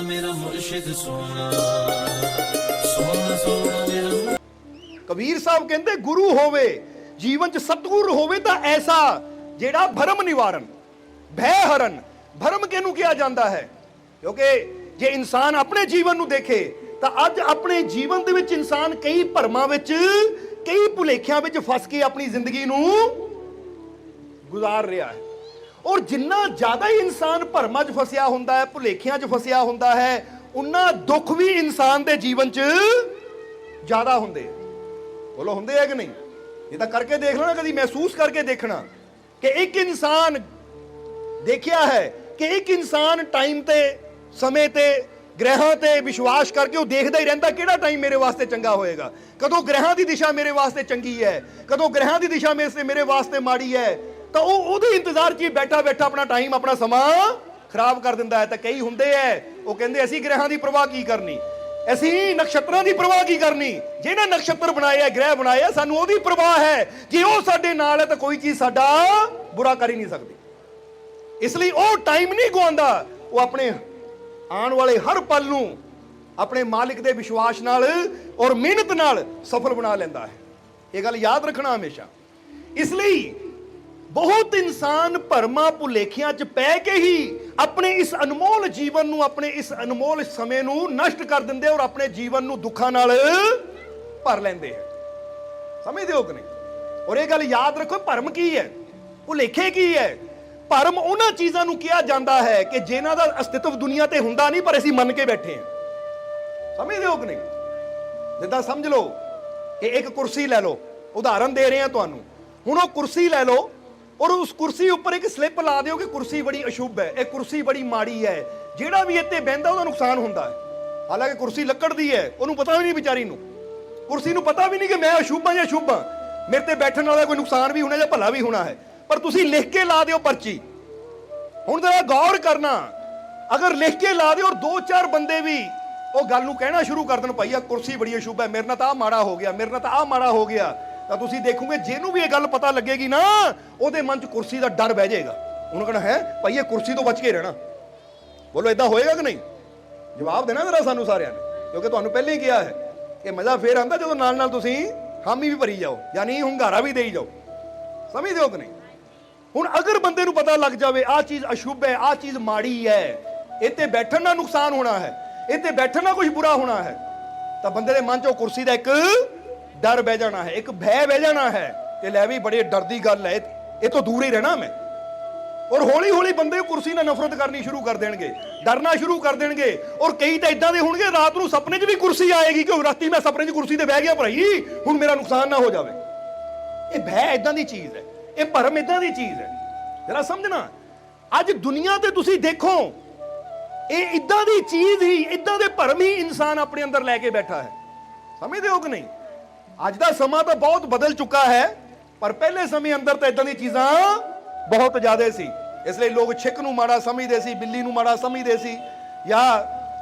मेरा मुर्शिद सोना, सोना सोना मेरा। कबीर साहब कहते गुरु होवे जीवन च सतगुर होवे तां ऐसा जेड़ा भरम निवारण भय हरण। भरम किहनूं किया जाता है? क्योंकि जे इंसान अपने जीवन नूं देखे तां अज अपने जीवन दे विच इंसान कई भरमां विच कई भुलेखिਆਂ विच फस के अपनी जिंदगी नूं गुजार रहा है। और जिन्ना ज्यादा ही इंसान भरमां च फसिया हुंदा है, भुलेखिਆਂ च फसिया हुंदा है, उन्ना दुख भी इंसान दे जीवन च ज्यादा हुंदे। बोलो हुंदे है कि नहीं? ये तो करके देख लो ना, कभी महसूस करके देखना कि एक इंसान देखिया है कि एक इंसान टाइम ते समय ते ग्रहां ते विश्वास करके वो देखदा ही रहंदा किहड़ा टाइम मेरे वास्ते चंगा होएगा, कदों ग्रहां दी दिशा मेरे वास्ते चंगी है, कदों ग्रहां दी दिशा मेरे वास्ते माड़ी है, तो ਉਹਦੇ इंतजार च बैठा बैठा अपना टाइम अपना समा खराब कर दिंदा है। तो कई हुंदे है वो कहंदे असीं ग्रहां दी परवाह की करनी, असीं नक्षत्रां दी परवाह की करनी, जिन्हां नक्षत्र बनाए है ग्रह बनाए है सानूं ਉਹਦੀ परवाह है, जे ਉਹ ਸਾਡੇ ਨਾਲ है तो कोई चीज़ साडा बुरा कर ही नहीं सकती। इसलिए वो टाइम नहीं गवांदा, वो अपने आने वाले हर पल नूं अपने मालिक दे विश्वास नाल और मेहनत नाल सफल बना लेंदा है। ये गल याद रखना हमेशा। इसलिए बहुत इंसान भरमां भुलेखिਆਂ च पै के ही अपने इस अनमोल जीवन नूं अपने इस अनमोल समय नूं नष्ट कर दिंदे और अपने जीवन नूं दुखां नाल भर लैंदे है। समझदे हो कि नहीं? और ये गल याद रखो, भरम की है, भुलेखे की है? भरम उन्हां चीज़ां नूं किया जाता है कि जिन्हां दा अस्तित्व दुनिया ते हुंदा नहीं पर असीं मन के बैठे हैं। समझदे हो कि नहीं? जिद्दां समझ लो कि एक कुर्सी लै लो, उदाहरण दे रहे हैं तुहानूं। हुण वो कुर्सी लै लो और उस कुर्सी उपर एक स्लिप ला दिओ कि कुर्सी बड़ी अशुभ है, एक कुर्सी बड़ी माड़ी है, जिहड़ा भी इत्ते बहिंदा उहदा नुकसान हुंदा है। हालांकि कुर्सी लक्कड़ दी है, उहनूं पता भी नहीं बेचारी नूं, कुर्सी नूं पता भी नहीं कि मैं अशुभ हां या शुभ हां, मेरे ते बैठण वाला कोई नुकसान भी होना या भला भी होना है, पर तुसीं लिख के ला दिओ पर्ची। हुण जरा गौर करना, अगर लिख के ला दिओ और दो चार बंदे भी वो गल नूं कहना शुरू कर देण भाई कुर्सी बड़ी अशुभ है, मेरे नाल तां माड़ा हो गया, मेरे नाल तां माड़ा हो गया, तो तुसीं देखोगे जिहनूं भी ये गल पता लगेगी ना ਉਹਦੇ मन च कुर्सी का डर बह जाएगा। उन्होंने कहना है भाई ये कुर्सी तो बच के रहना। बोलो इदां होएगा कि नहीं? जवाब देना जरा सानू सारिਆਂ ने, क्योंकि तुहानूं पहले ही किया है कि मज़ा फिर आंदा जदों नाल नाल तुसीं हामी भी भरी जाओ, यानी हुंगारा भी देई जाओ। समझदे हो कि नहीं? हुण अगर बंदे नूं पता लग जावे आ चीज़ अशुभ है, आ चीज़ माड़ी है, इत्ते बैठण नाल नुकसान होना है, इत्ते बैठण नाल कुछ बुरा होना है, तो बंदे दे मन च कुर्सी दा एक डर बह जाना है, एक भय बह जाना है कि लै भी बड़ी डर दी गल है, ये तो दूर ही रहना मैं। और हौली हौली बंदे कुर्सी नाल नफरत करनी शुरू कर देणगे, डरना शुरू कर देणगे। और कई तो इदां दे होणगे रात नूं सपने च भी कुर्सी आएगी कि राती मैं सपने च कुर्सी ते बह गया भाई हुण मेरा नुकसान ना हो जावे। ये भय इदां दी चीज़ है, ये भरम इदां दी चीज़ है, जरा समझना। अज दुनिया ते तुसीं देखो ये इदां दी चीज़ ही, इदां दे भरम ही इंसान अपने अंदर लैके बैठा है। समझदे हो कि नहीं? अज का समा तो बहुत बदल चुका है, पर पहले समय अंदर तो इदां दी चीज़ां बहुत ज़्यादा सी। इसलिए लोग छिक नूं माड़ा समझदे सी, बिल्ली नूं माड़ा समझदे सी, या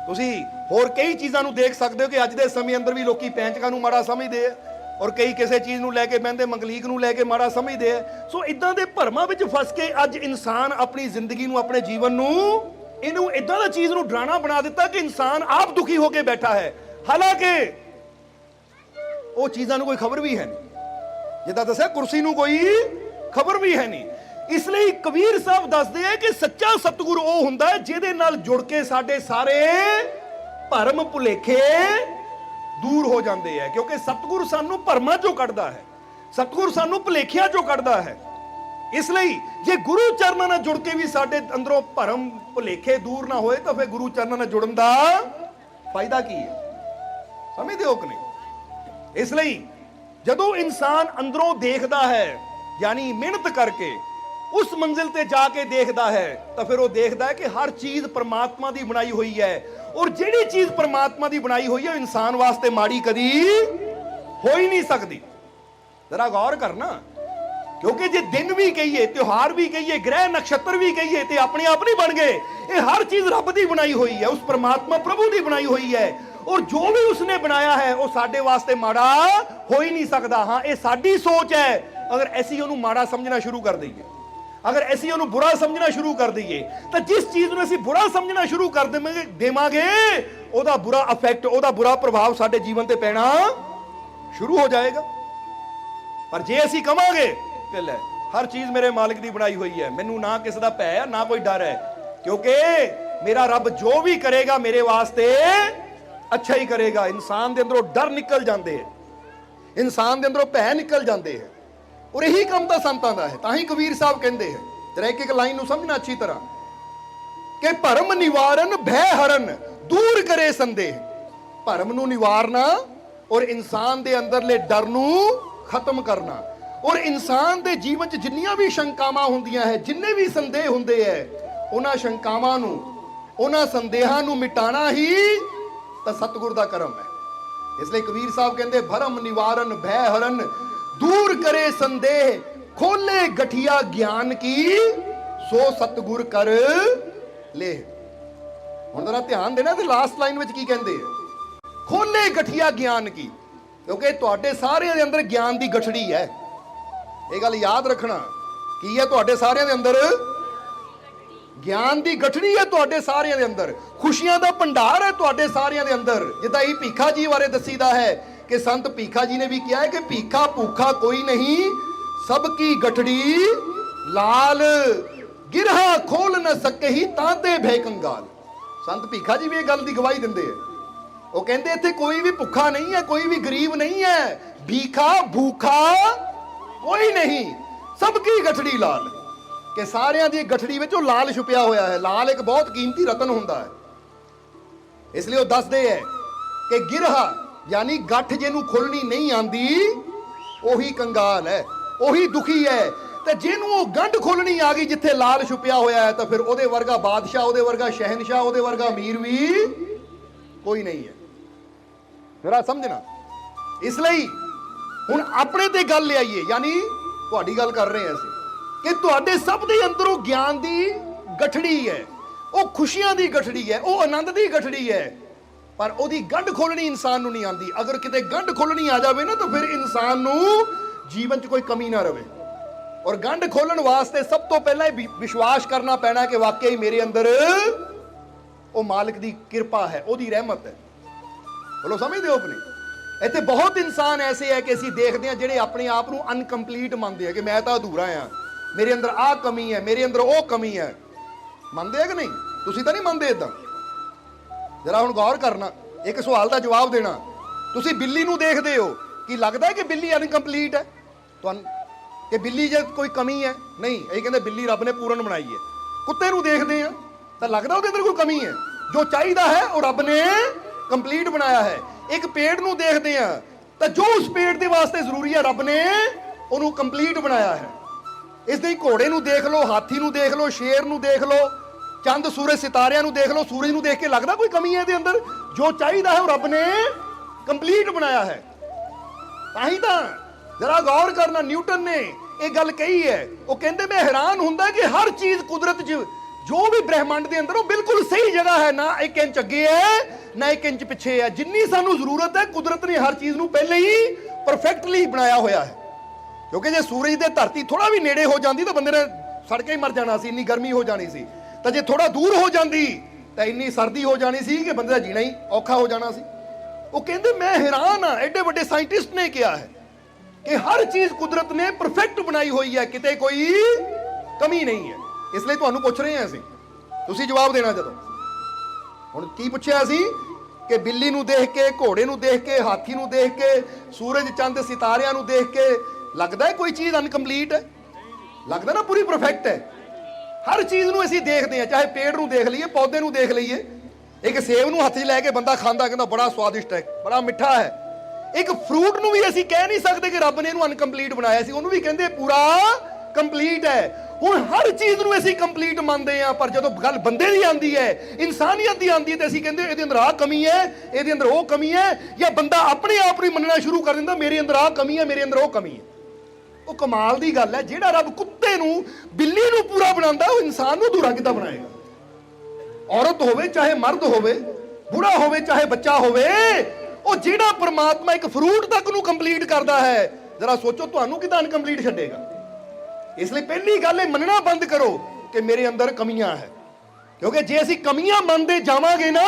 तुसीं होर कई चीज़ां नूं देख सकते हो कि अज दे समय अंदर भी लोग पैंचकां नूं माड़ा समझदे है, और कई किसी चीज़ नूं लैके बहिंदे मंगलीक नूं लैके माड़ा समझदे है। सो इदां दे भरमां विच फस के अज इंसान अपनी जिंदगी नूं, अपने जीवन नूं, इहनूं इदां दी चीज़ नूं डराना बना दिता कि इंसान आप दुखी होकर बैठा है, हालांकि वो चीज़ां नूं कोई खबर भी है नहीं। जिद्दां दस्सिया कुर्सी नूं कोई खबर भी है नहीं। इसलिए कबीर साहब दसदे हैं कि सच्चा सतगुर वो हुंदा है जिहदे नाल जुड़ के साडे सारे भरम भुलेखे दूर हो जाते हैं, क्योंकि सतगुर सानू भरमां चों कढदा है, सतगुर सानू भुलेखिਆਂ चों कढदा है। इसलिए जे गुरु चरणां नाल जुड़ के भी साडे अंदरों भरम भुलेखे दूर ना होए तो फिर गुरु चरणां नाल जुड़न दा फायदा की है? समझदे हो कि नहीं? इसलिए जदों इंसान अंदरों देखता है, यानी मेहनत करके उस मंजिल ते जाके देखता है, तो फिर वो देखता है कि हर चीज परमात्मा की बनाई हुई है, और जिहड़ी चीज परमात्मा की बनाई हुई है इंसान वास्ते माड़ी कदी हो ही नहीं सकती। जरा गौर करना, क्योंकि जे दिन भी कहिए, त्योहार भी कहिए, ग्रह नक्षत्र भी कहिए, तो अपने आप नहीं बन गए। ये हर चीज रब की बनाई हुई है, उस परमात्मा प्रभु की बनाई हुई है, और जो भी उसने बनाया है वो साडे वास्ते माड़ा हो ही नहीं सकता। हाँ, ये साडी सोच है, अगर ऐसी उन्होंने माड़ा समझना शुरू कर दईए, ਅਗਰ ਅਸੀਂ ਉਹਨੂੰ ਬੁਰਾ ਸਮਝਣਾ ਸ਼ੁਰੂ ਕਰ ਦਈਏ ਤਾਂ ਜਿਸ ਚੀਜ਼ ਨੂੰ ਅਸੀਂ ਬੁਰਾ ਸਮਝਣਾ ਸ਼ੁਰੂ ਕਰ ਦੇਵਾਂਗੇ ਉਹਦਾ ਬੁਰਾ ਇਫੈਕਟ, ਉਹਦਾ ਬੁਰਾ ਪ੍ਰਭਾਵ ਸਾਡੇ ਜੀਵਨ ਤੇ ਪੈਣਾ ਸ਼ੁਰੂ ਹੋ ਜਾਏਗਾ। ਪਰ ਜੇ ਅਸੀਂ ਕਵਾਂਗੇ ਕਿ ਲੈ ਹਰ ਚੀਜ਼ ਮੇਰੇ ਮਾਲਕ ਦੀ ਬਣਾਈ ਹੋਈ ਹੈ, ਮੈਨੂੰ ਨਾ ਕਿਸੇ ਦਾ ਭੈ ਹੈ ਨਾ ਕੋਈ ਡਰ ਹੈ, ਕਿਉਂਕਿ ਮੇਰਾ ਰੱਬ ਜੋ ਵੀ ਕਰੇਗਾ ਮੇਰੇ ਵਾਸਤੇ ਅੱਛਾ ਹੀ ਕਰੇਗਾ। ਇਨਸਾਨ ਦੇ ਅੰਦਰੋਂ ਡਰ ਨਿਕਲ ਜਾਂਦੇ ਹੈ, ਇਨਸਾਨ ਦੇ ਅੰਦਰੋਂ ਭੈ ਨਿਕਲ ਜਾਂਦੇ ਹੈ, ਔਰ ਇਹੀ ਕੰਮ ਤਾਂ ਸੰਤਾਂ ਦਾ ਹੈ। ਤਾਂ ਹੀ ਕਬੀਰ ਸਾਹਿਬ ਕਹਿੰਦੇ ਹੈ, ਜਰਾ ਇੱਕ ਲਾਈਨ ਨੂੰ ਸਮਝਣਾ ਅੱਛੀ ਤਰ੍ਹਾਂ, ਕਿ ਭਰਮ ਨਿਵਾਰਨ ਭੈ ਹਰਨ ਦੂਰ ਕਰੇ ਸੰਦੇਹ। ਭਰਮ ਨੂੰ ਨਿਵਾਰਨਾ ਔਰ ਇਨਸਾਨ ਦੇ ਅੰਦਰਲੇ ਡਰ ਨੂੰ ਖਤਮ ਕਰਨਾ, ਔਰ ਇਨਸਾਨ ਦੇ ਜੀਵਨ 'ਚ ਜਿੰਨੀਆਂ ਵੀ ਸ਼ੰਕਾਵਾਂ ਹੁੰਦੀਆਂ ਹੈ, ਜਿੰਨੇ ਵੀ ਸੰਦੇਹ ਹੁੰਦੇ ਹੈ, ਉਹਨਾਂ ਸ਼ੰਕਾਵਾਂ ਨੂੰ, ਉਹਨਾਂ ਸੰਦੇਹਾਂ ਨੂੰ ਮਿਟਾਣਾ ਹੀ ਤਾਂ ਸਤਿਗੁਰ ਦਾ ਕਰਮ ਹੈ। ਇਸ ਲਈ ਕਬੀਰ ਸਾਹਿਬ ਕਹਿੰਦੇ ਭਰਮ ਨਿਵਾਰਨ ਭੈ ਹਰਨ दूर करे संदेह खोले गठिया ज्ञान की सो सतगुर कर ले। ਹੁਣ ਜਰਾ ਧਿਆਨ ਦੇਣਾ ਤੇ ਲਾਸਟ ਲਾਈਨ ਵਿੱਚ ਕੀ ਕਹਿੰਦੇ ਆ, ਖੋਲੇ ਗਠੀਆ ਗਿਆਨ ਕੀ, ਕਿਉਂਕਿ ਤੁਹਾਡੇ ਸਾਰਿਆਂ ਦੇ ਅੰਦਰ ਗਿਆਨ ਦੀ ਗਠੜੀ ਹੈ। ਇਹ ਗੱਲ ਯਾਦ ਰੱਖਣਾ, ਕੀ ਹੈ ਤੁਹਾਡੇ ਸਾਰਿਆਂ ਦੇ ਅੰਦਰ? ਗਿਆਨ ਦੀ ਗਠੜੀ ਹੈ ਤੁਹਾਡੇ ਸਾਰਿਆਂ ਦੇ ਅੰਦਰ, ਖੁਸ਼ੀਆਂ ਦਾ ਭੰਡਾਰ ਹੈ ਤੁਹਾਡੇ ਸਾਰਿਆਂ ਦੇ ਅੰਦਰ। ਜਿੱਦਾਂ ਇਹ ਭੀਖਾ ਜੀ ਬਾਰੇ ਦੱਸੀਦਾ ਹੈ कि संत भीखा जी ने भी किया है कि भीखा भूखा कोई नहीं सबकी गठड़ी लाल गिरहा खोल न सके ही तांते भय कंगाल। संत भीखा जी भी ये गल दी गवाही दिंदे है, वो कहते इत्थे कोई भी भुखा नहीं है, कोई भी गरीब नहीं है, भीखा भूखा कोई नहीं, सबकी गठड़ी लाल, कि सारियां दी गठड़ी विच लाल छुपिया होया है। लाल एक बहुत कीमती रतन हुंदा है, इसलिए वो दसदे है कि गिरहा यानी गठ जिन्हों खुलनी नहीं आती ਉਹੀ कंगाल है, ਉਹੀ दुखी है। ਤੇ ਜਿਹਨੂੰ ਉਹ ਗੰਢ ਖੋਲਣੀ ਆ ਗਈ ਜਿੱਥੇ ਲਾਲ ਛੁਪਿਆ ਹੋਇਆ ਹੈ, ਤਾਂ ਫਿਰ ਉਹਦੇ ਵਰਗਾ ਬਾਦਸ਼ਾਹ, ਉਹਦੇ ਵਰਗਾ ਸ਼ਹਿਨशाह, ਉਹਦੇ ਵਰਗਾ ਅਮੀਰ ਵੀ ਕੋਈ ਨਹੀਂ ਹੈ। ਜਰਾ ਸਮਝਣਾ। ਇਸ ਲਈ ਹੁਣ ਆਪਣੇ ਤੇ ਗੱਲ ਲਿਆਈਏ, ਯਾਨੀ ਤੁਹਾਡੀ ਗੱਲ ਕਰ ਰਹੇ ਹਾਂ ਅਸੀਂ, ਕਿ ਤੁਹਾਡੇ ਸਭ ਦੇ ਅੰਦਰੋਂ ਗਿਆਨ ਦੀ ਗਠੜੀ ਹੈ, ਉਹ ਖੁਸ਼ੀਆਂ ਦੀ ਗਠੜੀ ਹੈ, ਉਹ ਆਨੰਦ ਦੀ ਗਠੜੀ ਹੈ, ਪਰ ਉਹਦੀ ਗੰਢ ਖੋਲਣੀ ਇਨਸਾਨ ਨੂੰ ਨਹੀਂ ਆਉਂਦੀ। ਅਗਰ ਕਿਤੇ ਗੰਢ ਖੋਲਣੀ ਆ ਜਾਵੇ ਨਾ ਤਾਂ ਫਿਰ ਇਨਸਾਨ ਨੂੰ ਜੀਵਨ 'ਚ ਕੋਈ ਕਮੀ ਨਾ ਰਵੇ। ਔਰ ਗੰਢ ਖੋਲਣ ਵਾਸਤੇ ਸਭ ਤੋਂ ਪਹਿਲਾਂ ਇਹ ਵਿਸ਼ਵਾਸ ਕਰਨਾ ਪੈਣਾ ਕਿ ਵਾਕਿਆ ਹੀ ਮੇਰੇ ਅੰਦਰ ਉਹ ਮਾਲਕ ਦੀ ਕਿਰਪਾ ਹੈ, ਉਹਦੀ ਰਹਿਮਤ ਹੈ। ਬੋਲੋ ਸਮਝਦੇ ਹੋ ਕਿ ਨਹੀਂ? ਇੱਥੇ ਬਹੁਤ ਇਨਸਾਨ ਐਸੇ ਹੈ ਕਿ ਅਸੀਂ ਦੇਖਦੇ ਹਾਂ ਜਿਹੜੇ ਆਪਣੇ ਆਪ ਨੂੰ ਅਨਕੰਪਲੀਟ ਮੰਨਦੇ ਆ, ਕਿ ਮੈਂ ਤਾਂ ਅਧੂਰਾ ਆ, ਮੇਰੇ ਅੰਦਰ ਆਹ ਕਮੀ ਹੈ, ਮੇਰੇ ਅੰਦਰ ਉਹ ਕਮੀ ਹੈ। ਮੰਨਦੇ ਆ ਕਿ ਨਹੀਂ? ਤੁਸੀਂ ਤਾਂ ਨਹੀਂ ਮੰਨਦੇ ਇਦਾਂ? जरा हुण गौर करना, एक सवाल का जवाब देना। तुसी बिल्ली नूं देखदे हो कि लगदा है कि बिल्ली अनकंप्लीट है कि बिल्ली जे कोई कमी है? नहीं, ये कहंदे बिल्ली रब ने पूर्ण बनाई है। कुत्ते नूं देखदे आ तां लगदा उहदे अंदर कोई कमी है, जो चाहिदा है वो रब ने कंप्लीट बनाया है। एक पेड़ नूं देखदे आ तां जो उस पेड़ दे वास्ते जरूरी है रब ने उहनूं कंप्लीट बनाया है। इस लई घोड़े नूं देख लो, हाथी नूं देख लो, शेर नूं देख लो, चंद सूरज सितारियां नूं देख लो, सूरज नूं देख के लगदा कोई कमी है इहदे अंदर? जो चाहिदा है वो रब ने कंप्लीट बनाया है। तां ही तां जरा गौर करना, न्यूटन ने ये गल कही है, वो कहंदे मैं हैरान हुंदा कि हर चीज कुदरत च जो भी ब्रह्मंड दे अंदर वो बिल्कुल सही जगह है, ना एक इंच अगे है ना एक इंच पिछे है। जिन्नी सानू जरूरत है कुदरत ने हर चीज नूं पहले ही परफेक्टली बनाया होया है। क्योंकि जे सूरज दे धरती थोड़ा भी नेड़े हो जाती तो बंदे ने सड़ के ही मर जाना सी, इन्नी गर्मी हो जानी सी। ਤਾਂ ਜੇ ਥੋੜਾ ਦੂਰ ਹੋ ਜਾਂਦੀ ਤਾਂ ਇੰਨੀ ਸਰਦੀ ਹੋ ਜਾਣੀ ਸੀ ਕਿ ਬੰਦੇ ਦਾ ਜੀਣਾ ਹੀ ਔਖਾ ਹੋ ਜਾਣਾ ਸੀ। ਉਹ ਕਹਿੰਦੇ ਮੈਂ ਹੈਰਾਨ ਆ, ਐਡੇ ਵੱਡੇ ਸਾਇੰਟਿਸਟ ਨੇ ਕਿਹਾ ਹੈ ਕਿ ਹਰ ਚੀਜ਼ ਕੁਦਰਤ ਨੇ ਪਰਫੈਕਟ ਬਣਾਈ ਹੋਈ ਹੈ, ਕਿਤੇ ਕੋਈ ਕਮੀ ਨਹੀਂ ਹੈ। ਇਸ ਲਈ ਤੁਹਾਨੂੰ ਪੁੱਛ ਰਹੇ ਹਾਂ ਅਸੀਂ, ਤੁਸੀਂ ਜਵਾਬ ਦੇਣਾ। ਜਦੋਂ ਹੁਣ ਕੀ ਪੁੱਛਿਆ ਅਸੀਂ ਕਿ ਬਿੱਲੀ ਨੂੰ ਦੇਖ ਕੇ, ਘੋੜੇ ਨੂੰ ਦੇਖ ਕੇ, ਹਾਥੀ ਨੂੰ ਦੇਖ ਕੇ, ਸੂਰਜ ਚੰਦ ਸਿਤਾਰਿਆਂ ਨੂੰ ਦੇਖ ਕੇ ਲੱਗਦਾ ਹੈ ਕੋਈ ਚੀਜ਼ ਅਨਕੰਪਲੀਟ ਹੈ? ਲੱਗਦਾ ਨਾ ਪੂਰੀ ਪਰਫੈਕਟ ਹੈ। हर चीज ਨੂੰ ਅਸੀਂ ਦੇਖਦੇ ਹਾਂ, ਚਾਹੇ ਪੇੜ ਨੂੰ ਦੇਖ ਲਈਏ, ਪੌਦੇ ਨੂੰ ਦੇਖ ਲਈਏ। ਇੱਕ ਸੇਬ ਨੂੰ ਹੱਥ 'ਚ ਲੈ ਕੇ ਬੰਦਾ ਖਾਂਦਾ, ਕਹਿੰਦਾ ਬੜਾ ਸਵਾਦਿਸ਼ਟ ਹੈ, ਬੜਾ ਮਿੱਠਾ ਹੈ। ਇੱਕ ਫਰੂਟ ਨੂੰ ਵੀ ਅਸੀਂ ਕਹਿ ਨਹੀਂ ਸਕਦੇ ਕਿ ਰੱਬ ਨੇ ਇਹਨੂੰ ਅਨਕੰਪਲੀਟ ਬਣਾਇਆ ਸੀ, ਉਹਨੂੰ ਵੀ ਕਹਿੰਦੇ ਪੂਰਾ ਕੰਪਲੀਟ ਹੈ। ਹੁਣ ਹਰ ਚੀਜ਼ ਨੂੰ ਅਸੀਂ ਕੰਪਲੀਟ ਮੰਨਦੇ ਹਾਂ, ਪਰ ਜਦੋਂ ਗੱਲ ਬੰਦੇ ਦੀ ਆਉਂਦੀ ਹੈ, ਇਨਸਾਨੀਅਤ ਦੀ ਆਉਂਦੀ ਹੈ, ਤੇ ਅਸੀਂ ਕਹਿੰਦੇ ਇਹਦੇ ਅੰਦਰ ਆਹ ਕਮੀ ਹੈ, ਇਹਦੇ ਅੰਦਰ ਉਹ ਕਮੀ ਹੈ। ਜਾਂ ਬੰਦਾ ਆਪਣੇ ਆਪ ਨੂੰ ਮੰਨਣਾ ਸ਼ੁਰੂ ਕਰ ਦਿੰਦਾ ਮੇਰੇ ਅੰਦਰ ਆਹ ਕਮੀ ਹੈ, ਮੇਰੇ ਅੰਦਰ ਉਹ ਕਮੀ ਹੈ। ਉਹ ਕਮਾਲ ਦੀ ਗੱਲ ਹੈ, ਜਿਹੜਾ ਰੱਬ ਕੁੱਤੇ ਨੂੰ, ਬਿੱਲੀ ਨੂੰ ਪੂਰਾ ਬਣਾਉਂਦਾ, ਉਹ ਇਨਸਾਨ ਨੂੰ ਅਧੂਰਾ ਕਿੱਦਾਂ ਬਣਾਏਗਾ? ਔਰਤ ਹੋਵੇ ਚਾਹੇ ਮਰਦ ਹੋਵੇ, ਬੁੜਾ ਹੋਵੇ ਚਾਹੇ ਬੱਚਾ ਹੋਵੇ, ਉਹ ਜਿਹੜਾ ਪਰਮਾਤਮਾ ਇੱਕ ਫਰੂਟ ਤੱਕ ਨੂੰ ਕੰਪਲੀਟ ਕਰਦਾ ਹੈ, ਜਰਾ ਸੋਚੋ ਤੁਹਾਨੂੰ ਕਿਦਾਂ ਅਨਕੰਪਲੀਟ ਛੱਡੇਗਾ? ਇਸ ਲਈ ਪਹਿਲੀ ਗੱਲ ਇਹ ਮੰਨਣਾ ਬੰਦ ਕਰੋ ਕਿ ਮੇਰੇ ਅੰਦਰ ਕਮੀਆਂ ਹੈ, ਕਿਉਂਕਿ ਜੇ ਅਸੀਂ ਕਮੀਆਂ ਮੰਨਦੇ ਜਾਵਾਂਗੇ ਨਾ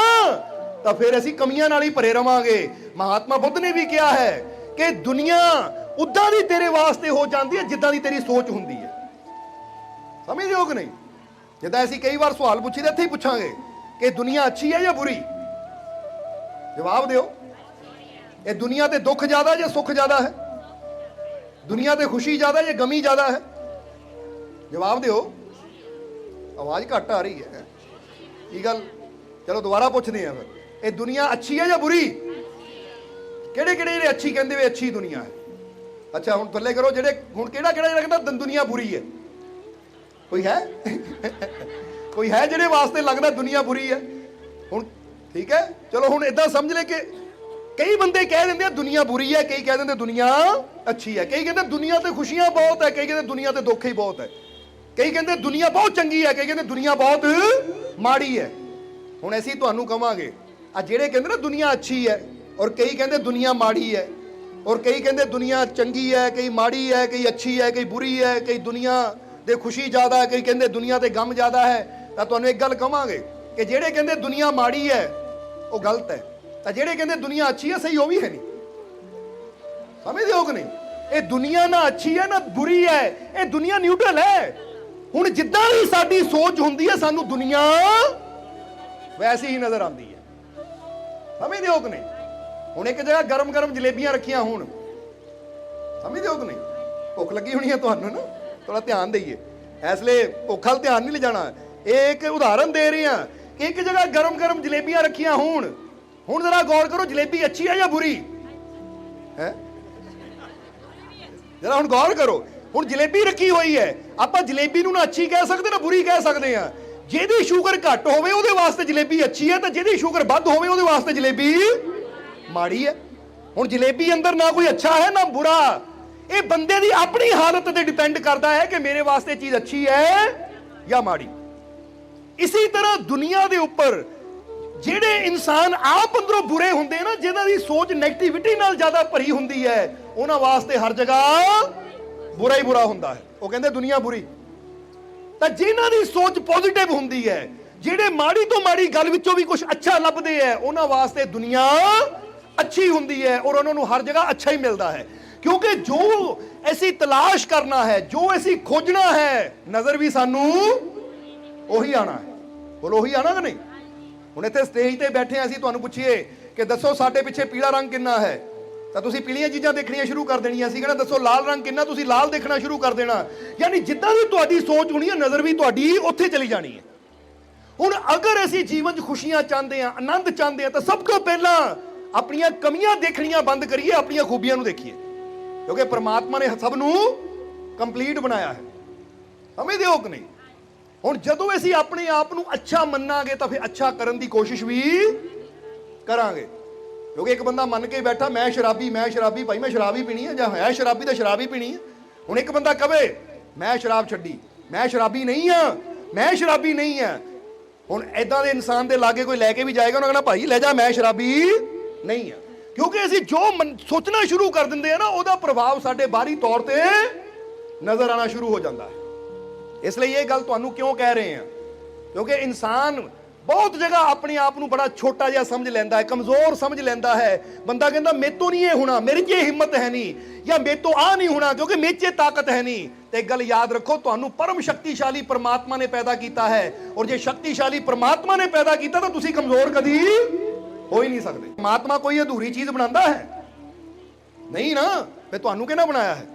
ਤਾਂ ਫਿਰ ਅਸੀਂ ਕਮੀਆਂ ਨਾਲ ਹੀ ਭਰੇ ਰਵਾਂਗੇ। ਮਹਾਤਮਾ ਬੁੱਧ ਨੇ ਵੀ ਕਿਹਾ ਹੈ ਕਿ ਦੁਨੀਆ ਉਦਾਂ ਦੀ ਤੇਰੇ ਵਾਸਤੇ ਹੋ ਜਾਂਦੀ ਹੈ ਜਿੱਦਾਂ ਦੀ ਤੇਰੀ ਸੋਚ ਹੁੰਦੀ ਹੈ। ਸਮਝਦੇ ਹੋ ਕਿ ਨਹੀਂ? ਜਿੱਦਾਂ ਅਸੀਂ ਕਈ ਵਾਰ ਸਵਾਲ ਪੁੱਛੀਦਾ, ਇੱਥੇ ਹੀ ਪੁੱਛਾਂਗੇ ਕਿ ਦੁਨੀਆ ਅੱਛੀ ਹੈ ਜਾਂ ਬੁਰੀ? ਜਵਾਬ ਦਿਓ। ਇਹ ਦੁਨੀਆ ਤੇ ਦੁੱਖ ਜ਼ਿਆਦਾ ਜਾਂ ਸੁੱਖ ਜ਼ਿਆਦਾ ਹੈ? ਦੁਨੀਆ ਤੇ ਖੁਸ਼ੀ ਜ਼ਿਆਦਾ ਜਾਂ ਗਮੀ ਜ਼ਿਆਦਾ ਹੈ? ਜਵਾਬ ਦਿਓ। ਆਵਾਜ਼ ਘੱਟ ਆ ਰਹੀ ਹੈ, ਕੀ ਗੱਲ? ਚਲੋ ਦੁਬਾਰਾ ਪੁੱਛਦੇ ਆ ਫਿਰ, ਇਹ ਦੁਨੀਆ ਅੱਛੀ ਹੈ ਜਾਂ ਬੁਰੀ? ਕਿਹੜੇ ਕਿਹੜੇ ਜਿਹੜੇ ਅੱਛੀ ਕਹਿੰਦੇ ਵੇ ਅੱਛੀ ਦੁਨੀਆ ਹੈ? ਅੱਛਾ ਹੁਣ ਥੱਲੇ ਕਰੋ, ਜਿਹੜੇ ਹੁਣ ਕਿਹੜਾ ਕਿਹੜਾ ਜਿਹੜਾ ਕਹਿੰਦਾ ਦੁਨੀਆ ਬੁਰੀ ਹੈ? ਕੋਈ ਹੈ? ਕੋਈ ਹੈ ਜਿਹੜੇ ਵਾਸਤੇ ਲੱਗਦਾ ਦੁਨੀਆ ਬੁਰੀ ਹੈ? ਹੁਣ ਠੀਕ ਹੈ, ਚਲੋ ਹੁਣ ਇਦਾਂ ਸਮਝ ਲੈ ਕਿ ਕਈ ਬੰਦੇ ਕਹਿ ਦਿੰਦੇ ਆ ਦੁਨੀਆ ਬੁਰੀ ਹੈ, ਕਈ ਕਹਿ ਦਿੰਦੇ ਦੁਨੀਆ ਅੱਛੀ ਹੈ, ਕਈ ਕਹਿੰਦੇ ਦੁਨੀਆ ਤੇ ਖੁਸ਼ੀਆਂ ਬਹੁਤ ਹੈ, ਕਈ ਕਹਿੰਦੇ ਦੁਨੀਆ ਤੇ ਦੁੱਖ ਹੀ ਬਹੁਤ ਹੈ, ਕਈ ਕਹਿੰਦੇ ਦੁਨੀਆ ਬਹੁਤ ਚੰਗੀ ਹੈ, ਕਈ ਕਹਿੰਦੇ ਦੁਨੀਆ ਬਹੁਤ ਮਾੜੀ ਹੈ। ਹੁਣ ਅਸੀਂ ਤੁਹਾਨੂੰ ਕਵਾਂਗੇ, ਆ ਜਿਹੜੇ ਕਹਿੰਦੇ ਨਾ ਦੁਨੀਆ ਅੱਛੀ ਹੈ ਔਰ ਕਈ ਕਹਿੰਦੇ ਦੁਨੀਆ ਮਾੜੀ ਹੈ, ਔਰ ਕਈ ਕਹਿੰਦੇ ਦੁਨੀਆ ਚੰਗੀ ਹੈ, ਕਈ ਮਾੜੀ ਹੈ, ਕਈ ਅੱਛੀ ਹੈ, ਕਈ ਬੁਰੀ ਹੈ, ਕਈ ਦੁਨੀਆ ਦੇ ਖੁਸ਼ੀ ਜ਼ਿਆਦਾ ਹੈ, ਕਈ ਕਹਿੰਦੇ ਦੁਨੀਆ ਤੇ ਗਮ ਜ਼ਿਆਦਾ ਹੈ, ਤਾਂ ਤੁਹਾਨੂੰ ਇੱਕ ਗੱਲ ਕਵਾਂਗੇ ਕਿ ਜਿਹੜੇ ਕਹਿੰਦੇ ਦੁਨੀਆ ਮਾੜੀ ਹੈ ਉਹ ਗਲਤ ਹੈ, ਤਾਂ ਜਿਹੜੇ ਕਹਿੰਦੇ ਦੁਨੀਆ ਅੱਛੀ ਹੈ ਸਹੀ ਉਹ ਵੀ ਹੈ ਨਹੀਂ। ਸਮਝਦੇ ਹੋ ਕਿ ਨਹੀਂ? ਇਹ ਦੁਨੀਆ ਨਾ ਅੱਛੀ ਹੈ ਨਾ ਬੁਰੀ ਹੈ, ਇਹ ਦੁਨੀਆ ਨਿਊਟਰਲ ਹੈ। ਹੁਣ ਜਿੱਦਾਂ ਦੀ ਸਾਡੀ ਸੋਚ ਹੁੰਦੀ ਹੈ ਸਾਨੂੰ ਦੁਨੀਆ ਵੈਸੀ ਹੀ ਨਜ਼ਰ ਆਉਂਦੀ ਹੈ। ਸਮਝਦੇ ਹੋ ਕਿ ਨਹੀਂ? ਹੁਣ ਇੱਕ ਜਗ੍ਹਾ ਗਰਮ ਗਰਮ ਜਲੇਬੀਆਂ ਰੱਖੀਆਂ ਹੋਣ, ਸਮਝਦੇ ਹੋ ਕਿ ਨਹੀਂ? ਭੁੱਖ ਲੱਗੀ ਹੋਣੀ ਹੈ ਤੁਹਾਨੂੰ ਨਾ, ਥੋੜਾ ਧਿਆਨ ਦੇਈਏ। ਇਸ ਲਈ ਭੁੱਖ ਵੱਲ ਧਿਆਨ ਨਹੀਂ ਲਿਜਾਣਾ। ਇਹ ਇੱਕ ਉਦਾਹਰਨ ਦੇ ਰਹੇ ਹਾਂ ਕਿ ਇੱਕ ਜਗ੍ਹਾ ਗਰਮ ਗਰਮ ਜਲੇਬੀਆਂ ਰੱਖੀਆਂ ਹੋਣ, ਹੁਣ ਜਰਾ ਗੌਰ ਕਰੋ, ਜਲੇਬੀ ਅੱਛੀ ਹੈ ਜਾਂ ਬੁਰੀ ਹੈ? ਜਰਾ ਹੁਣ ਗੌਰ ਕਰੋ। ਹੁਣ ਜਲੇਬੀ ਰੱਖੀ ਹੋਈ ਹੈ, ਆਪਾਂ ਜਲੇਬੀ ਨੂੰ ਨਾ ਅੱਛੀ ਕਹਿ ਸਕਦੇ ਨਾ ਬੁਰੀ ਕਹਿ ਸਕਦੇ ਆ। ਜਿਹਦੀ ਸ਼ੂਗਰ ਘੱਟ ਹੋਵੇ ਉਹਦੇ ਵਾਸਤੇ ਜਲੇਬੀ ਅੱਛੀ ਹੈ, ਤੇ ਜਿਹਦੀ ਸ਼ੂਗਰ ਵੱਧ ਹੋਵੇ ਉਹਦੇ ਵਾਸਤੇ ਜਲੇਬੀ ਮਾੜੀ ਹੈ। ਹੁਣ ਜਲੇਬੀ ਅੰਦਰ ਨਾ ਕੋਈ ਅੱਛਾ ਹੈ ਨਾ ਬੁਰਾ, ਇਹ ਬੰਦੇ ਦੀ ਆਪਣੀ ਹਾਲਤ ਤੇ ਡਿਪੈਂਡ ਕਰਦਾ ਹੈ ਕਿ ਮੇਰੇ ਵਾਸਤੇ ਚੀਜ਼ ਅੱਛੀ ਹੈ ਜਾਂ ਮਾੜੀ। ਇਸੇ ਤਰ੍ਹਾਂ ਦੁਨੀਆ ਦੇ ਉੱਪਰ ਜਿਹੜੇ ਇਨਸਾਨ ਆਪ ਅੰਦਰੋਂ ਬੁਰੇ ਹੁੰਦੇ ਨਾ, ਜਿਨ੍ਹਾਂ ਦੀ ਸੋਚ ਨੈਗੇਟਿਵਿਟੀ ਨਾਲ ਜ਼ਿਆਦਾ ਭਰੀ ਹੁੰਦੀ ਹੈ, ਉਹਨਾਂ ਵਾਸਤੇ ਹਰ ਜਗ੍ਹਾ ਬੁਰਾ ਹੀ ਬੁਰਾ ਹੁੰਦਾ ਹੈ। ਉਹ ਕਹਿੰਦੇ ਦੁਨੀਆ ਬੁਰੀ। ਤਾਂ ਜਿਨ੍ਹਾਂ ਦੀ ਸੋਚ ਪੋਜ਼ਿਟਿਵ ਹੁੰਦੀ ਹੈ, ਜਿਹੜੇ ਮਾੜੀ ਤੋਂ ਮਾੜੀ ਗੱਲ ਵਿੱਚੋਂ ਵੀ ਕੁਝ ਅੱਛਾ ਲੱਭਦੇ ਹੈ, ਉਹਨਾਂ ਵਾਸਤੇ ਦੁਨੀਆ ਅੱਛੀ ਹੁੰਦੀ ਹੈ ਔਰ ਉਹਨਾਂ ਨੂੰ ਹਰ ਜਗ੍ਹਾ ਅੱਛਾ ਹੀ ਮਿਲਦਾ ਹੈ। ਕਿਉਂਕਿ ਜੋ ਅਸੀਂ ਤਲਾਸ਼ ਕਰਨਾ ਹੈ, ਜੋ ਅਸੀਂ ਖੋਜਣਾ ਹੈ, ਨਜ਼ਰ ਵੀ ਸਾਨੂੰ ਉਹੀ ਆਣਾ ਹੈ। ਬੋਲੋ ਉਹੀ ਆਣਾ ਕਿ ਨਹੀਂ? ਹੁਣ ਇੱਥੇ ਸਟੇਜ ਤੇ ਬੈਠੇ ਅਸੀਂ ਤੁਹਾਨੂੰ ਪੁੱਛੀਏ ਕਿ ਦੱਸੋ ਸਾਡੇ ਪਿੱਛੇ ਪੀਲਾ ਰੰਗ ਕਿੰਨਾ ਹੈ, ਤਾਂ ਤੁਸੀਂ ਪੀਲੀਆਂ ਚੀਜ਼ਾਂ ਦੇਖਣੀਆਂ ਸ਼ੁਰੂ ਕਰ ਦੇਣੀਆਂ। ਅਸੀਂ ਕਹਿੰਦਾ ਦੱਸੋ ਲਾਲ ਰੰਗ ਕਿੰਨਾ, ਤੁਸੀਂ ਲਾਲ ਦੇਖਣਾ ਸ਼ੁਰੂ ਕਰ ਦੇਣਾ। ਯਾਨੀ ਜਿੱਦਾਂ ਦੀ ਤੁਹਾਡੀ ਸੋਚ ਹੋਣੀ ਹੈ, ਨਜ਼ਰ ਵੀ ਤੁਹਾਡੀ ਉੱਥੇ ਚਲੀ ਜਾਣੀ ਹੈ। ਹੁਣ ਅਗਰ ਅਸੀਂ ਜੀਵਨ 'ਚ ਖੁਸ਼ੀਆਂ ਚਾਹੁੰਦੇ ਹਾਂ, ਆਨੰਦ ਚਾਹੁੰਦੇ ਹਾਂ, ਤਾਂ ਸਭ ਤੋਂ ਪਹਿਲਾਂ ਆਪਣੀਆਂ ਕਮੀਆਂ ਦੇਖਣੀਆਂ ਬੰਦ ਕਰੀਏ, ਆਪਣੀਆਂ ਖੂਬੀਆਂ ਨੂੰ ਦੇਖੀਏ, ਕਿਉਂਕਿ ਪ੍ਰਮਾਤਮਾ ਨੇ ਸਭ ਨੂੰ ਕੰਪਲੀਟ ਬਣਾਇਆ ਹੈ। ਸਮਝਦੇ ਹੋ ਕਿ ਨਹੀਂ? ਹੁਣ ਜਦੋਂ ਅਸੀਂ ਆਪਣੇ ਆਪ ਨੂੰ ਅੱਛਾ ਮੰਨਾਂਗੇ ਤਾਂ ਫਿਰ ਅੱਛਾ ਕਰਨ ਦੀ ਕੋਸ਼ਿਸ਼ ਵੀ ਕਰਾਂਗੇ। ਕਿਉਂਕਿ ਇੱਕ ਬੰਦਾ ਮੰਨ ਕੇ ਬੈਠਾ ਮੈਂ ਸ਼ਰਾਬੀ ਭਾਈ ਮੈਂ ਸ਼ਰਾਬ ਹੀ ਪੀਣੀ ਹੈ, ਜਾਂ ਹੈ ਸ਼ਰਾਬੀ ਤਾਂ ਸ਼ਰਾਬ ਹੀ ਪੀਣੀ ਹੈ। ਹੁਣ ਇੱਕ ਬੰਦਾ ਕਵੇ ਮੈਂ ਸ਼ਰਾਬ ਛੱਡੀ, ਮੈਂ ਸ਼ਰਾਬੀ ਨਹੀਂ ਆ, ਮੈਂ ਸ਼ਰਾਬੀ ਨਹੀਂ ਆ। ਹੁਣ ਐਦਾਂ ਦੇ ਇਨਸਾਨ ਦੇ ਲਾਗੇ ਕੋਈ ਲੈ ਕੇ ਵੀ ਜਾਏਗਾ, ਉਹਨਾਂ ਕਹਿਣਾ ਭਾਈ ਲੈ ਜਾ ਮੈਂ ਸ਼ਰਾਬੀ ਨਹੀਂ ਆ। ਕਿਉਂਕਿ ਅਸੀਂ ਜੋ ਸੋਚਣਾ ਸ਼ੁਰੂ ਕਰ ਦਿੰਦੇ ਆ ਨਾ, ਉਹਦਾ ਪ੍ਰਭਾਵ ਸਾਡੇ ਬਾਹਰੀ ਤੌਰ ਤੇ ਨਜ਼ਰ ਆਣਾ ਸ਼ੁਰੂ ਹੋ ਜਾਂਦਾ ਹੈ। ਇਸ ਲਈ ਇਹ ਗੱਲ ਤੁਹਾਨੂੰ ਕਿਉਂ ਕਹਿ ਰਹੇ ਹਾਂ? ਕਿਉਂਕਿ ਇਨਸਾਨ ਬਹੁਤ ਜਗ੍ਹਾ ਆਪਣੇ ਆਪ ਨੂੰ ਬੜਾ ਛੋਟਾ ਜਿਹਾ ਸਮਝ ਲੈਂਦਾ ਹੈ, ਕਮਜ਼ੋਰ ਸਮਝ ਲੈਂਦਾ ਹੈ। ਬੰਦਾ ਕਹਿੰਦਾ ਮੇਰੇ ਤੋਂ ਨਹੀਂ ਇਹ ਹੋਣਾ, ਮੇਰੇ 'ਚ ਇਹ ਹਿੰਮਤ ਹੈ ਨਹੀਂ, ਜਾਂ ਮੇਰੇ ਤੋਂ ਆ ਨਹੀਂ ਹੋਣਾ ਕਿਉਂਕਿ ਮੇਰੇ 'ਚ ਤਾਕਤ ਹੈ ਨਹੀਂ। ਤੇ ਇੱਕ ਗੱਲ ਯਾਦ ਰੱਖੋ, ਤੁਹਾਨੂੰ ਪਰਮ ਸ਼ਕਤੀਸ਼ਾਲੀ ਪਰਮਾਤਮਾ ਨੇ ਪੈਦਾ ਕੀਤਾ ਹੈ, ਔਰ ਜੇ ਸ਼ਕਤੀਸ਼ਾਲੀ ਪਰਮਾਤਮਾ ਨੇ ਪੈਦਾ ਕੀਤਾ ਤਾਂ ਤੁਸੀਂ ਕਮਜ਼ੋਰ ਕਦੀ ਹੋ ਹੀ ਨਹੀਂ ਸਕਦੇ। ਪਰਮਾਤਮਾ ਕੋਈ ਅਧੂਰੀ ਚੀਜ਼ ਬਣਾਉਂਦਾ ਹੈ ਨਹੀਂ ਨਾ, ਫਿਰ ਤੁਹਾਨੂੰ ਕਿਹਨੇ ਬਣਾਇਆ ਹੈ?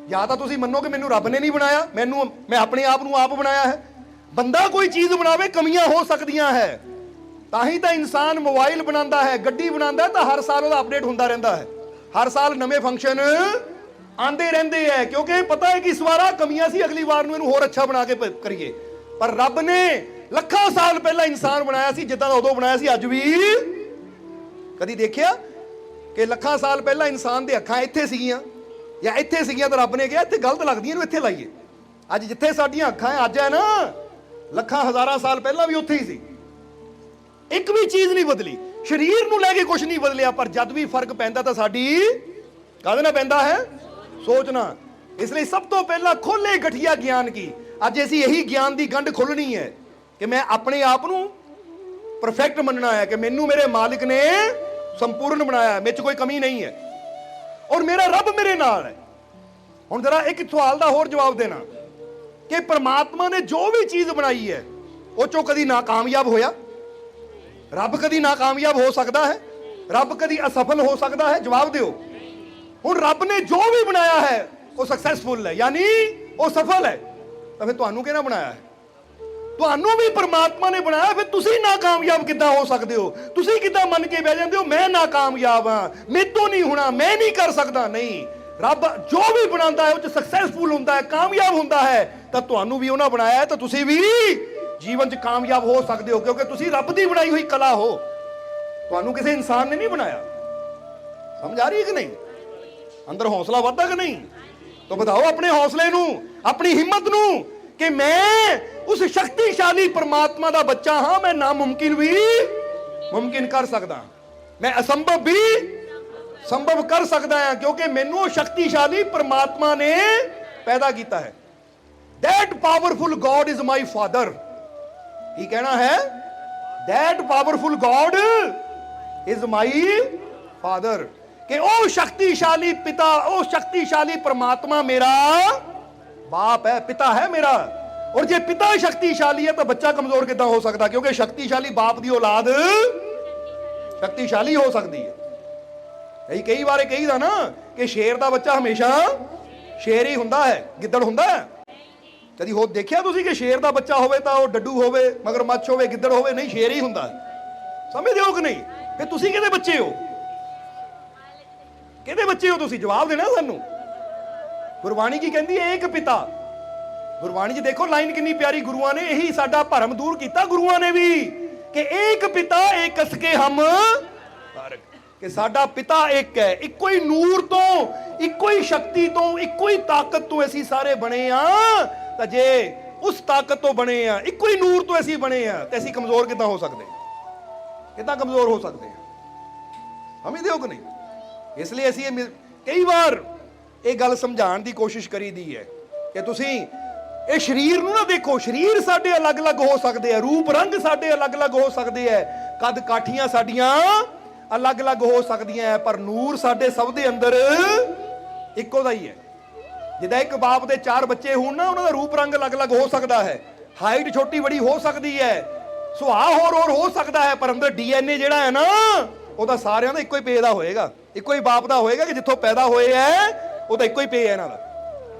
ਜਾਂ ਤਾਂ ਤੁਸੀਂ ਮੰਨੋ ਕਿ ਮੈਨੂੰ ਰੱਬ ਨੇ ਨਹੀਂ ਬਣਾਇਆ, ਮੈਂ ਆਪਣੇ ਆਪ ਨੂੰ ਆਪ ਬਣਾਇਆ ਹੈ। ਬੰਦਾ ਕੋਈ ਚੀਜ਼ ਬਣਾਵੇ, ਕਮੀਆਂ ਹੋ ਸਕਦੀਆਂ ਹੈ, ਤਾਂ ਹੀ ਤਾਂ ਇਨਸਾਨ ਮੋਬਾਈਲ ਬਣਾਉਂਦਾ ਹੈ, ਗੱਡੀ ਬਣਾਉਂਦਾ ਹੈ, ਤਾਂ ਹਰ ਸਾਲ ਉਹਦਾ ਅਪਡੇਟ ਹੁੰਦਾ ਰਹਿੰਦਾ ਹੈ। ਹਰ ਸਾਲ ਨਵੇਂ ਫੰਕਸ਼ਨ ਆਉਂਦੇ ਰਹਿੰਦੇ ਹੈ, ਕਿਉਂਕਿ ਪਤਾ ਹੈ ਕਿ ਇਸ ਵਾਰ ਕਮੀਆਂ ਸੀ, ਅਗਲੀ ਵਾਰ ਨੂੰ ਇਹਨੂੰ ਹੋਰ ਅੱਛਾ ਬਣਾ ਕੇ ਕਰੀਏ। ਪਰ ਰੱਬ ਨੇ ਲੱਖਾਂ ਸਾਲ ਪਹਿਲਾਂ ਇਨਸਾਨ ਬਣਾਇਆ ਸੀ, ਜਿੱਦਾਂ ਦਾ ਉਦੋਂ ਬਣਾਇਆ ਸੀ ਅੱਜ ਵੀ। ਕਦੀ ਦੇਖਿਆ ਕਿ ਲੱਖਾਂ ਸਾਲ ਪਹਿਲਾਂ ਇਨਸਾਨ ਦੇ ਅੱਖਾਂ ਇੱਥੇ ਸੀਗੀਆਂ ਜਾਂ ਇੱਥੇ ਸੀਗੀਆਂ, ਤਾਂ ਰੱਬ ਨੇ ਕਿਹਾ ਇੱਥੇ ਗਲਤ ਲੱਗਦੀਆਂ ਇਹਨੂੰ ਇੱਥੇ ਲਾਈਏ। ਅੱਜ ਜਿੱਥੇ ਸਾਡੀਆਂ ਅੱਖਾਂ ਅੱਜ ਹੈ ਨਾ, ਲੱਖਾਂ ਹਜ਼ਾਰਾਂ ਸਾਲ ਪਹਿਲਾਂ ਵੀ ਉੱਥੇ ਹੀ ਸੀ। ਇੱਕ ਵੀ ਚੀਜ਼ ਨਹੀਂ ਬਦਲੀ, ਸਰੀਰ ਨੂੰ ਲੈ ਕੇ ਕੁਝ ਨਹੀਂ ਬਦਲਿਆ। ਪਰ ਜਦ ਵੀ ਫਰਕ ਪੈਂਦਾ ਤਾਂ ਸਾਡੀ ਕਾਹਦੇ ਨਾਲ ਪੈਂਦਾ ਹੈ? ਸੋਚ ਨਾਲ। ਇਸ ਲਈ ਸਭ ਤੋਂ ਪਹਿਲਾਂ ਖੋਲੇ ਗਠੀਆ ਗਿਆਨ ਕੀ। ਅੱਜ ਅਸੀਂ ਇਹੀ ਗਿਆਨ ਦੀ ਗੰਢ ਖੋਲਣੀ ਹੈ ਕਿ ਮੈਂ ਆਪਣੇ ਆਪ ਨੂੰ ਪਰਫੈਕਟ ਮੰਨਣਾ ਹੈ ਕਿ ਮੈਨੂੰ ਮੇਰੇ ਮਾਲਿਕ ਨੇ ਸੰਪੂਰਨ ਬਣਾਇਆ, ਮੇਰੇ 'ਚ ਕੋਈ ਕਮੀ ਨਹੀਂ ਹੈ ਔਰ ਮੇਰਾ ਰੱਬ ਮੇਰੇ ਨਾਲ ਹੈ। ਹੁਣ ਜਰਾ ਇੱਕ ਸਵਾਲ ਦਾ ਹੋਰ ਜਵਾਬ ਦੇਣਾ ਕਿ परमात्मा ने जो भी चीज बनाई है ਉਹ ਚੋਂ ਕਦੀ ਨਾਕਾਮਯਾਬ ਹੋਇਆ? ਰੱਬ ਕਦੀ ਨਾਕਾਮਯਾਬ ਹੋ ਸਕਦਾ ਹੈ? ਰੱਬ ਕਦੀ ਅਸਫਲ ਹੋ ਸਕਦਾ ਹੈ? ਜਵਾਬ ਦਿਓ। ਹੁਣ ਰੱਬ ਨੇ ਜੋ ਵੀ ਬਣਾਇਆ ਹੈ ਉਹ ਸਕਸੈਸਫੁਲ ਹੈ, ਯਾਨੀ ਉਹ ਸਫਲ ਹੈ। ਤਾਂ ਫਿਰ ਤੁਹਾਨੂੰ ਕਿਹਨੇ ਬਣਾਇਆ ਹੈ? ਤੁਹਾਨੂੰ ਵੀ परमात्मा ने ਬਣਾਇਆ, ਫਿਰ ਤੁਸੀਂ ਨਾਕਾਮਯਾਬ ਕਿੱਦਾਂ ਹੋ ਸਕਦੇ ਹੋ? ਤੁਸੀਂ ਕਿੱਦਾਂ ਮੰਨ ਕੇ ਬਹਿ ਜਾਂਦੇ ਹੋ ਮੈਂ ਨਾਕਾਮਯਾਬ ਹਾਂ, ਮੇਰੇ ਤੋਂ ਨਹੀਂ ਹੋਣਾ, ਮੈਂ ਨਹੀਂ ਕਰ ਸਕਦਾ? ਨਹੀਂ, ਰੱਬ ਜੋ ਵੀ ਬਣਾਉਂਦਾ ਹੈ ਉਹ ਚ ਸਕਸੈਸਫੁਲ ਹੁੰਦਾ ਹੈ, ਕਾਮਯਾਬ ਹੁੰਦਾ ਹੈ। ਤਾਂ ਤੁਹਾਨੂੰ ਵੀ ਉਹਨਾਂ ਬਣਾਇਆ ਹੈ ਤਾਂ ਤੁਸੀਂ ਵੀ ਜੀਵਨ 'ਚ ਕਾਮਯਾਬ ਹੋ ਸਕਦੇ ਹੋ, ਕਿਉਂਕਿ ਤੁਸੀਂ ਰੱਬ ਦੀ ਬਣਾਈ ਹੋਈ ਕਲਾ ਹੋ। ਤੁਹਾਨੂੰ ਕਿਸੇ ਇਨਸਾਨ ਨੇ ਨਹੀਂ ਬਣਾਇਆ। ਸਮਝ ਆ ਰਹੀ ਹੈ ਕਿ ਨਹੀਂ? ਅੰਦਰ ਹੌਸਲਾ ਵੱਧਦਾ ਕਿ ਨਹੀਂ? ਤਾਂ ਵਧਾਓ ਆਪਣੇ ਹੌਸਲੇ ਨੂੰ, ਆਪਣੀ ਹਿੰਮਤ ਨੂੰ ਕਿ ਮੈਂ ਉਸ ਸ਼ਕਤੀਸ਼ਾਲੀ परमात्मा ਦਾ ਬੱਚਾ ਹਾਂ। ਮੈਂ ਨਾਮੁਮਕਿਨ ਵੀ ਮੁਮਕਿਨ ਕਰ ਸਕਦਾ, ਮੈਂ ਅਸੰਭਵ ਵੀ ਸੰਭਵ ਕਰ ਸਕਦਾ ਹਾਂ, ਕਿਉਂਕਿ ਮੈਨੂੰ ਸ਼ਕਤੀਸ਼ਾਲੀ परमात्मा ਨੇ ਪੈਦਾ ਕੀਤਾ ਹੈ। That powerful God is my father। ਕੀ ਕਹਿਣਾ ਹੈ? That powerful God is my father। ਕਿ ਉਹ ਸ਼ਕਤੀਸ਼ਾਲੀ ਪਿਤਾ, ਉਹ ਸ਼ਕਤੀਸ਼ਾਲੀ परमात्मा ਮੇਰਾ ਬਾਪ ਹੈ, ਪਿਤਾ ਹੈ ਮੇਰਾ। ਔਰ ਜੇ ਪਿਤਾ ਸ਼ਕਤੀਸ਼ਾਲੀ ਹੈ ਤਾਂ ਬੱਚਾ ਕਮਜ਼ੋਰ ਕਿੱਦਾਂ ਹੋ ਸਕਦਾ? ਕਿਉਂਕਿ ਸ਼ਕਤੀਸ਼ਾਲੀ ਬਾਪ ਦੀ ਔਲਾਦ ਸ਼ਕਤੀਸ਼ਾਲੀ ਹੋ ਸਕਦੀ ਹੈ। ਕਈ ਵਾਰ ਇਹ ਕਹੀਦਾ ਨਾ ਕਿ ਸ਼ੇਰ ਦਾ ਬੱਚਾ ਹਮੇਸ਼ਾ ਸ਼ੇਰ ਹੀ ਹੁੰਦਾ ਹੈ, ਗਿੱਦੜ ਹੁੰਦਾ ਹੈ? ਕਦੀ ਹੋ ਦੇਖਿਆ ਤੁਸੀਂ ਕਿ ਸ਼ੇਰ ਦਾ ਬੱਚਾ ਹੋਵੇ ਤਾਂ ਉਹ ਡੱਡੂ ਹੋਵੇ, ਮਗਰਮੱਛ ਹੋਵੇ, ਗਿੱਦੜ ਹੋਵੇ? ਨਹੀਂ, ਸ਼ੇਰ ਹੀ ਹੁੰਦਾ। ਸਮਝਦੇ ਹੋ ਕਿ ਨਹੀਂ? ਫਿਰ ਤੁਸੀਂ ਕਿਹਦੇ ਬੱਚੇ ਹੋ? ਕਿਹਦੇ ਬੱਚੇ ਹੋ ਤੁਸੀਂ? ਜਵਾਬ ਦੇਣਾ ਸਾਨੂੰ। ਗੁਰਬਾਣੀ ਕੀ ਕਹਿੰਦੀ ਹੈ? ਏਕ ਪਿਤਾ। ਗੁਰਬਾਣੀ 'ਚ ਦੇਖੋ ਲਾਈਨ ਕਿੰਨੀ ਪਿਆਰੀ। ਗੁਰੂਆਂ ਨੇ ਇਹੀ ਸਾਡਾ ਭਰਮ ਦੂਰ ਕੀਤਾ, ਗੁਰੂਆਂ ਨੇ ਵੀ, ਕਿ ਏਕ ਪਿਤਾ ਏਕ ਸਕੇ ਹਮ ਤਾਰਕ, ਕਿ ਸਾਡਾ ਪਿਤਾ ਇੱਕ ਹੈ, ਇੱਕੋ ਹੀ ਨੂਰ ਤੋਂ, ਇੱਕੋ ਹੀ ਸ਼ਕਤੀ ਤੋਂ, ਇੱਕੋ ਹੀ ਤਾਕਤ ਤੋਂ ਅਸੀਂ ਸਾਰੇ ਬਣੇ ਆ। ਤਾਂ ਜੇ ਉਸ ਤਾਕਤ ਤੋਂ ਬਣੇ ਆ, ਇੱਕੋ ਹੀ ਨੂਰ ਤੋਂ ਅਸੀਂ ਬਣੇ ਆ, ਤੇ ਅਸੀਂ ਕਮਜ਼ੋਰ ਕਿੱਦਾਂ ਹੋ ਸਕਦੇ? ਕਿੱਦਾਂ ਕਮਜ਼ੋਰ ਹੋ ਸਕਦੇ ਆ? ਸਮਝਦੇ ਹੋ ਕਿ ਨਹੀਂ? ਇਸ ਲਈ ਅਸੀਂ ਕਈ ਵਾਰ ਇਹ ਗੱਲ ਸਮਝਾਉਣ ਦੀ ਕੋਸ਼ਿਸ਼ ਕਰੀਦੀ ਹੈ ਕਿ ਤੁਸੀਂ ਇਹ ਸਰੀਰ ਨੂੰ ਨਾ ਦੇਖੋ। ਸਰੀਰ ਸਾਡੇ ਅਲੱਗ-ਅਲੱਗ ਹੋ ਸਕਦੇ ਆ, ਰੂਪ ਰੰਗ ਸਾਡੇ ਅਲੱਗ-ਅਲੱਗ ਹੋ ਸਕਦੇ ਆ, ਕੱਦ ਕਾਠੀਆਂ ਸਾਡੀਆਂ ਅਲੱਗ-ਅਲੱਗ ਹੋ ਸਕਦੀਆਂ ਹੈ, ਪਰ ਨੂਰ ਸਾਡੇ ਸਭ ਦੇ ਅੰਦਰ ਇੱਕੋ ਦਾ ਹੀ ਹੈ। ਜਿੱਦਾਂ ਇੱਕ ਬਾਪ ਦੇ 4 ਬੱਚੇ ਹੋਣ ਨਾ, ਉਹਨਾਂ ਦਾ ਰੂਪ ਰੰਗ ਅਲੱਗ-ਅਲੱਗ ਹੋ ਸਕਦਾ ਹੈ, ਹਾਈਟ ਛੋਟੀ ਬੜੀ ਹੋ ਸਕਦੀ ਹੈ, ਸੁਭਾਅ ਹੋਰ ਹੋ ਸਕਦਾ ਹੈ, ਪਰ ਅੰਦਰ DNA ਜਿਹੜਾ ਹੈ ਨਾ, ਉਹਦਾ ਸਾਰਿਆਂ ਦਾ ਇੱਕੋ ਹੀ ਪੇ ਦਾ ਹੋਏਗਾ, ਇੱਕੋ ਹੀ ਬਾਪ ਦਾ ਹੋਏਗਾ ਕਿ ਜਿੱਥੋਂ ਪੈਦਾ ਹੋਏ ਹੈ ਉਹਦਾ ਇੱਕੋ ਹੀ ਪੇ ਹੈ ਇਹਨਾਂ ਦਾ।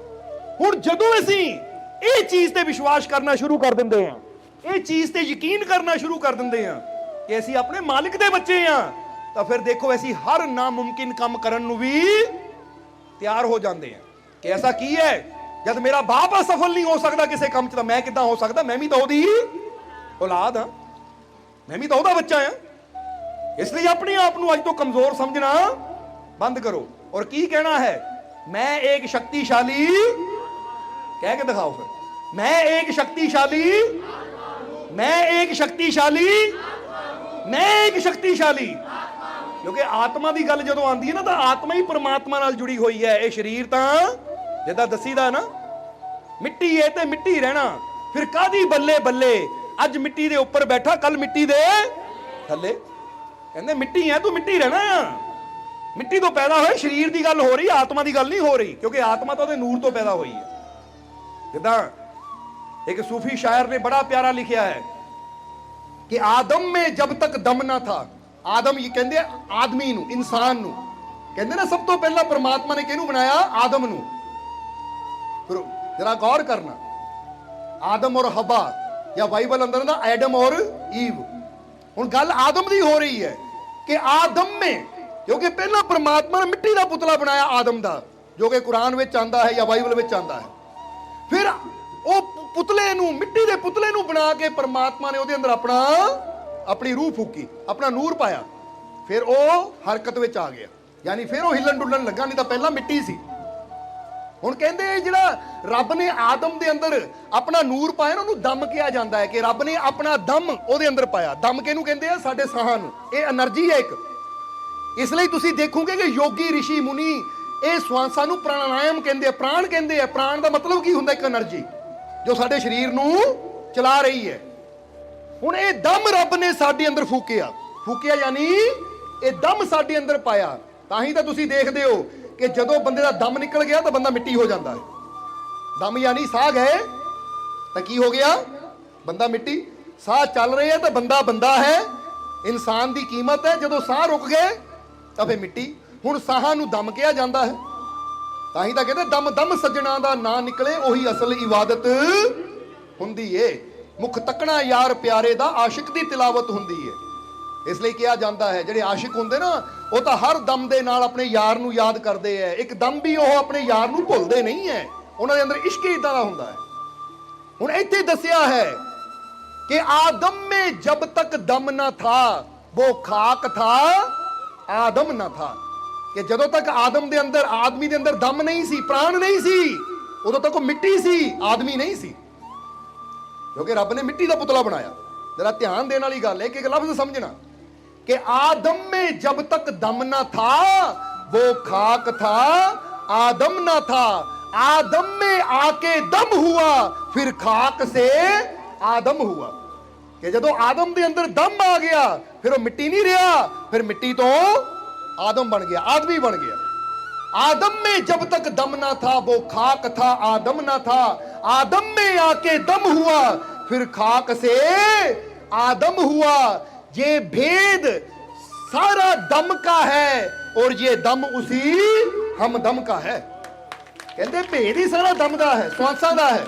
ਹੁਣ ਜਦੋਂ ਅਸੀਂ ਇਹ ਚੀਜ਼ ਤੇ ਵਿਸ਼ਵਾਸ ਕਰਨਾ ਸ਼ੁਰੂ ਕਰ ਦਿੰਦੇ ਹਾਂ, ਇਹ ਚੀਜ਼ ਤੇ ਯਕੀਨ ਕਰਨਾ ਸ਼ੁਰੂ ਕਰ ਦਿੰਦੇ ਹਾਂ ਕਿ ਅਸੀਂ ਆਪਣੇ ਮਾਲਿਕ ਦੇ ਬੱਚੇ ਹਾਂ, ਤਾਂ ਫਿਰ ਦੇਖੋ ਅਸੀਂ ਹਰ ਨਾਮੁਮਕਿਨ ਕੰਮ ਕਰਨ ਨੂੰ ਵੀ ਤਿਆਰ ਹੋ ਜਾਂਦੇ ਹਾਂ। ਕਿ ਐਸਾ ਕੀ ਹੈ? ਜਦ ਮੇਰਾ ਬਾਪ ਅਸਫਲ ਨਹੀਂ ਹੋ ਸਕਦਾ ਕਿਸੇ ਕੰਮ 'ਚ, ਤਾਂ ਮੈਂ ਕਿੱਦਾਂ ਹੋ ਸਕਦਾ? ਮੈਂ ਵੀ ਤਾਂ ਉਹਦੀ ਔਲਾਦ ਹਾਂ, ਮੈਂ ਵੀ ਤਾਂ ਉਹਦਾ ਬੱਚਾ ਹਾਂ। ਇਸ ਲਈ ਆਪਣੇ ਆਪ ਨੂੰ ਅੱਜ ਤੋਂ ਕਮਜ਼ੋਰ ਸਮਝਣਾ ਬੰਦ ਕਰੋ। ਔਰ ਕੀ ਕਹਿਣਾ ਹੈ? ਮੈਂ ਇੱਕ ਸ਼ਕਤੀਸ਼ਾਲੀ, ਕਹਿ ਕੇ ਦਿਖਾਓ ਫਿਰ। ਮੈਂ ਇੱਕ ਸ਼ਕਤੀਸ਼ਾਲੀ, ਮੈਂ ਇੱਕ ਸ਼ਕਤੀਸ਼ਾਲੀ, ਮੈਂ ਇੱਕ ਸ਼ਕਤੀਸ਼ਾਲੀ। ਕਿਉਂਕਿ ਆਤਮਾ ਦੀ ਗੱਲ ਜਦੋਂ ਆਉਂਦੀ ਹੈ ਨਾ, ਤਾਂ ਆਤਮਾ ਹੀ परमात्मा ਨਾਲ ਜੁੜੀ ਹੋਈ ਹੈ। ਇਹ ਸਰੀਰ ਤਾਂ ਜਿੱਦਾਂ ਦੱਸੀਦਾ ਨਾ, ਮਿੱਟੀ ਹੈ ਤੇ ਮਿੱਟੀ ਰਹਿਣਾ। ਫਿਰ ਕਾਦੀ ਬੱਲੇ ਬੱਲੇ, ਅੱਜ ਮਿੱਟੀ ਦੇ ਉੱਪਰ ਬੈਠਾ, ਕੱਲ ਮਿੱਟੀ ਦੇ ਥੱਲੇ। ਕਹਿੰਦੇ ਮਿੱਟੀ ਹੈ ਤੂੰ, ਮਿੱਟੀ ਰਹਿਣਾ ਆ। ਮਿੱਟੀ ਤੋਂ ਪੈਦਾ ਹੋਏ ਸਰੀਰ ਦੀ ਗੱਲ ਹੋ ਰਹੀ, ਆਤਮਾ ਦੀ ਗੱਲ ਨਹੀਂ ਹੋ ਰਹੀ, ਕਿਉਂਕਿ ਆਤਮਾ ਤਾਂ ਉਹਦੇ ਨੂਰ ਤੋਂ ਪੈਦਾ ਹੋਈ ਹੈ। ਜਿੱਦਾਂ ਇੱਕ सूफी शायर ने बड़ा प्यारा लिखा है कि आदम में जब तक दम ना था। आदम ये कहते आदमी नू, इंसान नू कहते ना, सब तो पहला परमात्मा ने किहनू बनाया? आदम नू। फिर जरा गौर करना, आदम और हवा, या बाइबल अंदर ना एडम और ईव। हुण गल आदम दी हो रही है कि आदम में, क्योंकि पहला परमात्मा ने मिट्टी का पुतला बनाया आदम का, जो कि कुरान में आंदा है या बाइबल में आंदा है। फिर ਉਹ ਪੁਤਲੇ ਨੂੰ, ਮਿੱਟੀ ਦੇ ਪੁਤਲੇ ਨੂੰ ਬਣਾ ਕੇ परमात्मा ਨੇ ਉਹਦੇ ਅੰਦਰ ਆਪਣੀ ਰੂਹ ਫੂਕੀ, ਆਪਣਾ ਨੂਰ ਪਾਇਆ। ਫਿਰ ਉਹ ਹਰਕਤ ਵਿੱਚ ਆ ਗਿਆ, ਯਾਨੀ ਫਿਰ ਉਹ ਹਿੱਲਣ ਡੁੱਲਣ ਲੱਗਾ, ਨਹੀਂ ਤਾਂ ਪਹਿਲਾਂ ਮਿੱਟੀ ਸੀ। ਹੁਣ ਕਹਿੰਦੇ ਜਿਹੜਾ ਰੱਬ ਨੇ ਆਦਮ ਦੇ ਅੰਦਰ ਆਪਣਾ ਨੂਰ ਪਾਇਆ ਨਾ, ਉਹਨੂੰ ਦਮ ਕਿਹਾ ਜਾਂਦਾ ਹੈ, ਕਿ ਰੱਬ ਨੇ ਆਪਣਾ ਦਮ ਉਹਦੇ ਅੰਦਰ ਪਾਇਆ। ਦਮ ਕਿਹਨੂੰ ਕਹਿੰਦੇ ਆ? ਸਾਡੇ ਸਾਹਾਂ ਨੂੰ। ਇਹ એનર્ਜੀ ਹੈ ਇੱਕ। ਇਸ ਲਈ ਤੁਸੀਂ ਦੇਖੋਗੇ ਕਿ ਯੋਗੀ, ਰਿਸ਼ੀ, ਮੁਨੀ ਇਹ ਸਵਾਸਾਂ ਨੂੰ ਪ੍ਰਾਣਾਯਾਮ ਕਹਿੰਦੇ ਆ, ਪ੍ਰਾਣ ਕਹਿੰਦੇ ਆ। ਪ੍ਰਾਣ ਦਾ ਮਤਲਬ ਕੀ ਹੁੰਦਾ? ਇੱਕ એનર્ਜੀ ਜੋ ਸਾਡੇ ਸਰੀਰ ਨੂੰ ਚਲਾ ਰਹੀ ਹੈ। ਹੁਣ ਇਹ ਦਮ ਰੱਬ ਨੇ ਸਾਡੇ ਅੰਦਰ ਫੂਕਿਆ ਯਾਨੀ ਇਹ ਦਮ ਸਾਡੇ ਅੰਦਰ ਪਾਇਆ। ਤਾਂ ਹੀ ਤਾਂ ਤੁਸੀਂ ਦੇਖਦੇ ਹੋ ਕਿ ਜਦੋਂ ਬੰਦੇ ਦਾ ਦਮ ਨਿਕਲ ਗਿਆ ਤਾਂ ਬੰਦਾ ਮਿੱਟੀ ਹੋ ਜਾਂਦਾ ਹੈ। ਦਮ ਯਾਨੀ ਸਾਹ ਗਏ ਤਾਂ ਕੀ ਹੋ ਗਿਆ? ਬੰਦਾ ਮਿੱਟੀ। ਸਾਹ ਚੱਲ ਰਹੇ ਹੈ ਤਾਂ ਬੰਦਾ ਬੰਦਾ ਹੈ। ਇਨਸਾਨ ਦੀ ਕੀਮਤ ਹੈ। ਜਦੋਂ ਸਾਹ ਰੁਕ ਗਏ ਤਾਂ ਫੇ ਮਿੱਟੀ। ਹੁਣ ਸਾਹਾਂ ਨੂੰ ਦਮ ਕਿਹਾ ਜਾਂਦਾ ਹੈ। ਤਾਂ ਹੀ ਤਾਂ ਕਹਿੰਦੇ ਦਮ ਦਮ ਸੱਜਣਾ ਦਾ ਨਾਂ ਨਿਕਲੇ ਉਹੀ ਅਸਲ ਇਬਾਦਤ ਹੁੰਦੀ ਏ। ਮੁਖ ਤੱਕਣਾ ਯਾਰ ਪਿਆਰੇ ਦਾ ਆਸ਼ਿਕ ਦੀ ਤਿਲਾਵਤ ਹੁੰਦੀ ਏ। ਇਸ ਲਈ ਕਿਹਾ ਜਾਂਦਾ ਹੈ ਜਿਹੜੇ ਆਸ਼ਿਕ ਹੁੰਦੇ ਨਾ ਉਹ ਤਾਂ ਹਰ ਦਮ ਦੇ ਨਾਲ ਆਪਣੇ ਯਾਰ ਨੂੰ ਯਾਦ ਕਰਦੇ ਐ। ਇੱਕ ਦਮ ਵੀ ਉਹ ਆਪਣੇ ਯਾਰ ਨੂੰ ਭੁੱਲਦੇ ਨਹੀਂ ਐ। ਉਹਨਾਂ ਦੇ ਅੰਦਰ ਇਸ਼ਕ ਇਦਾਂ ਦਾ ਹੁੰਦਾ ਹੈ। ਹੁਣ ਇੱਥੇ ਦੱਸਿਆ ਹੈ ਕਿ ਆਦਮ में जब तक दम न था वो खाक था आदम न था। कि ਜਦੋਂ ਤੱਕ ਆਦਮ ਦੇ ਅੰਦਰ, ਆਦਮੀ ਦੇ ਅੰਦਰ ਦਮ ਨਹੀਂ ਸੀ, ਪ੍ਰਾਣ ਨਹੀਂ ਸੀ, ਉਦੋਂ ਤੱਕ ਉਹ ਮਿੱਟੀ ਸੀ, ਆਦਮੀ ਨਹੀਂ ਸੀ। ਕਿਉਂਕਿ ਰੱਬ ਨੇ ਮਿੱਟੀ ਦਾ ਪੁਤਲਾ ਬਣਾਇਆ। जरा ध्यान देने वाली गल है कि लफ्ज समझना कि आदम में जब तक दम न था वो खाक था आदम न था। आदम में आके दम हुआ फिर खाक से आदम हुआ। कि जदों आदम के अंदर दम आ गया फिर वो मिट्टी नहीं रहा, फिर मिट्टी तो आदम बन गया, आदमी बन गया। आदम में जब तक दम ना था वो खाक था आदम ना था। आदम में आके दम हुआ फिर खाक से आदम हुआ। ये भेद सारा दम का है और ये दम उसी हम दम का है। कहते भेद ही सारा दम का है, श्वासां का है।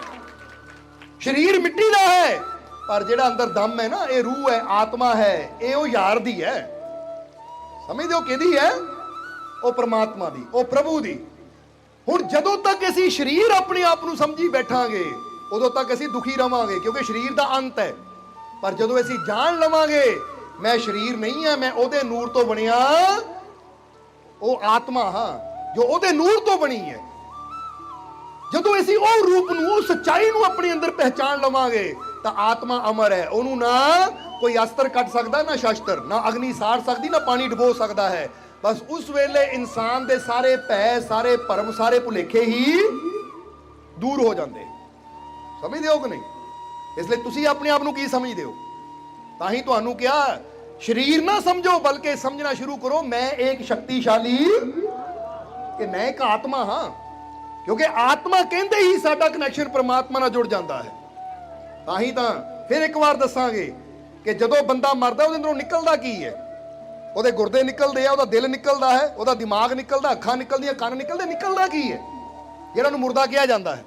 शरीर मिट्टी का है पर जेड़ा अंदर दम है ना, ये रूह है, आत्मा है, ये वो यार दी है। समझते हो किहदी है? ਉਹ ਪਰਮਾਤਮਾ ਦੀ, ਉਹ ਪ੍ਰਭੂ ਦੀ। ਹੁਣ ਜਦੋਂ ਤੱਕ ਅਸੀਂ ਸਰੀਰ ਆਪਣੇ ਆਪ ਨੂੰ ਸਮਝੀ ਬੈਠਾਂਗੇ ਉਦੋਂ ਤੱਕ ਅਸੀਂ ਦੁਖੀ ਰਵਾਂਗੇ ਕਿਉਂਕਿ ਸਰੀਰ ਦਾ ਅੰਤ ਹੈ। ਪਰ ਜਦੋਂ ਅਸੀਂ ਜਾਣ ਲਵਾਂਗੇ ਮੈਂ ਸਰੀਰ ਨਹੀਂ ਹਾਂ, ਮੈਂ ਉਹਦੇ ਨੂਰ ਤੋਂ ਬਣਿਆ, ਉਹ ਆਤਮਾ ਹਾਂ ਜੋ ਉਹਦੇ ਨੂਰ ਤੋਂ ਬਣੀ ਹੈ। ਜਦੋਂ ਅਸੀਂ ਉਹ ਰੂਪ ਨੂੰ, ਉਹ ਸੱਚਾਈ ਨੂੰ ਆਪਣੇ ਅੰਦਰ ਪਹਿਚਾਨ ਲਵਾਂਗੇ ਤਾਂ ਆਤਮਾ ਅਮਰ ਹੈ। ਉਹਨੂੰ ਨਾ ਕੋਈ ਅਸਤਰ ਕੱਟ ਸਕਦਾ, ਨਾ ਸ਼ਸਤਰ, ਨਾ ਅਗਨੀ ਸਾੜ ਸਕਦੀ, ਨਾ ਪਾਣੀ ਡੁਬੋ ਸਕਦਾ ਹੈ। बस उस वेले इंसान दे सारे भै, सारे भरम, सारे भुलेखे ही दूर हो जाते। समझते हो कि नहीं? इसलिए तुसी अपने आप नूं की समझते हो? तां ही तुहानूं क्या शरीर ना समझो बल्कि समझना शुरू करो मैं एक शक्तिशाली, कि मैं एक आत्मा हाँ। क्योंकि आत्मा कहते ही साडा कनैक्शन परमात्मा नाल जुड़ जाता है। तां ही तां फिर एक बार दसांगे कि जदों बंदा मरदा उहदे अंदरों निकलदा की है। ਉਹਦੇ ਗੁਰਦੇ ਨਿਕਲਦੇ ਆ, ਉਹਦਾ ਦਿਲ ਨਿਕਲਦਾ ਹੈ, ਉਹਦਾ ਦਿਮਾਗ ਨਿਕਲਦਾ, ਅੱਖਾਂ ਨਿਕਲਦੀਆਂ, ਕੰਨ ਨਿਕਲਦੇ। ਨਿਕਲਦਾ ਕੀ ਹੈ ਜਿਹੜਾ ਨੂੰ ਮੁਰਦਾ ਕਿਹਾ ਜਾਂਦਾ ਹੈ?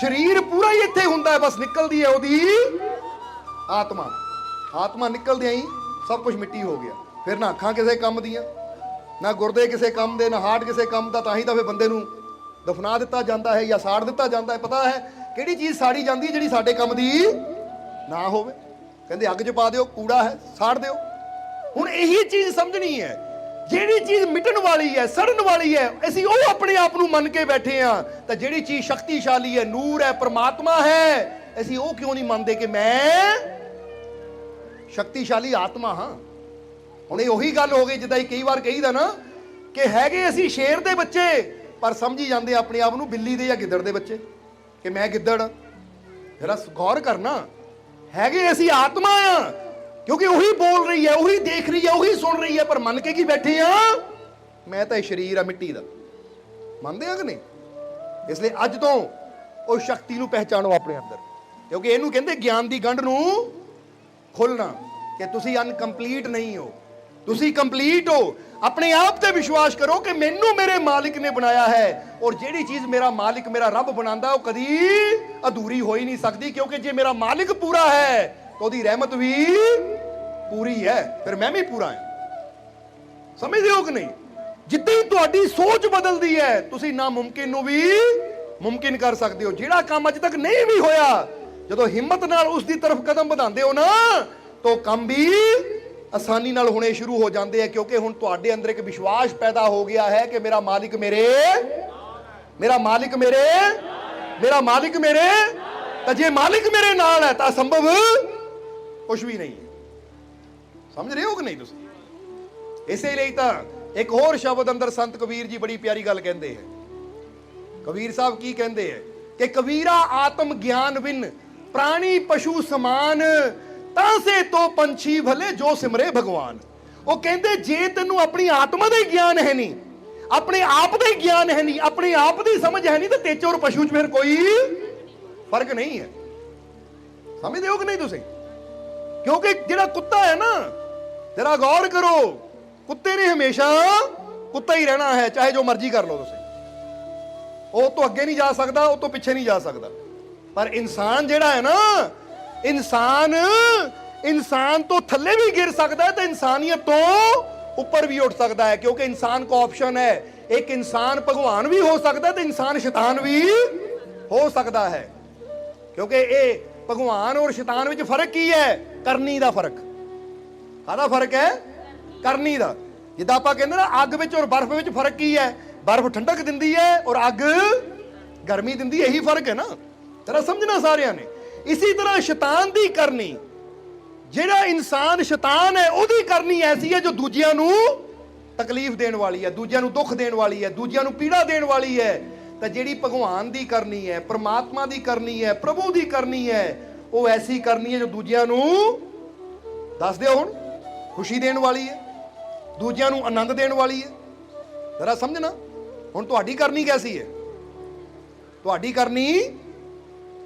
ਸਰੀਰ ਪੂਰਾ ਹੀ ਇੱਥੇ ਹੁੰਦਾ ਹੈ, ਬਸ ਨਿਕਲਦੀ ਹੈ ਉਹਦੀ ਆਤਮਾ। ਆਤਮਾ ਨਿਕਲਦਿਆਂ ਹੀ ਸਭ ਕੁਝ ਮਿੱਟੀ ਹੋ ਗਿਆ। ਫਿਰ ਨਾ ਅੱਖਾਂ ਕਿਸੇ ਕੰਮ ਦੀਆਂ, ਨਾ ਗੁਰਦੇ ਕਿਸੇ ਕੰਮ ਦੇ, ਨਾ ਹਾਰਟ ਕਿਸੇ ਕੰਮ ਦਾ। ਤਾਂ ਹੀ ਤਾਂ ਫਿਰ ਬੰਦੇ ਨੂੰ ਦਫਨਾ ਦਿੱਤਾ ਜਾਂਦਾ ਹੈ ਜਾਂ ਸਾੜ ਦਿੱਤਾ ਜਾਂਦਾ ਹੈ। ਪਤਾ ਹੈ ਕਿਹੜੀ ਚੀਜ਼ ਸਾੜੀ ਜਾਂਦੀ ਹੈ ਜਿਹੜੀ ਸਾਡੇ ਕੰਮ ਦੀ ਨਾ ਹੋਵੇ? ਕਹਿੰਦੇ ਅੱਗ 'ਚ ਪਾ ਦਿਓ, ਕੂੜਾ ਹੈ, ਸਾੜ ਦਿਓ। ਹੁਣ ਇਹੀ ਚੀਜ਼ ਸਮਝਣੀ ਹੈ, ਜਿਹੜੀ ਚੀਜ਼ ਮਿਟਣ ਵਾਲੀ ਹੈ, ਸੜਨ ਵਾਲੀ ਹੈ, ਅਸੀਂ ਉਹ ਆਪਣੇ ਆਪ ਨੂੰ ਮੰਨ ਕੇ ਬੈਠੇ ਆ। ਤਾਂ ਜਿਹੜੀ ਚੀਜ਼ ਸ਼ਕਤੀਸ਼ਾਲੀ ਹੈ, ਨੂਰ ਹੈ, ਪਰਮਾਤਮਾ ਹੈ, ਅਸੀਂ ਉਹ ਕਿਉਂ ਨਹੀਂ ਮੰਨਦੇ ਕਿ ਮੈਂ ਸ਼ਕਤੀਸ਼ਾਲੀ ਆਤਮਾ ਹਾਂ? ਹੁਣ ਇਹ ਉਹੀ ਗੱਲ ਹੋ ਗਈ ਜਿੱਦਾਂ ਕਈ ਵਾਰ ਕਹੀਦਾ ਨਾ ਕਿ ਹੈਗੇ ਅਸੀਂ ਸ਼ੇਰ ਦੇ ਬੱਚੇ ਪਰ ਸਮਝੀ ਜਾਂਦੇ ਆਪਣੇ ਆਪ ਨੂੰ ਬਿੱਲੀ ਦੇ ਜਾਂ ਗਿੱਦੜ ਦੇ ਬੱਚੇ, ਕਿ ਮੈਂ ਗਿੱਦੜ। ਜਰਾ ਗੌਰ ਕਰਨਾ, ਹੈਗੇ ਅਸੀਂ ਆਤਮਾ ਆ क्योंकि वही बोल रही है, वही देख रही है, वही सुन रही है, पर मन के की बैठे हैं मैं तो शरीर है मिट्टी का। मानते हैं कि नहीं? इसलिए अज तो उस शक्ति को पहचानो अपने अंदर, क्योंकि इनू कहते ज्ञान की गंढ नू खोलना कि तुसी अनकंप्लीट नहीं हो, तुसी कंप्लीट हो। अपने आप से विश्वास करो कि मैनू मेरे मालिक ने बनाया है और जिहड़ी चीज़ मेरा मालिक, मेरा रब बनाता वो कदी अधूरी हो ही नहीं सकती। क्योंकि जे मेरा मालिक पूरा है तो ਉਹਦੀ ਰਹਿਮਤ ਵੀ ਪੂਰੀ ਹੈ, ਫਿਰ ਮੈਂ ਵੀ ਪੂਰਾ ਹਾਂ। ਸਮਝਦੇ ਹੋ ਕਿ ਨਹੀਂ? ਜਿੱਦਾਂ ਹੀ ਤੁਹਾਡੀ ਸੋਚ ਬਦਲਦੀ ਹੈ ਤੁਸੀਂ ਨਾਮੁਮਕਿਨ ਨੂੰ ਵੀ ਮੁਮਕਿਨ ਕਰ ਸਕਦੇ ਹੋ। ਜਿਹੜਾ ਕੰਮ ਅਜੇ ਤੱਕ ਨਹੀਂ ਵੀ ਹੋਇਆ, ਜਦੋਂ ਹਿੰਮਤ ਨਾਲ ਉਸ ਦੀ ਤਰਫ ਕਦਮ ਵਧਾਉਂਦੇ ਹੋ ਨਾ ਤਾਂ ਕੰਮ ਵੀ ਆਸਾਨੀ ਨਾਲ ਹੋਣੇ ਸ਼ੁਰੂ ਹੋ ਜਾਂਦੇ ਆ। ਕਿਉਂਕਿ ਹੁਣ ਤੁਹਾਡੇ ਅੰਦਰ ਇੱਕ ਵਿਸ਼ਵਾਸ ਪੈਦਾ ਹੋ ਗਿਆ ਹੈ ਕਿ ਮੇਰਾ ਮਾਲਿਕ ਮੇਰੇ, ਮੇਰਾ ਮਾਲਿਕ ਮੇਰੇ, ਮੇਰਾ ਮਾਲਿਕ ਮੇਰੇ। ਤਾਂ ਜੇ ਮਾਲਿਕ ਮੇਰੇ ਨਾਲ ਹੈ ਤਾਂ ਸੰਭਵ कुछ भी नहीं है। समझ रहे हो कि नहीं? तुम इसे लिए तो ਇੱਕ ਹੋਰ ਸ਼ਬਦ ਅੰਦਰ ਸੰਤ ਕਬੀਰ ਜੀ ਬੜੀ ਪਿਆਰੀ ਗੱਲ ਕਹਿੰਦੇ ਹੈ। ਕਬੀਰ ਸਾਹਿਬ ਕੀ ਕਹਿੰਦੇ ਹੈ ਕਿ ਕਬੀਰਾ ਆਤਮ ਗਿਆਨ ਬਿਨ ਪ੍ਰਾਣੀ ਪਸ਼ੂ ਸਮਾਨ, ਤਾਂ ਸੇ ਤੋ ਪੰਛੀ ਭਲੇ ਜੋ ਸਿਮਰੇ ਭਗਵਾਨ। ਉਹ ਕਹਿੰਦੇ ਜੇ ਤੈਨੂੰ ਆਪਣੀ ਆਤਮਾ ਦਾ ਹੀ ਗਿਆਨ ਹੈ ਨਹੀਂ, ਆਪਣੇ ਆਪ ਦਾ ਹੀ ਗਿਆਨ ਹੈ ਨਹੀਂ, ਆਪਣੇ ਆਪ ਦੀ ਸਮਝ ਹੈ ਨਹੀਂ, ਤਾਂ ਤੇਰੇ ਔਰ ਪਸ਼ੂ 'ਚ ਫਿਰ ਕੋਈ ਫਰਕ ਨਹੀਂ ਹੈ। ਸਮਝਦੇ ਹੋ ਕਿ ਨਹੀਂ ਤੁਸੀਂ? ਕਿਉਂਕਿ ਜਿਹੜਾ ਕੁੱਤਾ ਹੈ ਨਾ, ਜਰਾ ਗੌਰ ਕਰੋ, ਕੁੱਤੇ ਨੇ ਹਮੇਸ਼ਾ ਕੁੱਤਾ ਹੀ ਰਹਿਣਾ ਹੈ, ਚਾਹੇ ਜੋ ਮਰਜ਼ੀ ਕਰ ਲਓ ਤੁਸੀਂ। ਉਹ ਤੋਂ ਅੱਗੇ ਨਹੀਂ ਜਾ ਸਕਦਾ, ਉਹ ਤੋਂ ਪਿੱਛੇ ਨਹੀਂ ਜਾ ਸਕਦਾ। ਪਰ ਇਨਸਾਨ ਜਿਹੜਾ ਹੈ ਨਾ, ਇਨਸਾਨ ਤੋਂ ਥੱਲੇ ਵੀ ਗਿਰ ਸਕਦਾ ਹੈ ਤੇ ਇਨਸਾਨੀਅਤ ਤੋਂ ਉੱਪਰ ਵੀ ਉੱਠ ਸਕਦਾ ਹੈ, ਕਿਉਂਕਿ ਇਨਸਾਨ ਕੋ ਆਪਸ਼ਨ ਹੈ। ਇੱਕ ਇਨਸਾਨ ਭਗਵਾਨ ਵੀ ਹੋ ਸਕਦਾ ਹੈ ਤੇ ਇਨਸਾਨ ਸ਼ੈਤਾਨ ਵੀ ਹੋ ਸਕਦਾ ਹੈ। ਕਿਉਂਕਿ ਇਹ ਭਗਵਾਨ ਔਰ ਸ਼ੈਤਾਨ ਵਿੱਚ ਫਰਕ ਕੀ ਹੈ? ਕਰਨੀ ਦਾ ਫਰਕ। ਕਾਹਦਾ ਫਰਕ ਹੈ? ਕਰਨੀ ਦਾ। ਜਿੱਦਾਂ ਆਪਾਂ ਕਹਿੰਦੇ ਨਾ ਅੱਗ ਵਿੱਚ ਔਰ ਬਰਫ਼ ਵਿੱਚ ਫਰਕ ਕੀ ਹੈ? ਬਰਫ਼ ਠੰਡਕ ਦਿੰਦੀ ਹੈ ਔਰ ਅੱਗ ਗਰਮੀ ਦਿੰਦੀ ਹੈ, ਇਹੀ ਫਰਕ ਹੈ ਨਾ। ਜਰਾ ਸਮਝਣਾ ਸਾਰਿਆਂ ਨੇ। ਇਸੇ ਤਰ੍ਹਾਂ ਸ਼ੈਤਾਨ ਦੀ ਕਰਨੀ, ਜਿਹੜਾ ਇਨਸਾਨ ਸ਼ੈਤਾਨ ਹੈ ਉਹਦੀ ਕਰਨੀ ਐਸੀ ਹੈ ਜੋ ਦੂਜਿਆਂ ਨੂੰ ਤਕਲੀਫ ਦੇਣ ਵਾਲੀ ਹੈ, ਦੂਜਿਆਂ ਨੂੰ ਦੁੱਖ ਦੇਣ ਵਾਲੀ ਹੈ, ਦੂਜਿਆਂ ਨੂੰ ਪੀੜਾ ਦੇਣ ਵਾਲੀ ਹੈ। ਤਾਂ ਜਿਹੜੀ ਭਗਵਾਨ ਦੀ ਕਰਨੀ ਹੈ, ਪਰਮਾਤਮਾ ਦੀ ਕਰਨੀ ਹੈ, ਪ੍ਰਭੂ ਦੀ ਕਰਨੀ ਹੈ, ਉਹ ਐਸੀ ਕਰਨੀ ਹੈ ਜੋ ਦੂਜਿਆਂ ਨੂੰ, ਦੱਸ ਦਿਓ ਹੁਣ, ਖੁਸ਼ੀ ਦੇਣ ਵਾਲੀ ਹੈ, ਦੂਜਿਆਂ ਨੂੰ ਆਨੰਦ ਦੇਣ ਵਾਲੀ ਹੈ। ਜਰਾ ਸਮਝਣਾ। ਹੁਣ ਤੁਹਾਡੀ ਕਰਨੀ ਕੈਸੀ ਹੈ? ਤੁਹਾਡੀ ਕਰਨੀ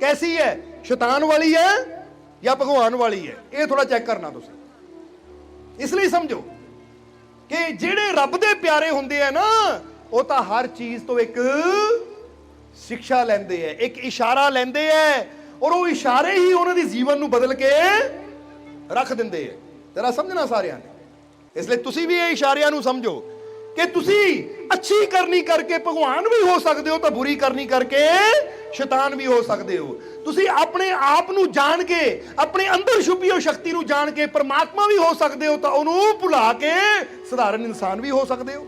ਕੈਸੀ ਹੈ? ਸ਼ੈਤਾਨ ਵਾਲੀ ਹੈ ਜਾਂ ਭਗਵਾਨ ਵਾਲੀ ਹੈ? ਇਹ ਥੋੜਾ ਚੈੱਕ ਕਰਨਾ ਤੁਸੀਂ। ਇਸ ਲਈ ਸਮਝੋ ਕਿ ਜਿਹੜੇ ਰੱਬ ਦੇ ਪਿਆਰੇ ਹੁੰਦੇ ਆ ਨਾ, ਉਹ ਤਾਂ ਹਰ ਚੀਜ਼ ਤੋਂ ਇੱਕ ਸਿੱਖਿਆ ਲੈਂਦੇ ਐ, ਇੱਕ ਇਸ਼ਾਰਾ ਲੈਂਦੇ ਐ, ਔਰ ਉਹ ਇਸ਼ਾਰੇ ਹੀ ਉਹਨਾਂ ਦੀ ਜੀਵਨ ਨੂੰ ਬਦਲ ਕੇ ਰੱਖ ਦਿੰਦੇ ਐ। ਜਰਾ ਸਮਝਣਾ ਸਾਰਿਆਂ ਨੇ। ਇਸ ਲਈ ਤੁਸੀਂ ਵੀ ਇਹ ਇਸ਼ਾਰਿਆਂ ਨੂੰ ਸਮਝੋ ਕਿ ਤੁਸੀਂ ਅੱਛੀ ਕਰਨੀ ਕਰਕੇ ਭਗਵਾਨ ਵੀ ਹੋ ਸਕਦੇ ਹੋ, ਤਾਂ ਬੁਰੀ ਕਰਨੀ ਕਰਕੇ ਸ਼ੈਤਾਨ ਵੀ ਹੋ ਸਕਦੇ ਹੋ। ਤੁਸੀਂ ਆਪਣੇ ਆਪ ਨੂੰ ਜਾਣ ਕੇ, ਆਪਣੇ ਅੰਦਰ ਛੁਪੀ ਹੋਈ ਸ਼ਕਤੀ ਨੂੰ ਜਾਣ ਕੇ ਪਰਮਾਤਮਾ ਵੀ ਹੋ ਸਕਦੇ ਹੋ, ਤਾਂ ਉਹਨੂੰ ਭੁਲਾ ਕੇ ਸਧਾਰਨ ਇਨਸਾਨ ਵੀ ਹੋ ਸਕਦੇ ਹੋ।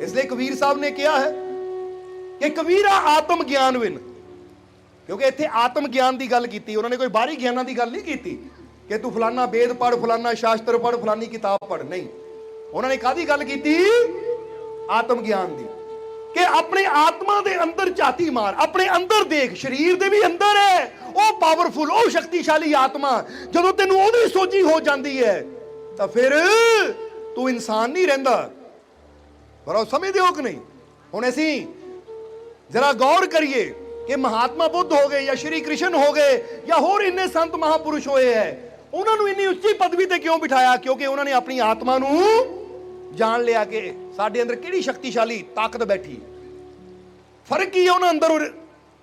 ਇਸ ਲਈ ਕਬੀਰ ਸਾਹਿਬ ਨੇ ਕਿਹਾ ਹੈ ਕਿ ਕਬੀਰਾ ਆਤਮ ਗਿਆਨ ਬਿਨ, ਕਿਉਂਕਿ ਇੱਥੇ ਆਤਮ ਗਿਆਨ ਦੀ ਗੱਲ ਕੀਤੀ, ਉਹਨਾਂ ਨੇ ਕੋਈ ਬਾਹਰੀ ਗਿਆਨਾਂ ਦੀ ਗੱਲ ਨਹੀਂ ਕੀਤੀ ਕਿ ਤੂੰ ਫਲਾਨਾ ਵੇਦ ਪੜ੍ਹ, ਫਲਾਨਾ ਸ਼ਾਸਤਰ ਪੜ੍ਹ, ਫਲਾਨੀ ਕਿਤਾਬ ਪੜ੍ਹ। ਨਹੀਂ, ਉਹਨਾਂ ਨੇ ਕਾਹਦੀ ਗੱਲ ਕੀਤੀ? ਆਤਮ ਗਿਆਨ ਦੀ। ਕਿ ਆਪਣੇ ਆਤਮਾ ਦੇ ਅੰਦਰ ਝਾਤੀ ਮਾਰ, ਆਪਣੇ ਅੰਦਰ ਦੇਖ। ਸਰੀਰ ਦੇ ਵੀ ਅੰਦਰ ਹੈ ਉਹ ਪਾਵਰਫੁਲ, ਉਹ ਸ਼ਕਤੀਸ਼ਾਲੀ ਆਤਮਾ। ਜਦੋਂ ਤੈਨੂੰ ਉਹਦੀ ਸੋਝੀ ਹੋ ਜਾਂਦੀ ਹੈ ਤਾਂ ਫਿਰ ਤੂੰ ਇਨਸਾਨ ਨਹੀਂ ਰਹਿੰਦਾ। ਪਰ ਉਹ ਸਮਝਦੇ ਹੋ ਕਿ ਨਹੀਂ? ਹੁਣ ਅਸੀਂ ਜਰਾ ਗੌਰ ਕਰੀਏ ਕਿ ਮਹਾਤਮਾ ਬੁੱਧ ਹੋ ਗਏ ਜਾਂ ਸ਼੍ਰੀ ਕ੍ਰਿਸ਼ਨ ਹੋ ਗਏ ਜਾਂ ਹੋਰ ਇੰਨੇ ਸੰਤ ਮਹਾਪੁਰਸ਼ ਹੋਏ ਹੈ, ਉਹਨਾਂ ਨੂੰ ਇੰਨੀ ਉੱਚੀ ਪਦਵੀ ਤੇ ਕਿਉਂ ਬਿਠਾਇਆ? ਕਿਉਂਕਿ ਉਹਨਾਂ ਨੇ ਆਪਣੀ ਆਤਮਾ ਨੂੰ ਜਾਣ ਲਿਆ ਕਿ ਸਾਡੇ ਅੰਦਰ ਕਿਹੜੀ ਸ਼ਕਤੀਸ਼ਾਲੀ ਤਾਕਤ ਬੈਠੀ। ਫਰਕ ਕੀ ਹੈ ਉਹਨਾਂ ਅੰਦਰ ਔਰ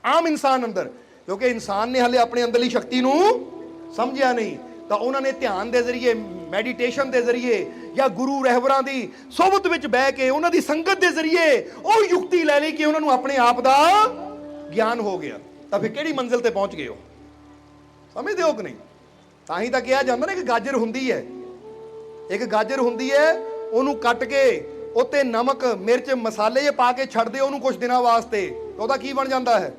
ਆਮ ਇਨਸਾਨ ਅੰਦਰ? ਕਿਉਂਕਿ ਇਨਸਾਨ ਨੇ ਹਲੇ ਆਪਣੇ ਅੰਦਰਲੀ ਸ਼ਕਤੀ ਨੂੰ ਸਮਝਿਆ ਨਹੀਂ, ਤਾਂ ਉਹਨਾਂ ਨੇ ਧਿਆਨ ਦੇ ਜ਼ਰੀਏ, ਮੈਡੀਟੇਸ਼ਨ ਦੇ ਜ਼ਰੀਏ ਜਾਂ ਗੁਰੂ ਰਹਿਬਰਾਂ ਦੀ ਸੋਬਤ ਵਿੱਚ ਬਹਿ ਕੇ, ਉਹਨਾਂ ਦੀ ਸੰਗਤ ਦੇ ਜ਼ਰੀਏ ਉਹ ਯੁਕਤੀ ਲੈ ਲਈ ਕਿ ਉਹਨਾਂ ਨੂੰ ਆਪਣੇ ਆਪ ਦਾ ਗਿਆਨ ਹੋ ਗਿਆ। ਤਾਂ ਫਿਰ ਕਿਹੜੀ ਮੰਜ਼ਿਲ ਤੇ ਪਹੁੰਚ ਗਏ ਹੋ? ਸਮਝਦੇ ਹੋ ਕਿ ਨਹੀਂ? ਤਾਂ ਹੀ ਤਾਂ ਕਿਹਾ ਜਾਂਦਾ ਨਾ, ਇੱਕ ਗਾਜਰ ਹੁੰਦੀ ਹੈ, ਇੱਕ ਗਾਜਰ ਹੁੰਦੀ ਹੈ, ਉਹਨੂੰ ਕੱਟ ਕੇ ਉੱਤੇ ਨਮਕ ਮਿਰਚ ਮਸਾਲੇ ਜੇ ਪਾ ਕੇ ਛੱਡ ਦਿਓ ਉਹਨੂੰ ਕੁਝ ਦਿਨਾਂ ਵਾਸਤੇ, ਉਹਦਾ ਕੀ ਬਣ ਜਾਂਦਾ ਹੈ?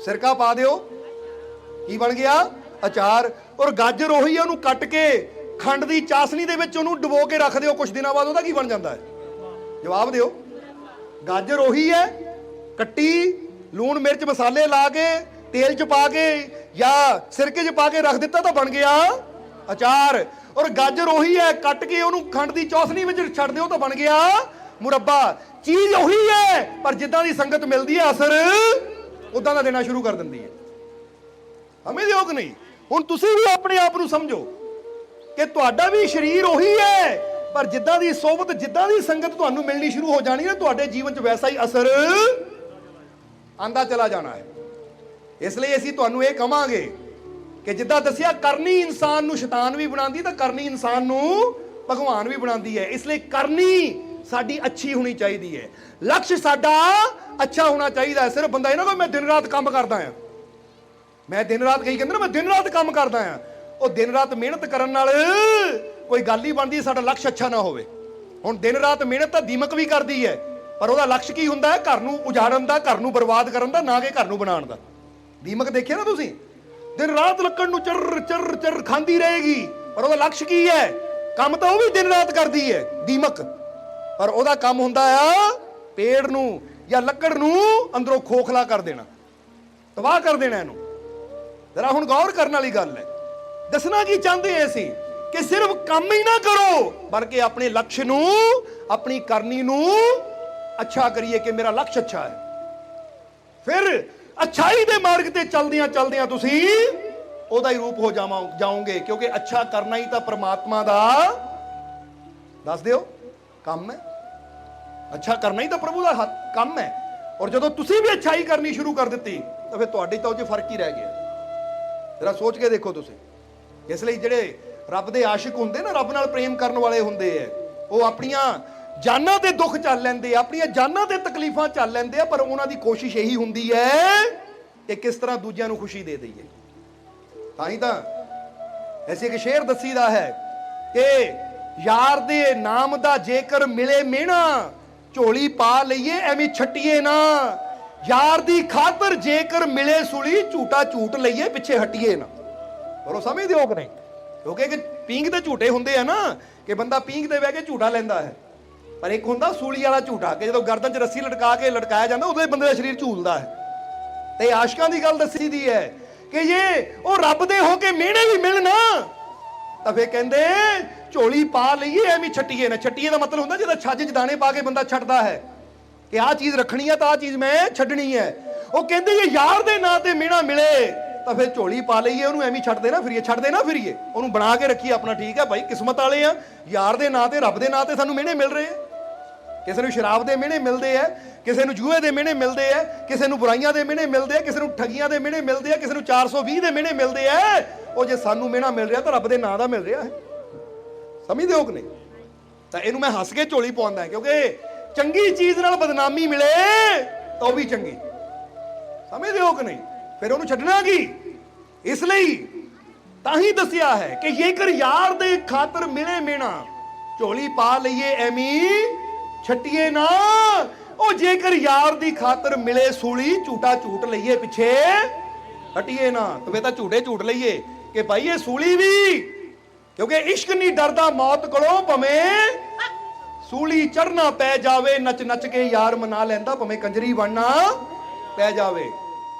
ਸਿਰਕਾ ਪਾ ਦਿਓ, ਕੀ ਬਣ ਗਿਆ? ਅਚਾਰ। ਔਰ ਗਾਜਰ ਉਹੀ ਹੈ, ਉਹਨੂੰ ਕੱਟ ਕੇ ਖੰਡ ਦੀ ਚਾਸਨੀ ਦੇ ਵਿੱਚ ਉਹਨੂੰ ਡੁਬੋ ਕੇ ਰੱਖ ਦਿਓ, ਕੁਝ ਦਿਨਾਂ ਬਾਅਦ ਉਹਦਾ ਕੀ ਬਣ ਜਾਂਦਾ ਹੈ? ਜਵਾਬ ਦਿਓ। ਗਾਜਰ ਉਹੀ ਹੈ, ਕੱਟੀ, ਲੂਣ ਮਿਰਚ ਮਸਾਲੇ ਲਾ ਕੇ ਤੇਲ 'ਚ ਪਾ ਕੇ ਜਾਂ ਸਿਰਕੇ 'ਚ ਪਾ ਕੇ ਰੱਖ ਦਿੱਤਾ ਤਾਂ ਬਣ ਗਿਆ ਅਚਾਰ। ਔਰ ਗਾਜਰ ਉਹੀ ਹੈ, ਕੱਟ ਕੇ ਉਹਨੂੰ ਖੰਡ ਦੀ ਚੌਸਨੀ ਵਿੱਚ ਛੱਡ ਦਿਓ ਤਾਂ ਬਣ ਗਿਆ ਮੁਰੱਬਾ। ਚੀਜ਼ ਉਹੀ ਹੈ, ਪਰ ਜਿੱਦਾਂ ਦੀ ਸੰਗਤ ਮਿਲਦੀ ਹੈ ਅਸਰ ਉਦਾਂ ਦਾ ਦੇਣਾ ਸ਼ੁਰੂ ਕਰ ਦਿੰਦੀ ਹੈ। ਸਮਝਦੇ ਹੋ ਕਿ ਨਹੀਂ? ਹੁਣ ਤੁਸੀਂ ਵੀ ਆਪਣੇ ਆਪ ਨੂੰ ਸਮਝੋ ਕਿ ਤੁਹਾਡਾ ਵੀ ਸਰੀਰ ਉਹੀ ਹੈ, ਪਰ ਜਿੱਦਾਂ ਦੀ ਸੋਬਤ, ਜਿੱਦਾਂ ਦੀ ਸੰਗਤ ਤੁਹਾਨੂੰ ਮਿਲਣੀ ਸ਼ੁਰੂ ਹੋ ਜਾਣੀ ਹੈ, ਤੁਹਾਡੇ ਜੀਵਨ 'ਚ ਵੈਸਾ ਹੀ ਅਸਰ ਆਂਦਾ ਚਲਾ ਜਾਣਾ ਹੈ। ਇਸ ਲਈ ਅਸੀਂ ਤੁਹਾਨੂੰ ਇਹ ਕਵਾਂਗੇ ਕਿ ਜਿੱਦਾਂ ਦੱਸਿਆ, ਕਰਨੀ ਇਨਸਾਨ ਨੂੰ ਸ਼ੈਤਾਨ ਵੀ ਬਣਾਉਂਦੀ, ਤਾਂ ਕਰਨੀ ਇਨਸਾਨ ਨੂੰ ਭਗਵਾਨ ਵੀ ਬਣਾਉਂਦੀ ਹੈ। ਇਸ ਲਈ ਕਰਨੀ ਸਾਡੀ ਅੱਛੀ ਹੋਣੀ ਚਾਹੀਦੀ ਹੈ, ਲਕਸ਼ ਸਾਡਾ ਅੱਛਾ ਹੋਣਾ ਚਾਹੀਦਾ ਹੈ। ਸਿਰਫ ਬੰਦਾ ਇਹ ਨਾ ਕੋਈ ਮੈਂ ਦਿਨ ਰਾਤ ਕੰਮ ਕਰਦਾ ਹਾਂ, ਮੈਂ ਦਿਨ ਰਾਤ ਕਈ ਕਹਿੰਦੇ ਨਾ ਮੈਂ ਦਿਨ ਰਾਤ ਕੰਮ ਕਰਦਾ ਹਾਂ, ਉਹ ਦਿਨ ਰਾਤ ਮਿਹਨਤ ਕਰਨ ਨਾਲ ਕੋਈ ਗੱਲ ਹੀ ਬਣਦੀ, ਸਾਡਾ ਲਕਸ਼ ਅੱਛਾ ਨਾ ਹੋਵੇ। ਹੁਣ ਦਿਨ ਰਾਤ ਮਿਹਨਤ ਤਾਂ ਦੀਮਕ ਵੀ ਕਰਦੀ ਹੈ, ਪਰ ਉਹਦਾ ਲਕਸ਼ ਕੀ ਹੁੰਦਾ ਹੈ? ਘਰ ਨੂੰ ਉਜਾੜਨ ਦਾ, ਘਰ ਨੂੰ ਬਰਬਾਦ ਕਰਨ ਦਾ, ਨਾ ਕਿ ਘਰ ਨੂੰ ਬਣਾਉਣ ਦਾ। ਦੀਮਕ ਦੇਖਿਆ ਨਾ ਤੁਸੀਂ? ਦਿਨ ਰਾਤ ਲੱਕੜ ਨੂੰ ਚਰ ਚਰ ਚਰ ਖਾਂਦੀ ਰਹੇਗੀ, ਪਰ ਉਹਦਾ ਲਕਸ਼ ਕੀ ਹੈ? ਕੰਮ ਤਾਂ ਉਹ ਵੀ ਦਿਨ ਰਾਤ ਕਰਦੀ ਹੈ, ਦੀਮਕ। ਪਰ ਉਹਦਾ ਕੰਮ ਹੁੰਦਾ ਆ ਪੇੜ ਨੂੰ ਜਾਂ ਲੱਕੜ ਨੂੰ ਅੰਦਰੋਂ ਖੋਖਲਾ ਕਰ ਦੇਣਾ, ਤਬਾਹ ਕਰ ਦੇਣਾ ਇਹਨੂੰ। ਜ਼ਰਾ ਹੁਣ ਗੌਰ ਕਰਨ ਵਾਲੀ ਗੱਲ ਹੈ। ਦੱਸਣਾ ਕੀ ਚਾਹੁੰਦੇ ਐ ਅਸੀਂ ਕਿ ਸਿਰਫ ਕੰਮ ਹੀ ਨਾ ਕਰੋ, ਬਲਕਿ ਆਪਣੇ ਲਕਸ਼ ਨੂੰ, ਆਪਣੀ ਕਰਨੀ ਨੂੰ ਅੱਛਾ ਕਰੀਏ ਕਿ ਮੇਰਾ ਲਕਸ਼ ਅੱਛਾ ਹੈ। ਫਿਰ ਅੱਛਾਈ ਦੇ ਮਾਰਗ ਤੇ ਚਲਦਿਆਂ ਚਲਦਿਆਂ ਤੁਸੀਂ ਉਹਦਾ ਹੀ ਰੂਪ ਹੋ ਜਾਓਗੇ, ਕਿਉਂਕਿ ਅੱਛਾ ਕਰਨਾ ਹੀ ਤਾਂ ਪ੍ਰਮਾਤਮਾ ਦਾ, ਦੱਸ ਦਿਓ, ਕੰਮ ਹੈ। ਅੱਛਾ ਕਰਨਾ ਹੀ ਤਾਂ ਪ੍ਰਭੂ ਦਾ ਕੰਮ ਹੈ। ਔਰ ਜਦੋਂ ਤੁਸੀਂ ਵੀ ਅੱਛਾਈ ਕਰਨੀ ਸ਼ੁਰੂ ਕਰ ਦਿੱਤੀ ਤਾਂ ਫਿਰ ਤੁਹਾਡੀ ਤਾਂ ਉਹ 'ਚ ਫਰਕ ਹੀ ਰਹਿ ਗਿਆ। ਜਰਾ ਸੋਚ ਕੇ ਦੇਖੋ ਤੁਸੀਂ। ਇਸ ਲਈ ਜਿਹੜੇ ਰੱਬ ਦੇ ਆਸ਼ਿਕ ਹੁੰਦੇ ਨਾ, ਰੱਬ ਨਾਲ ਪ੍ਰੇਮ ਕਰਨ ਵਾਲੇ ਹੁੰਦੇ ਐ, ਉਹ ਆਪਣੀਆਂ ਜਾਨਾਂ ਤੇ ਦੁੱਖ ਚੱਲ ਲੈਂਦੇ ਆ, ਆਪਣੀਆਂ ਜਾਨਾਂ ਤੇ ਤਕਲੀਫਾਂ ਚੱਲ ਲੈਂਦੇ ਆ, ਪਰ ਉਹਨਾਂ ਦੀ ਕੋਸ਼ਿਸ਼ ਇਹੀ ਹੁੰਦੀ ਹੈ ਕਿ ਕਿਸ ਤਰ੍ਹਾਂ ਦੂਜਿਆਂ ਨੂੰ ਖੁਸ਼ੀ ਦੇ ਦਈਏ। ਤਾਂ ਹੀ ਤਾਂ ਐਸੇ ਇੱਕ ਸ਼ੇਰ ਦੱਸੀਦਾ ਹੈ ਕਿ ਯਾਰ ਦੇ ਨਾਮ ਦਾ ਜੇਕਰ ਮਿਲੇ ਮਿਹਣਾ, ਝੋਲੀ ਪਾ ਲਈਏ ਐਵੇਂ ਛੱਟੀਏ ਨਾ। ਯਾਰ ਦੀ ਖਾਤਰ ਜੇਕਰ ਮਿਲੇ ਸੂਲੀ, ਝੂਟਾ ਝੂਟ ਲਈਏ ਪਿੱਛੇ ਹਟੀਏ ਨਾ। ਪਰ ਉਹ ਸਮਝਦੇ ਹੋ ਕਿ ਨਹੀਂ? ਕਿਉਂਕਿ ਕਿ ਪੀਂਘ ਦੇ ਝੂਟੇ ਹੁੰਦੇ ਆ ਨਾ, ਕਿ ਬੰਦਾ ਪੀਂਘ ਤੇ ਬਹਿ ਕੇ ਝੂਟਾ ਲੈਂਦਾ ਹੈ, ਪਰ ਇੱਕ ਹੁੰਦਾ ਸੂਲੀ ਵਾਲਾ ਝੂਟਾ, ਕਿ ਜਦੋਂ ਗਰਦਨ 'ਚ ਰੱਸੀ ਲਟਕਾਇਆ ਜਾਂਦਾ ਉਦੋਂ ਹੀ ਬੰਦੇ ਦਾ ਸਰੀਰ ਝੂਲਦਾ ਹੈ। ਤੇ ਆਸ਼ਕਾਂ ਦੀ ਗੱਲ ਦੱਸੀ ਦੀ ਹੈ ਕਿ ਜੇ ਉਹ ਰੱਬ ਦੇ ਹੋ ਕੇ ਮਿਹਣੇ ਵੀ ਮਿਲਣ ਤਾਂ ਫੇਰ ਕਹਿੰਦੇ ਝੋਲੀ ਪਾ ਲਈਏ ਐਵੇਂ ਛੱਟੀਏ ਨਾ। ਛੱਟੀਏ ਦਾ ਮਤਲਬ ਹੁੰਦਾ ਜਦੋਂ ਛੱਜ 'ਚ ਦਾਣੇ ਪਾ ਕੇ ਬੰਦਾ ਛੱਡਦਾ ਹੈ ਕਿ ਆਹ ਚੀਜ਼ ਰੱਖਣੀ ਹੈ ਤਾਂ ਆਹ ਚੀਜ਼ ਮੈਂ ਛੱਡਣੀ ਹੈ। ਉਹ ਕਹਿੰਦੇ ਜੇ ਯਾਰ ਦੇ ਨਾਂ ਤੇ ਮਿਹਣਾ ਮਿਲੇ ਤਾਂ ਫਿਰ ਝੋਲੀ ਪਾ ਲਈਏ, ਉਹਨੂੰ ਐਵੇਂ ਛੱਡਦੇ ਨਾ ਫਿਰੀਏ, ਉਹਨੂੰ ਬਣਾ ਕੇ ਰੱਖੀਏ ਆਪਣਾ। ਠੀਕ ਹੈ ਭਾਈ, ਕਿਸਮਤ ਵਾਲੇ ਆ, ਯਾਰ ਦੇ ਨਾਂ ਤੇ, ਰੱਬ ਦੇ ਨਾਂ ਤੇ ਸਾਨੂੰ ਮਿਹਣੇ ਮਿਲ ਰਹੇ ਆ। ਕਿਸੇ ਨੂੰ ਸ਼ਰਾਬ ਦੇ ਮਿਹਣੇ ਮਿਲਦੇ ਆ, ਕਿਸੇ ਨੂੰ ਜੂਏ ਦੇ ਮਿਹਣੇ ਮਿਲਦੇ ਆ, ਕਿਸੇ ਨੂੰ ਬੁਰਾਈਆਂ ਦੇ ਮਿਹਣੇ ਮਿਲਦੇ ਆ, ਕਿਸੇ ਨੂੰ ਠੱਗੀਆਂ ਦੇ ਮਿਹਣੇ ਮਿਲਦੇ ਆ, ਕਿਸੇ ਨੂੰ 420 ਦੇ ਮਿਹਣੇ ਮਿਲਦੇ ਆ। ਉਹ ਜੇ ਸਾਨੂੰ ਮਿਹਣਾ ਮਿਲ ਰਿਹਾ ਤਾਂ ਰੱਬ ਦੇ ਨਾਂ ਦਾ ਮਿਲ ਰਿਹਾ ਹੈ। ਸਮਝਦੇ ਹੋ ਕਿ ਨਹੀਂ? ਤਾਂ ਇਹਨੂੰ ਮੈਂ ਹੱਸ ਕੇ ਝੋਲੀ ਪਵਾਉਂਦਾ, ਕਿਉਂਕਿ ਚੰਗੀ ਚੀਜ਼ ਨਾਲ ਬਦਨਾਮੀ ਮਿਲੇ ਤਾਂ ਉਹ ਵੀ ਚੰਗੀ। ਸਮਝਦੇ ਹੋ ਕਿ ਨਹੀਂ? ਫਿਰ ਉਹਨੂੰ ਛੱਡਣਾ ਕੀ? ਇਸ ਲਈ ਤਾਂ ਹੀ ਦੱਸਿਆ ਹੈ ਕਿ ਜੇਕਰ ਯਾਰ ਦੇ ਖਾਤਰ ਮਿਲੇ ਮਿਹਣਾ, ਝੋਲੀ ਪਾ ਲਈਏ ਐਵੇਂ ਛੱਟੀਏ ਨਾ। ਉਹ ਜੇਕਰ ਯਾਰ ਦੀ ਖਾਤਰ ਮਿਲੇ ਸੂਲੀ, ਝੂਟਾ ਝੂਟ ਲਈਏ ਪਿੱਛੇ ਹਟੀਏ ਨਾ। ਤਵੇ ਤਾਂ ਝੂਟੇ ਝੂਟ ਲਈਏ ਕਿ ਭਾਈ ਇਹ ਸੂਲੀ ਵੀ, ਕਿਉਂਕਿ ਇਸ਼ਕ ਨਹੀਂ ਡਰਦਾ ਮੌਤ ਕੋਲੋਂ, ਭਵੇਂ ਸੂਲੀ ਚੜਨਾ ਪੈ ਜਾਵੇ, ਨੱਚ ਨੱਚ ਕੇ ਯਾਰ ਮਨਾ ਲੈਂਦਾ, ਭਵੇਂ ਕੰਜਰੀ ਬਣਨਾ ਪੈ ਜਾਵੇ।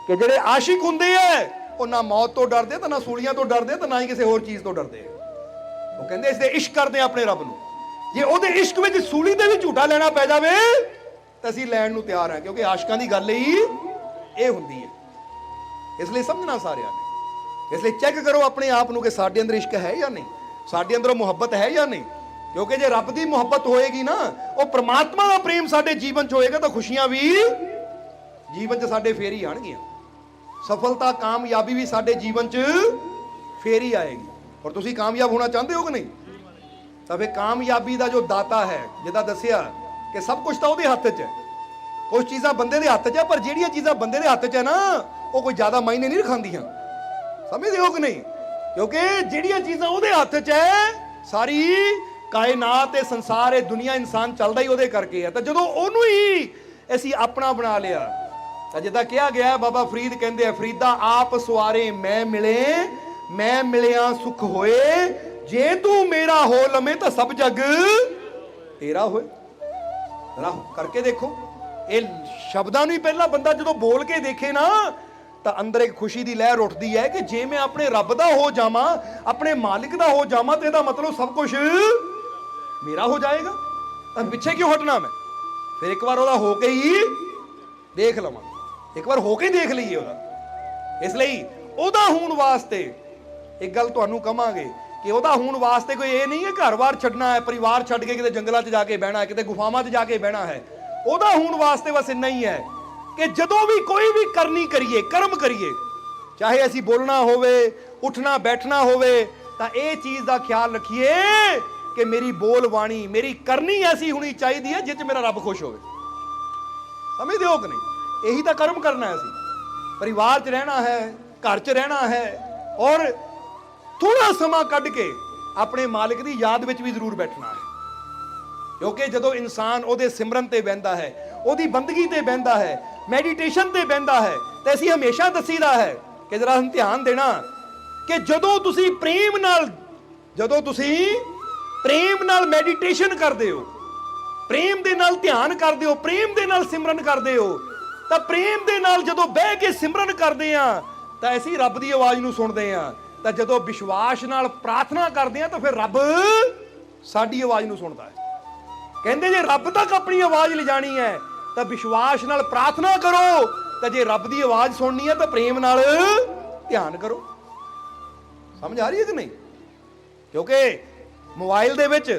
ਕਿ ਜਿਹੜੇ ਆਸ਼ਿਕ ਹੁੰਦੇ ਐ ਉਹ ਨਾ ਮੌਤ ਤੋਂ ਡਰਦੇ, ਤਾਂ ਨਾ ਸੂਲੀਆਂ ਤੋਂ ਡਰਦੇ, ਤਾਂ ਨਾ ਹੀ ਕਿਸੇ ਹੋਰ ਚੀਜ਼ ਤੋਂ ਡਰਦੇ। ਉਹ ਕਹਿੰਦੇ ਇਸ ਦੇ ਇਸ਼ਕ ਕਰਦੇ ਆਪਣੇ ਰੱਬ ਨੂੰ। ਜੇ ਉਹਦੇ ਇਸ਼ਕ ਵਿੱਚ ਸੂਲੀ ਤੇ ਵੀ ਝੂਟਾ ਲੈਣਾ ਪੈ ਜਾਵੇ ਤਾਂ ਅਸੀਂ ਲੈਣ ਨੂੰ ਤਿਆਰ ਹਾਂ, ਕਿਉਂਕਿ ਆਸ਼ਕਾਂ ਦੀ ਗੱਲ ਹੀ ਇਹ ਹੁੰਦੀ ਹੈ। ਇਸ ਲਈ ਸਮਝਣਾ ਸਾਰਿਆਂ ਨੇ। ਇਸ ਲਈ ਚੈੱਕ ਕਰੋ ਆਪਣੇ ਆਪ ਨੂੰ ਕਿ ਸਾਡੇ ਅੰਦਰ ਇਸ਼ਕ ਹੈ ਜਾਂ ਨਹੀਂ, ਸਾਡੇ ਅੰਦਰ ਮੁਹੱਬਤ ਹੈ ਜਾਂ ਨਹੀਂ। ਕਿਉਂਕਿ ਜੇ ਰੱਬ ਦੀ ਮੁਹੱਬਤ ਹੋਏਗੀ ਨਾ, ਉਹ ਪ੍ਰਮਾਤਮਾ ਦਾ ਪ੍ਰੇਮ ਸਾਡੇ ਜੀਵਨ 'ਚ ਹੋਏਗਾ, ਤਾਂ ਖੁਸ਼ੀਆਂ ਵੀ ਜੀਵਨ 'ਚ ਸਾਡੇ ਫੇਰ ਹੀ ਆਣਗੀਆਂ। ਸਫਲਤਾ, ਕਾਮਯਾਬੀ ਵੀ ਸਾਡੇ ਜੀਵਨ 'ਚ ਫੇਰ ਹੀ ਆਏਗੀ। ਔਰ ਤੁਸੀਂ ਕਾਮਯਾਬ ਹੋਣਾ ਚਾਹੁੰਦੇ ਹੋ ਕਿ ਨਹੀਂ? ਤਾਂ ਫਿਰ ਕਾਮਯਾਬੀ ਦਾ ਜੋ ਦਾਤਾ ਹੈ, ਜਿਹਦਾ ਦੱਸਿਆ ਕਿ ਸਭ ਕੁਝ ਤਾਂ ਉਹਦੇ ਹੱਥ 'ਚ ਹੈ, ਕੁਝ ਚੀਜ਼ਾਂ ਬੰਦੇ ਦੇ ਹੱਥ 'ਚ ਹੈ, ਪਰ ਜਿਹੜੀਆਂ ਚੀਜ਼ਾਂ ਬੰਦੇ ਦੇ ਹੱਥ 'ਚ ਹੈ ਨਾ, ਉਹ ਕੋਈ ਜ਼ਿਆਦਾ ਮਾਇਨੇ ਨਹੀਂ ਰਖਾਉਂਦੀਆਂ। ਸਮਝਦੇ ਹੋ ਕਿ ਨਹੀਂ? ਕਿਉਂਕਿ ਜਿਹੜੀਆਂ ਚੀਜ਼ਾਂ ਉਹਦੇ ਹੱਥ 'ਚ ਹੈ, ਸਾਰੀ ਕਾਇਨਾਤ ਤੇ ਸੰਸਾਰ, ਇਹ ਦੁਨੀਆ, ਇਨਸਾਨ ਚੱਲਦਾ ਹੀ ਉਹਦੇ ਕਰਕੇ ਹੈ। ਤਾਂ ਜਦੋਂ ਉਹਨੂੰ ਹੀ ਅਸੀਂ ਆਪਣਾ ਬਣਾ ਲਿਆ, ਤਾਂ ਜਿੱਦਾਂ ਕਿਹਾ ਗਿਆ, ਬਾਬਾ ਫਰੀਦ ਕਹਿੰਦੇ ਆ, ਫਰੀਦਾ ਆਪ ਸਵਾਰੇ ਮੈਂ ਮਿਲੇ, ਮੈਂ ਮਿਲਿਆ ਸੁਖ ਹੋਏ, ਜੇ ਤੂੰ ਮੇਰਾ ਹੋ ਲਵੇਂ ਤਾਂ ਸਭ ਜਗ ਤੇਰਾ ਹੋਏ। ਜਰਾ ਕਰਕੇ ਦੇਖੋ, ਇਹ ਸ਼ਬਦਾਂ ਨੂੰ ਹੀ ਪਹਿਲਾਂ ਬੰਦਾ ਜਦੋਂ ਬੋਲ ਕੇ ਦੇਖੇ ਨਾ, ਤਾਂ ਅੰਦਰ ਇੱਕ ਖੁਸ਼ੀ ਦੀ ਲਹਿਰ ਉੱਠਦੀ ਹੈ ਕਿ ਜੇ ਮੈਂ ਆਪਣੇ ਰੱਬ ਦਾ ਹੋ ਜਾਵਾਂ, ਆਪਣੇ ਮਾਲਿਕ ਦਾ ਹੋ ਜਾਵਾਂ, ਤੇ ਇਹਦਾ ਮਤਲਬ ਸਭ ਕੁਝ ਮੇਰਾ ਹੋ ਜਾਏਗਾ। ਤਾਂ ਪਿੱਛੇ ਕਿਉਂ ਹਟਣਾ ਮੈਂ? ਫਿਰ ਇੱਕ ਵਾਰ ਉਹਦਾ ਹੋ ਕੇ ਹੀ ਦੇਖ ਲਵਾਂ, ਇੱਕ ਵਾਰ ਹੋ ਕੇ ਦੇਖ ਲਈਏ ਉਹਦਾ। ਇਸ ਲਈ ਉਹਦਾ ਹੋਣ ਵਾਸਤੇ ਇੱਕ ਗੱਲ ਤੁਹਾਨੂੰ ਕਵਾਂਗੇ ਕਿ ਉਹਦਾ ਹੋਣ ਵਾਸਤੇ ਕੋਈ ਇਹ ਨਹੀਂ ਹੈ ਘਰ-ਬਾਰ ਛੱਡਣਾ ਹੈ, ਪਰਿਵਾਰ ਛੱਡ ਕੇ ਕਿਤੇ ਜੰਗਲਾਂ 'ਚ ਜਾ ਕੇ ਬਹਿਣਾ ਹੈ, ਕਿਤੇ ਗੁਫਾਵਾਂ 'ਚ ਜਾ ਕੇ ਬਹਿਣਾ ਹੈ। ਉਹਦਾ ਹੋਣ ਵਾਸਤੇ ਬਸ ਇੰਨਾ ਹੀ ਹੈ ਕਿ ਜਦੋਂ ਵੀ ਕੋਈ ਵੀ ਕਰਨੀ ਕਰੀਏ, ਕਰਮ ਕਰੀਏ, ਚਾਹੇ ਅਸੀਂ ਬੋਲਣਾ ਹੋਵੇ, ਉੱਠਣਾ ਬੈਠਣਾ ਹੋਵੇ, ਤਾਂ ਇਹ ਚੀਜ਼ ਦਾ ਖਿਆਲ ਰੱਖੀਏ ਕਿ ਮੇਰੀ ਬੋਲ ਬਾਣੀ, ਮੇਰੀ ਕਰਨੀ ਐਸੀ ਹੋਣੀ ਚਾਹੀਦੀ ਹੈ ਜਿਸ 'ਚ ਮੇਰਾ ਰੱਬ ਖੁਸ਼ ਹੋਵੇ। ਸਮਝਦੇ ਹੋ ਕਿ ਨਹੀਂ? ਇਹੀ ਤਾਂ ਕਰਮ ਕਰਨਾ ਹੈ। ਅਸੀਂ ਪਰਿਵਾਰ 'ਚ ਰਹਿਣਾ ਹੈ, ਘਰ 'ਚ ਰਹਿਣਾ ਹੈ, ਔਰ ਥੋੜਾ ਸਮਾਂ ਕੱਢ ਕੇ ਆਪਣੇ ਮਾਲਿਕ ਦੀ ਯਾਦ ਵਿੱਚ ਵੀ ਜ਼ਰੂਰ ਬੈਠਣਾ ਹੈ। ਕਿਉਂਕਿ ਜਦੋਂ ਇਨਸਾਨ ਉਹਦੇ ਸਿਮਰਨ ਤੇ ਬਹਿੰਦਾ ਹੈ, ਉਹਦੀ ਬੰਦਗੀ ਤੇ ਬਹਿੰਦਾ ਹੈ, ਮੈਡੀਟੇਸ਼ਨ ਤੇ ਬਹਿੰਦਾ ਹੈ, ਤੇ ਅਸੀਂ ਹਮੇਸ਼ਾ ਦੱਸੀਦਾ ਹੈ ਕਿ ਜਰਾ ਧਿਆਨ ਦੇਣਾ ਕਿ ਜਦੋਂ ਤੁਸੀਂ ਪ੍ਰੇਮ ਨਾਲ ਮੈਡੀਟੇਸ਼ਨ ਕਰਦੇ ਹੋ, ਪ੍ਰੇਮ ਦੇ ਨਾਲ ਧਿਆਨ ਕਰਦੇ ਹੋ, ਪ੍ਰੇਮ ਦੇ ਨਾਲ ਸਿਮਰਨ ਕਰਦੇ ਹੋ, ਤਾਂ ਪ੍ਰੇਮ ਦੇ ਨਾਲ ਜਦੋਂ ਬਹਿ ਕੇ ਸਿਮਰਨ ਕਰਦੇ ਆ ਤਾਂ ਅਸੀਂ ਰੱਬ ਦੀ ਆਵਾਜ਼ ਨੂੰ ਸੁਣਦੇ ਆ। ਤਾਂ ਜਦੋਂ ਵਿਸ਼ਵਾਸ ਨਾਲ ਪ੍ਰਾਰਥਨਾ ਕਰਦੇ ਆ ਤਾਂ ਫਿਰ ਰੱਬ ਸਾਡੀ ਆਵਾਜ਼ ਨੂੰ ਸੁਣਦਾ ਹੈ। ਕਹਿੰਦੇ ਜੇ ਰੱਬ ਤੱਕ ਆਪਣੀ ਆਵਾਜ਼ ਲਿਜਾਣੀ ਹੈ ਤਾਂ ਵਿਸ਼ਵਾਸ ਨਾਲ ਪ੍ਰਾਰਥਨਾ ਕਰੋ, ਤਾਂ ਜੇ ਰੱਬ ਦੀ ਆਵਾਜ਼ ਸੁਣਨੀ ਹੈ ਤਾਂ ਪ੍ਰੇਮ ਨਾਲ ਧਿਆਨ ਕਰੋ। ਸਮਝ ਆ ਰਹੀ ਹੈ ਕਿ ਨਹੀਂ? ਕਿਉਂਕਿ ਮੋਬਾਈਲ ਦੇ ਵਿੱਚ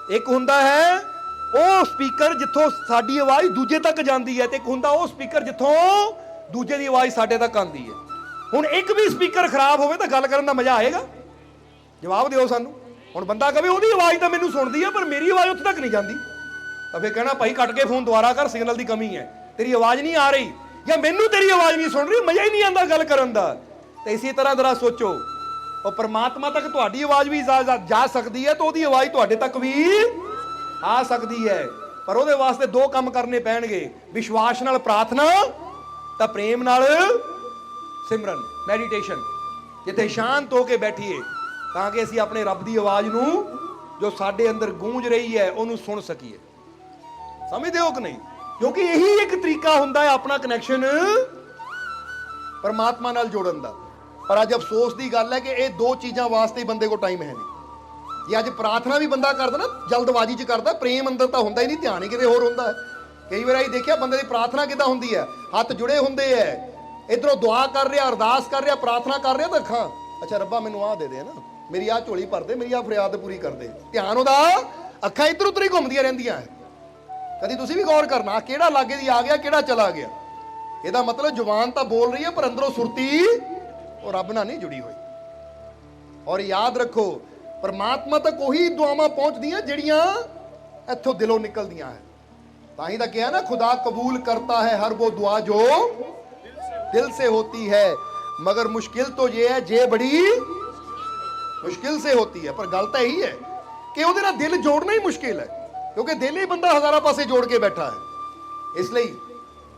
ਇੱਕ ਹੁੰਦਾ ਹੈ ਉਹ ਸਪੀਕਰ ਜਿੱਥੋਂ ਸਾਡੀ ਆਵਾਜ਼ ਦੂਜੇ ਤੱਕ ਜਾਂਦੀ ਹੈ, ਤੇ ਇੱਕ ਹੁੰਦਾ ਉਹ ਸਪੀਕਰ ਜਿੱਥੋਂ ਦੂਜੇ ਦੀ ਆਵਾਜ਼ ਸਾਡੇ ਤੱਕ ਆਉਂਦੀ ਹੈ। ਹੁਣ ਇੱਕ ਵੀ ਸਪੀਕਰ ਖਰਾਬ ਹੋਵੇ ਤਾਂ ਗੱਲ ਕਰਨ ਦਾ ਮਜ਼ਾ ਆਏਗਾ? ਜਵਾਬ ਦਿਓ ਸਾਨੂੰ। ਹੁਣ ਬੰਦਾ ਕਹੇ ਉਹਦੀ ਆਵਾਜ਼ ਤਾਂ ਮੈਨੂੰ ਸੁਣਦੀ ਹੈ ਪਰ ਮੇਰੀ ਆਵਾਜ਼ ਉੱਥੇ ਤੱਕ ਨਹੀਂ ਜਾਂਦੀ, ਤਾਂ ਫਿਰ ਕਹਿਣਾ ਭਾਈ ਕੱਟ ਕੇ ਫੋਨ ਦੁਬਾਰਾ ਕਰ, ਸਿਗਨਲ ਦੀ ਕਮੀ ਹੈ, ਤੇਰੀ ਆਵਾਜ਼ ਨਹੀਂ ਆ ਰਹੀ, ਜਾਂ ਮੈਨੂੰ ਤੇਰੀ ਆਵਾਜ਼ ਨਹੀਂ ਸੁਣ ਰਹੀ, ਮਜ਼ਾ ਹੀ ਨਹੀਂ ਆਉਂਦਾ ਗੱਲ ਕਰਨ ਦਾ। ਤੇ ਇਸੇ ਤਰ੍ਹਾਂ ਜ਼ਰਾ ਸੋਚੋ, ਉਹ ਪਰਮਾਤਮਾ ਤੱਕ ਤੁਹਾਡੀ ਆਵਾਜ਼ ਵੀ ਜਾ ਸਕਦੀ ਹੈ, ਤਾਂ ਉਹਦੀ ਆਵਾਜ਼ ਤੁਹਾਡੇ ਤੱਕ ਵੀ ਆ ਸਕਦੀ ਹੈ। ਪਰ ਉਹਦੇ ਵਾਸਤੇ ਦੋ ਕੰਮ ਕਰਨੇ ਪੈਣਗੇ, ਵਿਸ਼ਵਾਸ ਨਾਲ ਪ੍ਰਾਰਥਨਾ ਤਾਂ ਪ੍ਰੇਮ ਨਾਲ ਸਿਮਰਨ, ਮੈਡੀਟੇਸ਼ਨ, ਜਿੱਥੇ ਸ਼ਾਂਤ ਹੋ ਕੇ ਬੈਠੀਏ ਤਾਂ ਕਿ ਅਸੀਂ ਆਪਣੇ ਰੱਬ ਦੀ ਆਵਾਜ਼ ਨੂੰ ਜੋ ਸਾਡੇ ਅੰਦਰ ਗੂੰਜ ਰਹੀ ਹੈ ਉਹਨੂੰ ਸੁਣ ਸਕੀਏ। ਸਮਝਦੇ ਹੋ ਕਿ ਨਹੀਂ? ਕਿਉਂਕਿ ਇਹੀ ਇੱਕ ਤਰੀਕਾ ਹੁੰਦਾ ਹੈ ਆਪਣਾ ਕਨੈਕਸ਼ਨ ਪਰਮਾਤਮਾ ਨਾਲ ਜੋੜਨ ਦਾ। ਪਰ ਅੱਜ ਅਫਸੋਸ ਦੀ ਗੱਲ ਹੈ ਕਿ ਇਹ ਦੋ ਚੀਜ਼ਾਂ ਵਾਸਤੇ ਹੀ ਬੰਦੇ ਕੋਲ ਟਾਈਮ ਹੈ ਨਹੀਂ। ਜੇ ਅੱਜ ਪ੍ਰਾਰਥਨਾ ਵੀ ਬੰਦਾ ਕਰਦਾ ਨਾ ਜਲਦਬਾਜ਼ੀ 'ਚ ਕਰਦਾ, ਪ੍ਰੇਮ ਅੰਦਰ ਤਾਂ ਹੁੰਦਾ ਹੀ ਨਹੀਂ, ਧਿਆਨ ਹੀ ਕਿਤੇ ਹੋਰ ਹੁੰਦਾ ਹੈ। ਕਈ ਵਾਰ ਅਸੀਂ ਦੇਖਿਆ ਬੰਦੇ ਦੀ ਪ੍ਰਾਰਥਨਾ ਕਿੱਦਾਂ ਹੁੰਦੀ ਹੈ, ਹੱਥ ਜੁੜੇ ਹੁੰਦੇ ਹੈ, ਇਧਰੋਂ ਦੁਆ ਕਰ ਰਿਹਾ, ਅਰਦਾਸ ਕਰ ਰਿਹਾ, ਪ੍ਰਾਰਥਨਾ ਕਰ ਰਿਹਾ, ਤਾਂ ਅੱਖਾਂ ਅੱਛਾ ਰੱਬਾ ਮੈਨੂੰ ਆਹ ਦੇ ਦੇ ਨਾ, ਮੇਰੀ ਆਹ ਝੋਲੀ ਭਰ ਦੇ, ਮੇਰੀ ਆਹ ਫਰਿਆਦ ਪੂਰੀ ਕਰ ਦੇ। ਧਿਆਨ ਉਹਦਾ ਅੱਖਾਂ ਇੱਧਰ ਉੱਧਰ ਹੀ ਘੁੰਮਦੀਆਂ ਰਹਿੰਦੀਆਂ। ਕਦੀ ਤੁਸੀਂ ਵੀ ਗੌਰ ਕਰਨਾ ਕਿਹੜਾ ਲਾਗੇ ਦੀ ਆ ਗਿਆ, ਕਿਹੜਾ ਚਲਾ ਗਿਆ। ਇਹਦਾ ਮਤਲਬ ਜ਼ੁਬਾਨ ਤਾਂ ਬੋਲ ਰਹੀ ਹੈ ਪਰ ਅੰਦਰੋਂ ਸੁਰਤੀ ਉਹ ਰੱਬ ਨਾਲ ਨਹੀਂ ਜੁੜੀ ਹੋਈ। ਔਰ ਯਾਦ ਰੱਖੋ ਪਰਮਾਤਮਾ ਤੱਕ ਉਹੀ ਦੁਆਵਾਂ ਪਹੁੰਚਦੀਆਂ ਜਿਹੜੀਆਂ ਇੱਥੋਂ ਦਿਲੋਂ ਨਿਕਲਦੀਆਂ ਹੈ। ਤਾਂ ਹੀ ਤਾਂ ਕਿਹਾ ਨਾ ਖੁਦਾ ਕਬੂਲ ਕਰਤਾ ਹੈ ਹਰ वो दुआ जो दिल से होती है, मगर मुश्किल तो ये है जे बड़ी मुश्किल से होती है। पर गल तो यही है कि ਉਹਦੇ ਨਾਲ ਦਿਲ ਜੋੜਨਾ ਹੀ ਮੁਸ਼ਕਿਲ ਹੈ, ਕਿਉਂਕਿ ਦਿਲ ਹੀ ਬੰਦਾ ਹਜ਼ਾਰਾਂ ਪਾਸੇ ਜੋੜ ਕੇ ਬੈਠਾ ਹੈ। ਇਸ ਲਈ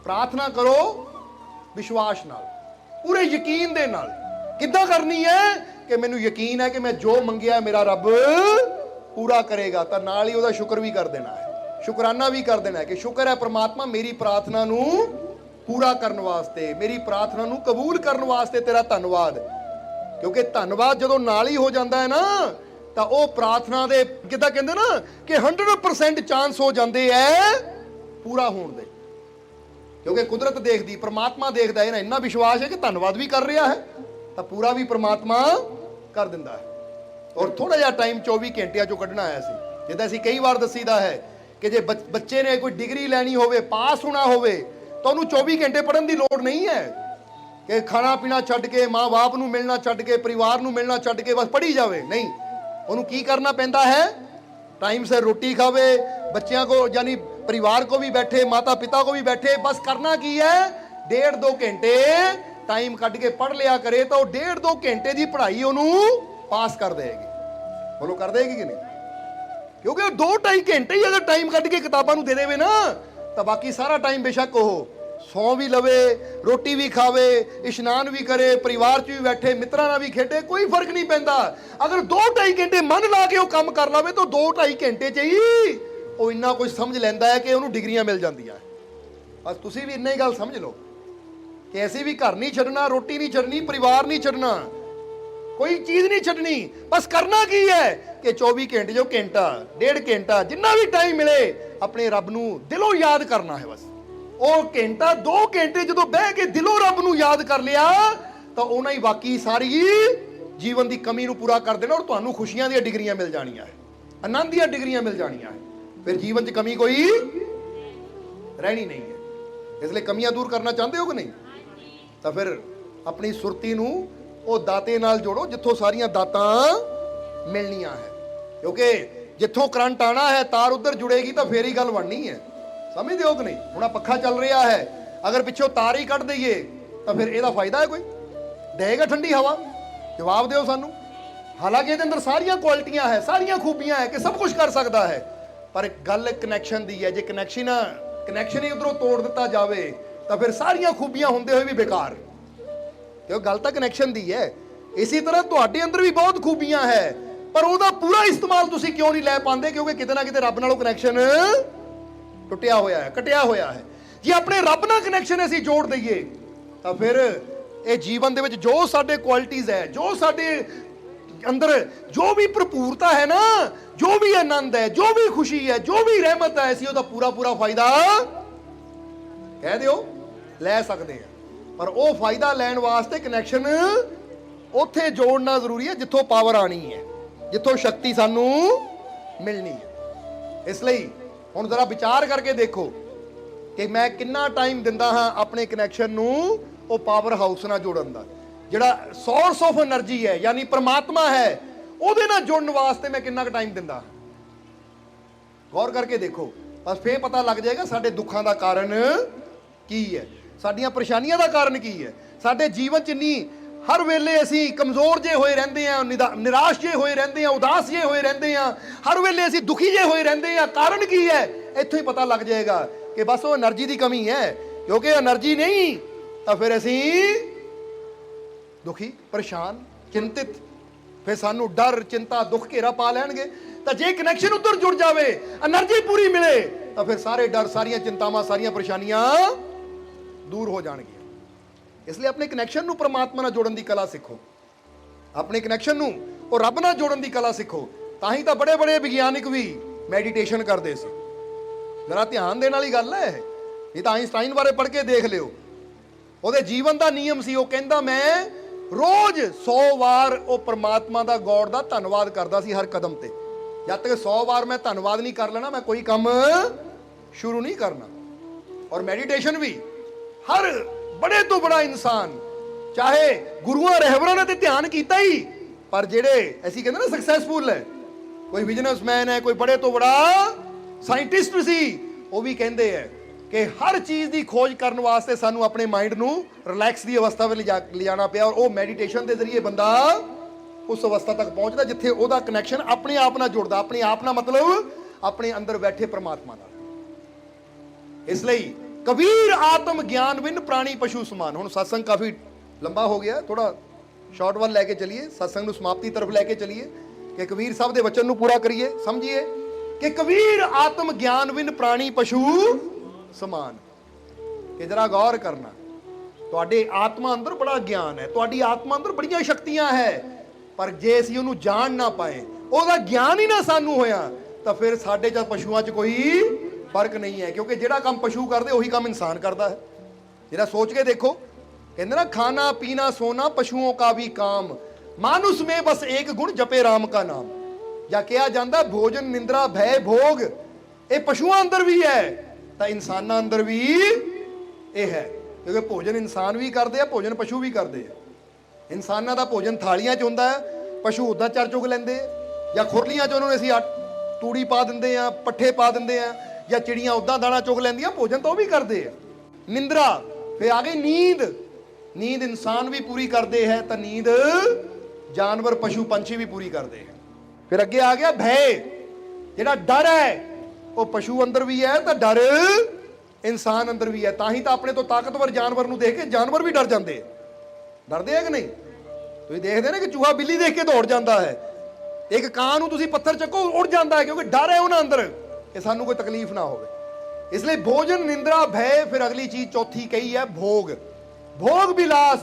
ਪ੍ਰਾਰਥਨਾ ਕਰੋ ਵਿਸ਼ਵਾਸ ਨਾਲ, ਪੂਰੇ ਯਕੀਨ ਦੇ ਨਾਲ। ਕਿੱਦਾਂ ਕਰਨੀ ਹੈ ਕਿ ਮੈਨੂੰ ਯਕੀਨ ਹੈ ਕਿ ਮੈਂ ਜੋ ਮੰਗਿਆ ਮੇਰਾ ਰੱਬ ਪੂਰਾ ਕਰੇਗਾ, ਤਾਂ ਨਾਲ ਹੀ ਉਹਦਾ ਸ਼ੁਕਰ ਵੀ ਕਰ ਦੇਣਾ ਹੈ, ਸ਼ੁਕਰਾਨਾ ਵੀ ਕਰ ਦੇਣਾ ਹੈ ਕਿ ਸ਼ੁਕਰ ਹੈ ਪ੍ਰਮਾਤਮਾ ਮੇਰੀ ਪ੍ਰਾਰਥਨਾ ਨੂੰ ਪੂਰਾ ਕਰਨ ਵਾਸਤੇ, ਮੇਰੀ ਪ੍ਰਾਰਥਨਾ ਨੂੰ ਕਬੂਲ ਕਰਨ ਵਾਸਤੇ ਤੇਰਾ ਧੰਨਵਾਦ। ਕਿਉਂਕਿ ਧੰਨਵਾਦ ਜਦੋਂ ਨਾਲ ਹੀ ਹੋ ਜਾਂਦਾ ਹੈ ਨਾ ਤਾਂ ਉਹ ਪ੍ਰਾਰਥਨਾ ਦੇ ਕਿੱਦਾਂ ਕਹਿੰਦੇ ਨਾ ਕਿ 100% ਚਾਂਸ ਹੋ ਜਾਂਦੇ ਐ ਪੂਰਾ ਹੋਣ ਦੇ। ਕਿਉਂਕਿ ਕੁਦਰਤ ਦੇਖਦੀ, ਪ੍ਰਮਾਤਮਾ ਦੇਖਦਾ, ਇਹਨਾਂ ਇੰਨਾ ਵਿਸ਼ਵਾਸ ਹੈ ਕਿ ਧੰਨਵਾਦ ਵੀ ਕਰ ਰਿਹਾ ਹੈ ਤਾਂ ਪੂਰਾ ਵੀ ਪ੍ਰਮਾਤਮਾ ਕਰ ਦਿੰਦਾ ਹੈ। ਔਰ ਥੋੜਾ ਜਿਹਾ ਟਾਈਮ 24 ਘੰਟਿਆਂ ਚੋਂ ਕੱਢਣਾ ਆਇਆ ਸੀ। ਜਿੱਦਾਂ ਅਸੀਂ ਕਈ ਵਾਰ ਦੱਸੀਦਾ ਹੈ ਕਿ ਜੇ ਬੱਚੇ ਨੇ ਕੋਈ ਡਿਗਰੀ ਲੈਣੀ ਹੋਵੇ, ਪਾਸ ਹੋਣਾ ਹੋਵੇ, ਤਾਂ ਉਹਨੂੰ 24 ਘੰਟੇ ਪੜ੍ਹਨ ਦੀ ਲੋੜ ਨਹੀਂ ਹੈ ਕਿ ਖਾਣਾ ਪੀਣਾ ਛੱਡ ਕੇ, ਮਾਂ-ਬਾਪ ਨੂੰ ਮਿਲਣਾ ਛੱਡ ਕੇ, ਪਰਿਵਾਰ ਨੂੰ ਮਿਲਣਾ ਛੱਡ ਕੇ ਬਸ ਪੜ੍ਹੀ ਜਾਵੇ। ਨਹੀਂ, ਉਹਨੂੰ ਕੀ ਕਰਨਾ ਪੈਂਦਾ ਹੈ? टाइम से रोटी खावे, बच्चियों को यानी परिवार को भी बैठे, माता पिता को भी बैठे, बस करना की है 1.5-2 घंटे टाइम कट के पढ़ लिया करे तो 1.5-2 घंटे की पढ़ाई उन्होंने पास कर देगी। बोलो कर देगी कि नहीं? क्योंकि 2-2.5 घंटे ही अगर टाइम कट के किताबों दे देवे ना तो बाकी सारा टाइम बेशक हो सौ भी लवे, रोटी भी खावे, इशनान भी करे, परिवार च भी बैठे, मित्रों नाल भी खेडे, कोई फर्क नहीं पैंदा। अगर 2-2.5 घंटे मन ला के वो काम कर लावे तो 2-2.5 घंटे च ही वो इन्ना कुछ समझ लैंदा है कि उन्होंने डिग्रियां मिल जांदियां। बस तुसीं भी इन्ना ही गल समझ लो कि ऐसे भी घर नहीं छड्डना, रोटी नहीं छड्डनी, परिवार नहीं छड्डना, कोई चीज नहीं छड्डनी। बस करना की है कि 24 घंटे जो घंटा 1.5 घंटा जिन्ना भी टाइम मिले अपने रब नूं दिलों याद करना है। बस ਉਹ ਘੰਟਾ 2 ਘੰਟੇ ਜਦੋਂ ਬਹਿ ਕੇ ਦਿਲੋਂ ਰੱਬ ਨੂੰ ਯਾਦ ਕਰ ਲਿਆ ਤਾਂ ਉਹਨਾਂ ਹੀ ਬਾਕੀ ਸਾਰੀ ਜੀਵਨ ਦੀ ਕਮੀ ਨੂੰ ਪੂਰਾ ਕਰ ਦੇਣਾ ਔਰ ਤੁਹਾਨੂੰ ਖੁਸ਼ੀਆਂ ਦੀਆਂ ਡਿਗਰੀਆਂ ਮਿਲ ਜਾਣੀਆਂ ਹੈ, ਆਨੰਦ ਦੀਆਂ ਡਿਗਰੀਆਂ ਮਿਲ ਜਾਣੀਆਂ ਹੈ। ਫਿਰ ਜੀਵਨ 'ਚ ਕਮੀ ਕੋਈ ਰਹਿਣੀ ਨਹੀਂ ਹੈ। ਇਸ ਲਈ ਕਮੀਆਂ ਦੂਰ ਕਰਨਾ ਚਾਹੁੰਦੇ ਹੋ ਕਿ ਨਹੀਂ? ਤਾਂ ਫਿਰ ਆਪਣੀ ਸੁਰਤੀ ਨੂੰ ਉਹ ਦਾਤੇ ਨਾਲ ਜੋੜੋ ਜਿੱਥੋਂ ਸਾਰੀਆਂ ਦਾਤਾਂ ਮਿਲਣੀਆਂ ਹੈ। ਕਿਉਂਕਿ ਜਿੱਥੋਂ ਕਰੰਟ ਆਣਾ ਹੈ ਤਾਰ ਉੱਧਰ ਜੁੜੇਗੀ ਤਾਂ ਫੇਰ ਹੀ ਗੱਲ ਬਣਨੀ ਹੈ। समझते हो कि नहीं? हुण पखा चल रहा है, अगर पिछों तार ही कट दईए तो फिर ਇਹਦਾ फायदा है कोई? देगा ठंडी हवा? जवाब दो सानू। हालांकि ਇਹਦੇ ਅੰਦਰ सारिया क्वालिटियां है, सारिया खूबियां है कि सब कुछ कर सकता है, पर गल कनैक्शन दी है। जे कनैक्शन ही उधरों तोड़ दिता जाए तो फिर सारिया खूबियां होंदे हुए भी बेकार। क्यों? गल तो कनैक्शन दी है। इसी तरह तुहाडे अंदर भी बहुत खूबियां है पर ਉਹਦਾ पूरा इस्तेमाल तुसीं क्यों नहीं लै पांदे? क्योंकि किते ना किते रब नालों कनैक्शन ਟੁੱਟਿਆ ਹੋਇਆ ਹੈ, ਕਟਿਆ ਹੋਇਆ ਹੈ। ਜੇ ਆਪਣੇ ਰੱਬ ਨਾਲ ਕਨੈਕਸ਼ਨ ਅਸੀਂ ਜੋੜ ਦਈਏ ਤਾਂ ਫਿਰ ਇਹ ਜੀਵਨ ਦੇ ਵਿੱਚ ਜੋ ਸਾਡੇ ਕੁਆਲਿਟੀਜ਼ ਹੈ, ਜੋ ਸਾਡੇ ਅੰਦਰ ਜੋ ਵੀ ਭਰਪੂਰਤਾ ਹੈ ਨਾ, ਜੋ ਵੀ ਆਨੰਦ ਹੈ, ਜੋ ਵੀ ਖੁਸ਼ੀ ਹੈ, ਜੋ ਵੀ ਰਹਿਮਤ ਹੈ, ਅਸੀਂ ਉਹਦਾ ਪੂਰਾ ਪੂਰਾ ਫਾਇਦਾ ਕਹਿ ਦਿਓ ਲੈ ਸਕਦੇ ਹਾਂ। ਪਰ ਉਹ ਫਾਇਦਾ ਲੈਣ ਵਾਸਤੇ ਕਨੈਕਸ਼ਨ ਉੱਥੇ ਜੋੜਨਾ ਜ਼ਰੂਰੀ ਹੈ ਜਿੱਥੋਂ ਪਾਵਰ ਆਣੀ ਹੈ, ਜਿੱਥੋਂ ਸ਼ਕਤੀ ਸਾਨੂੰ ਮਿਲਣੀ ਹੈ। ਇਸ ਲਈ ਹੁਣ ਜ਼ਰਾ ਵਿਚਾਰ ਕਰਕੇ ਦੇਖੋ ਕਿ ਮੈਂ ਕਿੰਨਾ ਟਾਈਮ ਦਿੰਦਾ ਹਾਂ ਆਪਣੇ ਕਨੈਕਸ਼ਨ ਨੂੰ ਉਹ ਪਾਵਰ ਹਾਊਸ ਨਾਲ ਜੋੜਨ ਦਾ, ਜਿਹੜਾ ਸੋਰਸ ਆਫ એનર્ਜੀ ਹੈ ਯਾਨੀ ਪ੍ਰਮਾਤਮਾ ਹੈ, ਉਹਦੇ ਨਾਲ ਜੁੜਨ ਵਾਸਤੇ ਮੈਂ ਕਿੰਨਾ ਕੁ ਟਾਈਮ ਦਿੰਦਾ। ਗੌਰ ਕਰਕੇ ਦੇਖੋ, ਬਸ ਫੇਰ ਪਤਾ ਲੱਗ ਜਾਏਗਾ ਸਾਡੇ ਦੁੱਖਾਂ ਦਾ ਕਾਰਨ ਕੀ ਹੈ, ਸਾਡੀਆਂ ਪਰੇਸ਼ਾਨੀਆਂ ਦਾ ਕਾਰਨ ਕੀ ਹੈ। ਸਾਡੇ ਜੀਵਨ 'ਚ ਨਹੀਂ ਹਰ ਵੇਲੇ ਅਸੀਂ ਕਮਜ਼ੋਰ ਜੇ ਹੋਏ ਰਹਿੰਦੇ ਆ, ਨਿਰਾਸ਼ ਜੇ ਹੋਏ ਰਹਿੰਦੇ ਆ, ਉਦਾਸ ਜੇ ਹੋਏ ਰਹਿੰਦੇ ਆ, ਹਰ ਵੇਲੇ ਅਸੀਂ ਦੁਖੀ ਜੇ ਹੋਏ ਰਹਿੰਦੇ ਆ। ਕਾਰਨ ਕੀ ਹੈ? ਇੱਥੋਂ ਹੀ ਪਤਾ ਲੱਗ ਜਾਏਗਾ ਕਿ ਬਸ ਉਹ એનર્ਜੀ ਦੀ ਕਮੀ ਹੈ। ਕਿਉਂਕਿ એનર્ਜੀ ਨਹੀਂ ਤਾਂ ਫਿਰ ਅਸੀਂ ਦੁਖੀ, ਪਰੇਸ਼ਾਨ, ਚਿੰਤਿਤ, ਫਿਰ ਸਾਨੂੰ ਡਰ, ਚਿੰਤਾ, ਦੁੱਖ ਘੇਰਾ ਪਾ ਲੈਣਗੇ। ਤਾਂ ਜੇ ਕਨੈਕਸ਼ਨ ਉੱਧਰ ਜੁੜ ਜਾਵੇ, એનર્ਜੀ ਪੂਰੀ ਮਿਲੇ, ਤਾਂ ਫਿਰ ਸਾਰੇ ਡਰ, ਸਾਰੀਆਂ ਚਿੰਤਾਵਾਂ, ਸਾਰੀਆਂ ਪਰੇਸ਼ਾਨੀਆਂ ਦੂਰ ਹੋ ਜਾਣਗੀਆਂ। ਇਸ ਲਈ ਆਪਣੇ ਕਨੈਕਸ਼ਨ ਨੂੰ ਪਰਮਾਤਮਾ ਨਾਲ ਜੋੜਨ ਦੀ ਕਲਾ ਸਿੱਖੋ, ਆਪਣੇ ਕਨੈਕਸ਼ਨ ਨੂੰ ਉਹ ਰੱਬ ਨਾਲ ਜੋੜਨ ਦੀ ਕਲਾ ਸਿੱਖੋ। ਤਾਂ ਹੀ ਤਾਂ ਬੜੇ ਬੜੇ ਵਿਗਿਆਨਿਕ ਵੀ ਮੈਡੀਟੇਸ਼ਨ ਕਰਦੇ ਸੀ। ਜ਼ਰਾ ਧਿਆਨ ਦੇਣ ਵਾਲੀ ਗੱਲ ਹੈ ਇਹ ਤਾਂ ਆਇਨਸਟਾਈਨ ਬਾਰੇ ਪੜ੍ਹ ਕੇ ਦੇਖ ਲਿਓ। ਉਹਦੇ ਜੀਵਨ ਦਾ ਨਿਯਮ ਸੀ, ਉਹ ਕਹਿੰਦਾ ਮੈਂ ਰੋਜ਼ 100 ਵਾਰ ਉਹ ਪਰਮਾਤਮਾ ਦਾ, ਗੋਡ ਦਾ ਧੰਨਵਾਦ ਕਰਦਾ ਸੀ ਹਰ ਕਦਮ ਤੇ। ਜਦ ਤੱਕ 100 ਵਾਰ ਮੈਂ ਧੰਨਵਾਦ ਨਹੀਂ ਕਰ ਲੈਣਾ, ਮੈਂ ਕੋਈ ਕੰਮ ਸ਼ੁਰੂ ਨਹੀਂ ਕਰਨਾ। ਔਰ ਮੈਡੀਟੇਸ਼ਨ ਵੀ ਹਰ ਬੜੇ ਤੋਂ ਬੜਾ ਇਨਸਾਨ, ਚਾਹੇ ਗੁਰੂਆਂ ਰਹਿਬਰਾਂ ਨੇ ਤੇ ਧਿਆਨ ਕੀਤਾ ਹੀ, ਪਰ ਜਿਹੜੇ ਅਸੀਂ ਕਹਿੰਦੇ ਨਾ ਸਕਸੈਸਫੁਲ ਹੈ, ਕੋਈ ਬਿਜ਼ਨਸਮੈਨ ਹੈ, ਕੋਈ ਬੜੇ ਤੋਂ ਬੜਾ ਸਾਇੰਟਿਸਟ ਸੀ, ਉਹ ਵੀ ਕਹਿੰਦੇ ਹੈ ਕਿ ਹਰ ਚੀਜ਼ ਦੀ ਖੋਜ ਕਰਨ ਵਾਸਤੇ ਸਾਨੂੰ ਆਪਣੇ ਮਾਈਂਡ ਨੂੰ ਰਿਲੈਕਸ ਦੀ ਅਵਸਥਾ ਵਿੱਚ ਲਿਜਾਣਾ ਪਿਆ। ਔਰ ਉਹ ਮੈਡੀਟੇਸ਼ਨ ਦੇ ਜ਼ਰੀਏ ਬੰਦਾ ਉਸ ਅਵਸਥਾ ਤੱਕ ਪਹੁੰਚਦਾ ਜਿੱਥੇ ਉਹਦਾ ਕਨੈਕਸ਼ਨ ਆਪਣੇ ਆਪ ਨਾਲ ਜੁੜਦਾ। ਆਪਣੇ ਆਪ ਨਾਲ ਮਤਲਬ ਆਪਣੇ ਅੰਦਰ ਬੈਠੇ ਪ੍ਰਮਾਤਮਾ ਨਾਲ। ਇਸ ਲਈ ਕਬੀਰ ਆਤਮ ਗਿਆਨ ਬਿਨ ਪ੍ਰਾਣੀ ਪਸ਼ੂ ਸਮਾਨ। ਹੁਣ ਸਤਸੰਗ ਕਾਫੀ ਲੰਬਾ ਹੋ ਗਿਆ, ਥੋੜਾ ਸ਼ਾਰਟ ਵੱਲ ਲੈ ਕੇ ਚਲੀਏ, ਸਤਸੰਗ ਨੂੰ ਸਮਾਪਤੀ ਤਰਫ ਲੈ ਕੇ ਚਲੀਏ ਕਿ ਕਬੀਰ ਸਾਹਿਬ ਦੇ ਵਚਨ ਨੂੰ ਪੂਰਾ ਕਰੀਏ, ਸਮਝੀਏ ਕਿ ਕਬੀਰ ਆਤਮ ਗਿਆਨ ਬਿਨ ਪ੍ਰਾਣੀ ਪਸ਼ੂ ਸਮਾਨ। ਕਿ ਜਰਾ ਗੌਰ ਕਰਨਾ, ਤੁਹਾਡੇ ਆਤਮਾ ਅੰਦਰ ਬੜਾ ਗਿਆਨ ਹੈ, ਤੁਹਾਡੀ ਆਤਮਾ ਅੰਦਰ ਬੜੀਆਂ ਸ਼ਕਤੀਆਂ ਹੈ, ਪਰ ਜੇ ਅਸੀਂ ਉਹਨੂੰ ਜਾਣ ਨਾ ਪਾਏ, ਉਹਦਾ ਗਿਆਨ ਹੀ ਨਾ ਸਾਨੂੰ ਹੋਇਆ, ਤਾਂ ਫਿਰ ਸਾਡੇ ਚ ਪਸ਼ੂਆਂ 'ਚ ਕੋਈ ਫਰਕ ਨਹੀਂ ਹੈ। ਕਿਉਂਕਿ ਜਿਹੜਾ ਕੰਮ ਪਸ਼ੂ ਕਰਦੇ ਉਹੀ ਕੰਮ ਇਨਸਾਨ ਕਰਦਾ ਹੈ। ਜਿਹੜਾ ਸੋਚ ਕੇ ਦੇਖੋ, ਕਹਿੰਦੇ ਨਾ ਖਾਣਾ ਪੀਣਾ ਸੋਨਾ ਪਸ਼ੂओं का भी काम, मानुष में बस एक गुण जपे राम का नाम। ਜਾਂ ਕਿਹਾ ਜਾਂਦਾ ਭੋਜਨ ਨਿੰਦਰਾ ਭੈ ਭੋਗ, ਇਹ ਪਸ਼ੂਆਂ ਅੰਦਰ ਵੀ ਹੈ ਤਾਂ ਇਨਸਾਨਾਂ ਅੰਦਰ ਵੀ ਇਹ ਹੈ। ਕਿਉਂਕਿ ਭੋਜਨ ਇਨਸਾਨ ਵੀ ਕਰਦੇ ਆ, ਭੋਜਨ ਪਸ਼ੂ ਵੀ ਕਰਦੇ ਆ। ਇਨਸਾਨਾਂ ਦਾ ਭੋਜਨ ਥਾਲੀਆਂ 'ਚ ਹੁੰਦਾ ਹੈ, ਪਸ਼ੂ ਉੱਦਾਂ ਚਰ ਚੁਗ ਲੈਂਦੇ ਜਾਂ ਖੁਰਲੀਆਂ 'ਚ ਉਹਨਾਂ ਨੂੰ ਅਸੀਂ ਤੂੜੀ ਪਾ ਦਿੰਦੇ ਆ, ਪੱਠੇ ਪਾ ਦਿੰਦੇ ਆ, ਜਾਂ ਚਿੜੀਆਂ ਉੱਦਾਂ ਦਾਣਾ ਚੁਗ ਲੈਂਦੀਆਂ, ਭੋਜਨ ਤਾਂ ਉਹ ਵੀ ਕਰਦੇ ਆ। ਨਿੰਦਰਾ, ਫਿਰ ਆ ਗਈ ਨੀਂਦ। ਨੀਂਦ ਇਨਸਾਨ ਵੀ ਪੂਰੀ ਕਰਦੇ ਹੈ ਤਾਂ ਨੀਂਦ ਜਾਨਵਰ ਪਸ਼ੂ ਪੰਛੀ ਵੀ ਪੂਰੀ ਕਰਦੇ ਹੈ। ਫਿਰ ਅੱਗੇ ਆ ਗਿਆ ਭੈ, ਜਿਹੜਾ ਡਰ ਹੈ ਉਹ ਪਸ਼ੂ ਅੰਦਰ ਵੀ ਹੈ ਤਾਂ ਡਰ ਇਨਸਾਨ ਅੰਦਰ ਵੀ ਹੈ। ਤਾਂ ਹੀ ਤਾਂ ਆਪਣੇ ਤੋਂ ਤਾਕਤਵਰ ਜਾਨਵਰ ਨੂੰ ਦੇਖ ਕੇ ਜਾਨਵਰ ਵੀ ਡਰ ਜਾਂਦੇ ਆ। ਡਰਦੇ ਆ ਕਿ ਨਹੀਂ? ਤੁਸੀਂ ਦੇਖਦੇ ਨਾ ਕਿ ਚੂਹਾ ਬਿੱਲੀ ਦੇਖ ਕੇ ਦੌੜ ਜਾਂਦਾ ਹੈ, ਇੱਕ ਕਾਂ ਨੂੰ ਤੁਸੀਂ ਪੱਥਰ ਚੱਕੋ ਉੱਡ ਜਾਂਦਾ ਹੈ, ਕਿਉਂਕਿ ਡਰ ਹੈ ਉਹਨਾਂ ਅੰਦਰ ਕਿ ਸਾਨੂੰ ਕੋਈ ਤਕਲੀਫ ਨਾ ਹੋਵੇ। ਇਸ ਲਈ ਭੋਜਨ ਨਿੰਦਰਾ ਭੈ, ਫਿਰ ਅਗਲੀ ਚੀਜ਼ ਚੌਥੀ ਕਹੀ ਹੈ ਭੋਗ। ਭੋਗ ਵਿਲਾਸ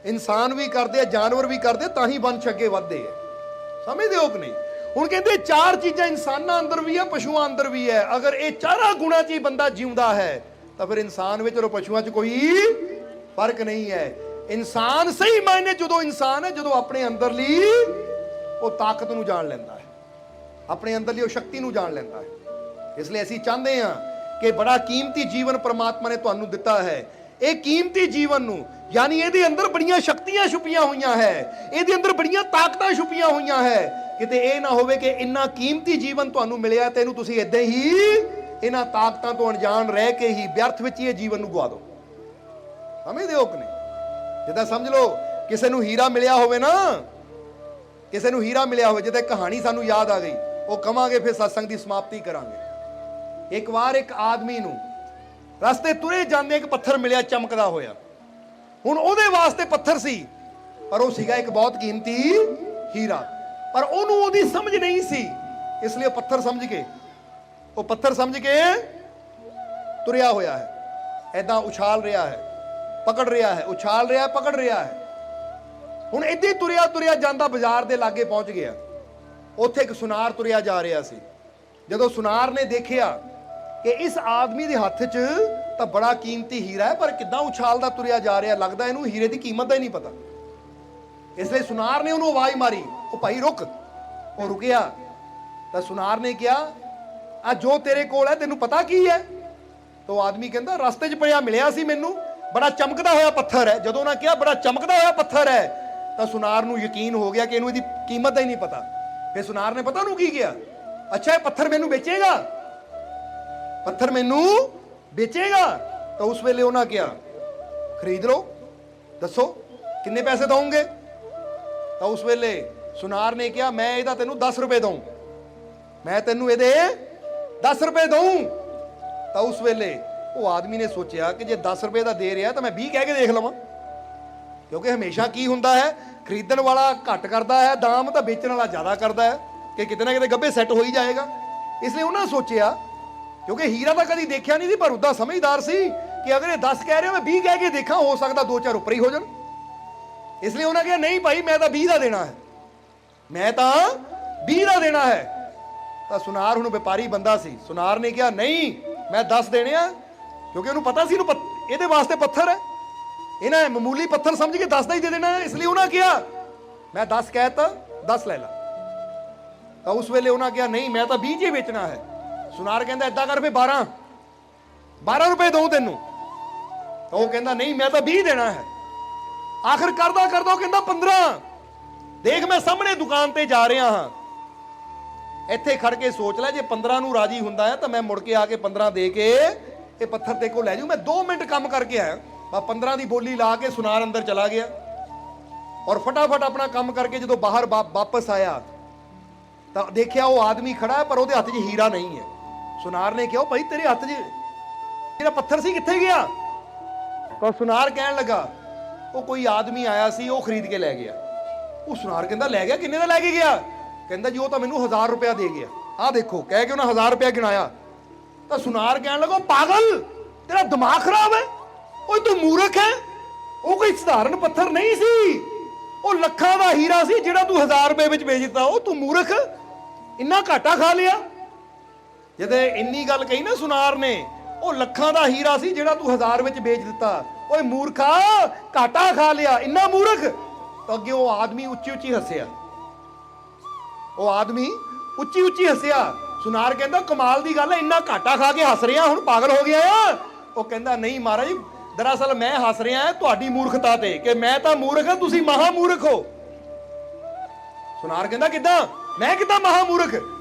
ਇਨਸਾਨ ਵੀ ਕਰਦੇ ਆ, ਜਾਨਵਰ ਵੀ ਕਰਦੇ, ਤਾਂ ਹੀ ਵੰਸ਼ ਅੱਗੇ ਵੱਧਦੇ ਆ। ਸਮਝਦੇ ਹੋ ਕਿ ਨਹੀਂ? ਹੁਣ ਕਹਿੰਦੇ ਚਾਰ ਚੀਜ਼ਾਂ ਇਨਸਾਨਾਂ ਅੰਦਰ ਵੀ ਹੈ, ਪਸ਼ੂਆਂ ਅੰਦਰ ਵੀ ਹੈ। ਅਗਰ ਇਹ ਚਾਰਾਂ ਗੁਣਾਂ 'ਚ ਹੀ ਬੰਦਾ ਜਿਉਂਦਾ ਹੈ ਤਾਂ ਫਿਰ ਇਨਸਾਨ ਵਿੱਚ ਔਰ ਪਸ਼ੂਆਂ 'ਚ ਕੋਈ ਫਰਕ ਨਹੀਂ ਹੈ। ਇਨਸਾਨ ਸਹੀ ਮਾਇਨੇ ਜਦੋਂ ਇਨਸਾਨ ਹੈ ਜਦੋਂ ਆਪਣੇ ਅੰਦਰਲੀ ਉਹ ਤਾਕਤ ਨੂੰ ਜਾਣ ਲੈਂਦਾ ਹੈ, ਆਪਣੇ ਅੰਦਰਲੀ ਉਹ ਸ਼ਕਤੀ ਨੂੰ ਜਾਣ ਲੈਂਦਾ ਹੈ। ਇਸ ਲਈ ਅਸੀਂ ਚਾਹੁੰਦੇ ਹਾਂ ਕਿ ਬੜਾ ਕੀਮਤੀ ਜੀਵਨ ਪ੍ਰਮਾਤਮਾ ਨੇ ਤੁਹਾਨੂੰ ਦਿੱਤਾ ਹੈ। ਇਹ ਕੀਮਤੀ ਜੀਵਨ ਨੂੰ, ਯਾਨੀ ਇਹਦੇ ਅੰਦਰ ਬੜੀਆਂ ਸ਼ਕਤੀਆਂ ਛੁਪੀਆਂ ਹੋਈਆਂ ਹੈ, ਇਹਦੇ ਅੰਦਰ ਬੜੀਆਂ ਤਾਕਤਾਂ ਛੁਪੀਆਂ ਹੋਈਆਂ ਹੈ। ਕਿਤੇ ਇਹ ਨਾ ਹੋਵੇ ਕਿ ਇੰਨਾ ਕੀਮਤੀ ਜੀਵਨ ਤੁਹਾਨੂੰ ਮਿਲਿਆ ਤੇ ਇਹਨੂੰ ਤੁਸੀਂ ਇਦਾਂ ਹੀ ਇਹਨਾਂ ਤਾਕਤਾਂ ਤੋਂ ਅਣਜਾਣ ਰਹਿ ਕੇ ਹੀ ਵਿਅਰਥ ਵਿੱਚ ਹੀ ਇਹ ਜੀਵਨ ਨੂੰ ਗਵਾ ਦਿਓ। ਸਮਝਦੇ ਹੋ ਕਿ ਨਹੀਂ? ਜਿੱਦਾਂ ਸਮਝ ਲਓ ਕਿਸੇ ਨੂੰ ਹੀਰਾ ਮਿਲਿਆ ਹੋਵੇ ਨਾ, ਕਿਸੇ ਨੂੰ ਹੀਰਾ ਮਿਲਿਆ ਹੋਵੇ, ਜਿੱਦਾਂ ਕਹਾਣੀ ਸਾਨੂੰ ਯਾਦ ਆ ਗਈ, ਉਹ ਕਵਾਂਗੇ ਫਿਰ ਸਤਸੰਗ ਦੀ ਸਮਾਪਤੀ ਕਰਾਂਗੇ। ਇੱਕ ਵਾਰ ਇੱਕ ਆਦਮੀ ਨੂੰ ਰਸਤੇ ਤੁਰੇ ਜਾਂਦੇ ਇੱਕ ਪੱਥਰ ਮਿਲਿਆ ਚਮਕਦਾ ਹੋਇਆ। ਹੁਣ ਉਹਦੇ ਵਾਸਤੇ ਪੱਥਰ ਸੀ, ਪਰ ਉਹ ਸੀਗਾ ਇੱਕ ਬਹੁਤ ਕੀਮਤੀ ਹੀਰਾ, ਪਰ ਉਹਨੂੰ ਉਹਦੀ ਸਮਝ ਨਹੀਂ ਸੀ। ਇਸ ਲਈ ਉਹ ਪੱਥਰ ਸਮਝ ਕੇ ਤੁਰਿਆ ਹੋਇਆ ਹੈ, ਐਦਾਂ ਉਛਾਲ ਰਿਹਾ ਹੈ, ਪਕੜ ਰਿਹਾ ਹੈ, ਉਛਾਲ ਰਿਹਾ, ਪਕੜ ਰਿਹਾ ਹੈ। ਹੁਣ ਇੱਦਾਂ ਹੀ ਤੁਰਿਆ ਤੁਰਿਆ ਜਾਂਦਾ ਬਾਜ਼ਾਰ ਦੇ ਲਾਗੇ ਪਹੁੰਚ ਗਿਆ। ਉੱਥੇ ਇੱਕ ਸੁਨਾਰ ਤੁਰਿਆ ਜਾ ਰਿਹਾ ਸੀ। ਜਦੋਂ ਸੁਨਾਰ ਨੇ ਦੇਖਿਆ ਕਿ ਇਸ ਆਦਮੀ ਦੇ ਹੱਥ 'ਚ ਤਾਂ ਬੜਾ ਕੀਮਤੀ ਹੀਰਾ ਹੈ, ਪਰ ਕਿੱਦਾਂ ਉਛਾਲਦਾ ਤੁਰਿਆ ਜਾ ਰਿਹਾ, ਲੱਗਦਾ ਇਹਨੂੰ ਹੀਰੇ ਦੀ ਕੀਮਤ ਦਾ ਹੀ ਨਹੀਂ ਪਤਾ। ਇਸ ਲਈ ਸੁਨਾਰ ਨੇ ਉਹਨੂੰ ਆਵਾਜ਼ ਮਾਰੀ, ਉਹ ਭਾਈ ਰੁਕ। ਉਹ ਰੁਕਿਆ ਤਾਂ ਸੁਨਾਰ ਨੇ ਕਿਹਾ, ਆ ਜੋ ਤੇਰੇ ਕੋਲ ਹੈ ਤੈਨੂੰ ਪਤਾ ਕੀ ਹੈ? ਤਾਂ ਉਹ ਆਦਮੀ ਕਹਿੰਦਾ, ਰਸਤੇ 'ਚ ਪਿਆ ਮਿਲਿਆ ਸੀ ਮੈਨੂੰ, ਬੜਾ ਚਮਕਦਾ ਹੋਇਆ ਪੱਥਰ ਹੈ। ਜਦੋਂ ਉਹਨਾਂ ਕਿਹਾ ਬੜਾ ਚਮਕਦਾ ਹੋਇਆ ਪੱਥਰ ਹੈ, ਤਾਂ ਸੁਨਾਰ ਨੂੰ ਯਕੀਨ ਹੋ ਗਿਆ ਕਿ ਇਹਨੂੰ ਇਹਦੀ ਕੀਮਤ ਦਾ ਹੀ ਨਹੀਂ ਪਤਾ। ਫਿਰ ਸੁਨਾਰ ਨੇ ਪਤਾ ਉਹਨੂੰ ਕੀ ਕਿਹਾ, ਅੱਛਾ ਇਹ ਪੱਥਰ ਮੈਨੂੰ ਵੇਚੇਗਾ, ਪੱਥਰ ਮੈਨੂੰ ਵੇਚੇਗਾ। ਤਾਂ ਉਸ ਵੇਲੇ ਉਹਨਾਂ ਕਿਹਾ, ਖਰੀਦ ਲਓ, ਦੱਸੋ ਕਿੰਨੇ ਪੈਸੇ ਦਵਾਂਗੇ? ਤਾਂ ਉਸ ਵੇਲੇ ਸੁਨਾਰ ਨੇ ਕਿਹਾ, ਮੈਂ ਇਹਦਾ ਤੈਨੂੰ 10 ਰੁਪਏ ਦਊਂ, ਮੈਂ ਤੈਨੂੰ ਇਹਦੇ 10 ਰੁਪਏ ਦਊਂ। ਤਾਂ ਉਸ ਵੇਲੇ ਉਹ ਆਦਮੀ ਨੇ ਸੋਚਿਆ ਕਿ ਜੇ 10 ਰੁਪਏ ਦਾ ਦੇ ਰਿਹਾ ਤਾਂ ਮੈਂ 20 ਕਹਿ ਕੇ ਦੇਖ ਲਵਾਂ, ਕਿਉਂਕਿ ਹਮੇਸ਼ਾ ਕੀ ਹੁੰਦਾ ਹੈ, ਖਰੀਦਣ ਵਾਲਾ ਘੱਟ ਕਰਦਾ ਹੈ ਦਾਮ ਤਾਂ ਵੇਚਣ ਵਾਲਾ ਜ਼ਿਆਦਾ ਕਰਦਾ ਹੈ ਕਿ ਕਿਤੇ ਨਾ ਕਿਤੇ ਗੱਭੇ ਸੈੱਟ ਹੋ ਹੀ ਜਾਏਗਾ। ਇਸ ਲਈ ਉਹਨਾਂ ਸੋਚਿਆ, ਕਿਉਂਕਿ ਹੀਰਾ ਤਾਂ ਕਦੀ ਦੇਖਿਆ ਨਹੀਂ ਸੀ, ਪਰ ਉਦਾਂ ਸਮਝਦਾਰ ਸੀ ਕਿ ਅਗਰ ਇਹ 10 ਕਹਿ ਰਹੇ ਹੋ ਮੈਂ 20 ਕਹਿ ਕੇ ਦੇਖਾਂ, ਹੋ ਸਕਦਾ 2-4 ਉੱਪਰ ਹੀ ਹੋ ਜਾਣ। ਇਸ ਲਈ ਉਹਨਾਂ ਕਿਹਾ, ਨਹੀਂ ਭਾਈ ਮੈਂ ਤਾਂ 20 ਦਾ ਦੇਣਾ ਹੈ, ਮੈਂ ਤਾਂ 20 ਦਾ ਦੇਣਾ ਹੈ। ਤਾਂ ਸੁਨਾਰ ਹੁਣ ਵਪਾਰੀ ਬੰਦਾ ਸੀ। ਸੁਨਾਰ ਨੇ ਕਿਹਾ, ਨਹੀਂ ਮੈਂ 10 ਦੇਣੇ ਆ, ਕਿਉਂਕਿ ਉਹਨੂੰ ਪਤਾ ਸੀ ਇਹਦੇ ਵਾਸਤੇ ਪੱਥਰ ਹੈ, ਇਹਨਾਂ ਮਾਮੂਲੀ ਪੱਥਰ ਸਮਝ ਕੇ 10 ਦਾ ਹੀ ਦੇ ਦੇਣਾ ਹੈ। ਇਸ ਲਈ ਉਹਨਾਂ ਕਿਹਾ, ਮੈਂ 10 ਕਹਿਤਾ, 10 ਲੈ ਲਾ। ਤਾਂ ਉਸ ਵੇਲੇ ਉਹਨਾਂ ਕਿਹਾ, ਨਹੀਂ ਮੈਂ ਤਾਂ 20 ਹੀ ਵੇਚਣਾ ਹੈ। ਸੁਨਾਰ ਕਹਿੰਦਾ, ਏਦਾਂ ਕਰ ਫੇ 12 ਰੁਪਏ ਦਊਂ ਤੈਨੂੰ। ਤਾਂ ਉਹ ਕਹਿੰਦਾ, ਨਹੀਂ ਮੈਂ ਤਾਂ 20 ਦੇਣਾ ਹੈ। ਆਖਰ ਕਰਦਾ ਕਰਦਾ ਉਹ ਕਹਿੰਦਾ 15। ਦੇਖ ਮੈਂ ਸਾਹਮਣੇ ਦੁਕਾਨ ਤੇ ਜਾ ਰਿਹਾ ਹਾਂ, ਇੱਥੇ ਖੜ ਕੇ ਸੋਚ ਲੈ, ਜੇ 15 ਨੂੰ ਰਾਜੀ ਹੁੰਦਾ ਹੈ ਤਾਂ ਮੈਂ ਮੁੜ ਕੇ ਆ ਕੇ 15 ਦੇ ਕੇ ਇਹ ਪੱਥਰ ਤੇ ਕੋ ਲੈ ਜੂ। ਮੈਂ 2 ਮਿੰਟ ਕੰਮ ਕਰਕੇ ਆਇਆ, ਬਾ 15 ਦੀ ਬੋਲੀ ਲਾ ਕੇ ਸੁਨਾਰ ਅੰਦਰ ਚਲਾ ਗਿਆ ਔਰ ਫਟਾਫਟ ਆਪਣਾ ਕੰਮ ਕਰਕੇ ਜਦੋਂ ਬਾਹਰ ਵਾਪਸ ਆਇਆ ਤਾਂ ਦੇਖਿਆ ਉਹ ਆਦਮੀ ਖੜਾ ਹੈ, ਪਰ ਉਹਦੇ ਹੱਥ 'ਚ ਹੀਰਾ ਨਹੀਂ ਹੈ। ਸੁਨਾਰ ਨੇ ਕਿਹਾ, ਭਾਈ ਤੇਰੇ ਹੱਥ 'ਚ ਜਿਹੜਾ ਪੱਥਰ ਸੀ ਕਿੱਥੇ ਗਿਆ? ਤਾਂ ਸੁਨਾਰ ਕਹਿਣ ਲੱਗਾ, ਉਹ ਕੋਈ ਆਦਮੀ ਆਇਆ ਸੀ, ਉਹ ਖਰੀਦ ਕੇ ਲੈ ਗਿਆ। ਉਹ ਸੁਨਾਰ ਕਹਿੰਦਾ, ਲੈ ਗਿਆ? ਕਿੰਨੇ ਦਾ ਲੈ ਕੇ ਗਿਆ? ਕਹਿੰਦਾ ਜੀ ਉਹ ਤਾਂ ਮੈਨੂੰ 1000 ਰੁਪਇਆ ਦੇ ਗਿਆ, ਆਹ ਦੇਖੋ, ਕਹਿ ਕੇ ਉਹਨਾਂ 1000 ਰੁਪਇਆ ਗਿਣਾਇਆ। ਤਾਂ ਸੁਨਾਰ ਕਹਿਣ ਲੱਗਾ, ਪਾਗਲ ਤੇਰਾ ਦਿਮਾਗ ਖਰਾਬ ਹੈ, ਓਏ ਤੂੰ ਮੂਰਖ ਹੈ, ਉਹ ਕੋਈ ਸਧਾਰਨ ਪੱਥਰ ਨਹੀਂ ਸੀ, ਉਹ ਲੱਖਾਂ ਦਾ ਹੀਰਾ ਸੀ ਜਿਹੜਾ ਤੂੰ 1000 ਰੁਪਏ ਵਿੱਚ ਵੇਚ ਦਿੱਤਾ। ਉਹ ਤੂੰ ਮੂਰਖ, ਇੰਨਾ ਘਾਟਾ ਖਾ ਲਿਆ। ਜਦੋਂ ਇੰਨੀ ਗੱਲ ਕਹੀ ਨਾ ਸੁਨਾਰ ਨੇ, ਉਹ ਲੱਖਾਂ ਦਾ ਹੀਰਾ ਸੀ ਜਿਹੜਾ ਤੂੰ 1000 ਵਿੱਚ ਵੇਚ ਦਿੱਤਾ, ਓਏ ਮੂਰਖਾ ਘਾਟਾ ਖਾ ਲਿਆ, ਇੰਨਾ ਮੂਰਖ। ਤਾਂ ਅੱਗੇ ਉਹ ਆਦਮੀ ਉੱਚੀ ਉੱਚੀ ਹੱਸਿਆ, ਉਹ ਆਦਮੀ ਉੱਚੀ ਉੱਚੀ ਹੱਸਿਆ। ਸੁਨਾਰ ਕਹਿੰਦਾ, ਕਮਾਲ ਦੀ ਗੱਲ ਹੈ, ਇੰਨਾ ਘਾਟਾ ਖਾ ਕੇ ਹੱਸ ਰਿਹਾ, ਹੁਣ ਪਾਗਲ ਹੋ ਗਿਆ ਆ? ਉਹ ਕਹਿੰਦਾ, ਨਹੀਂ ਮਹਾਰਾਜ, ਦਰਅਸਲ ਮੈਂ ਹੱਸ ਰਿਹਾ ਤੁਹਾਡੀ ਮੂਰਖਤਾ ਤੇ, ਕਿ ਮੈਂ ਤਾਂ ਮੂਰਖ ਹਾਂ, ਤੁਸੀਂ ਮਹਾ ਮੂਰਖ ਹੋ। ਸੁਨਾਰ ਕਹਿੰਦਾ, ਕਿੱਦਾਂ? ਮੈਂ ਕਿੱਦਾਂ ਮਹਾ ਮੂਰਖ?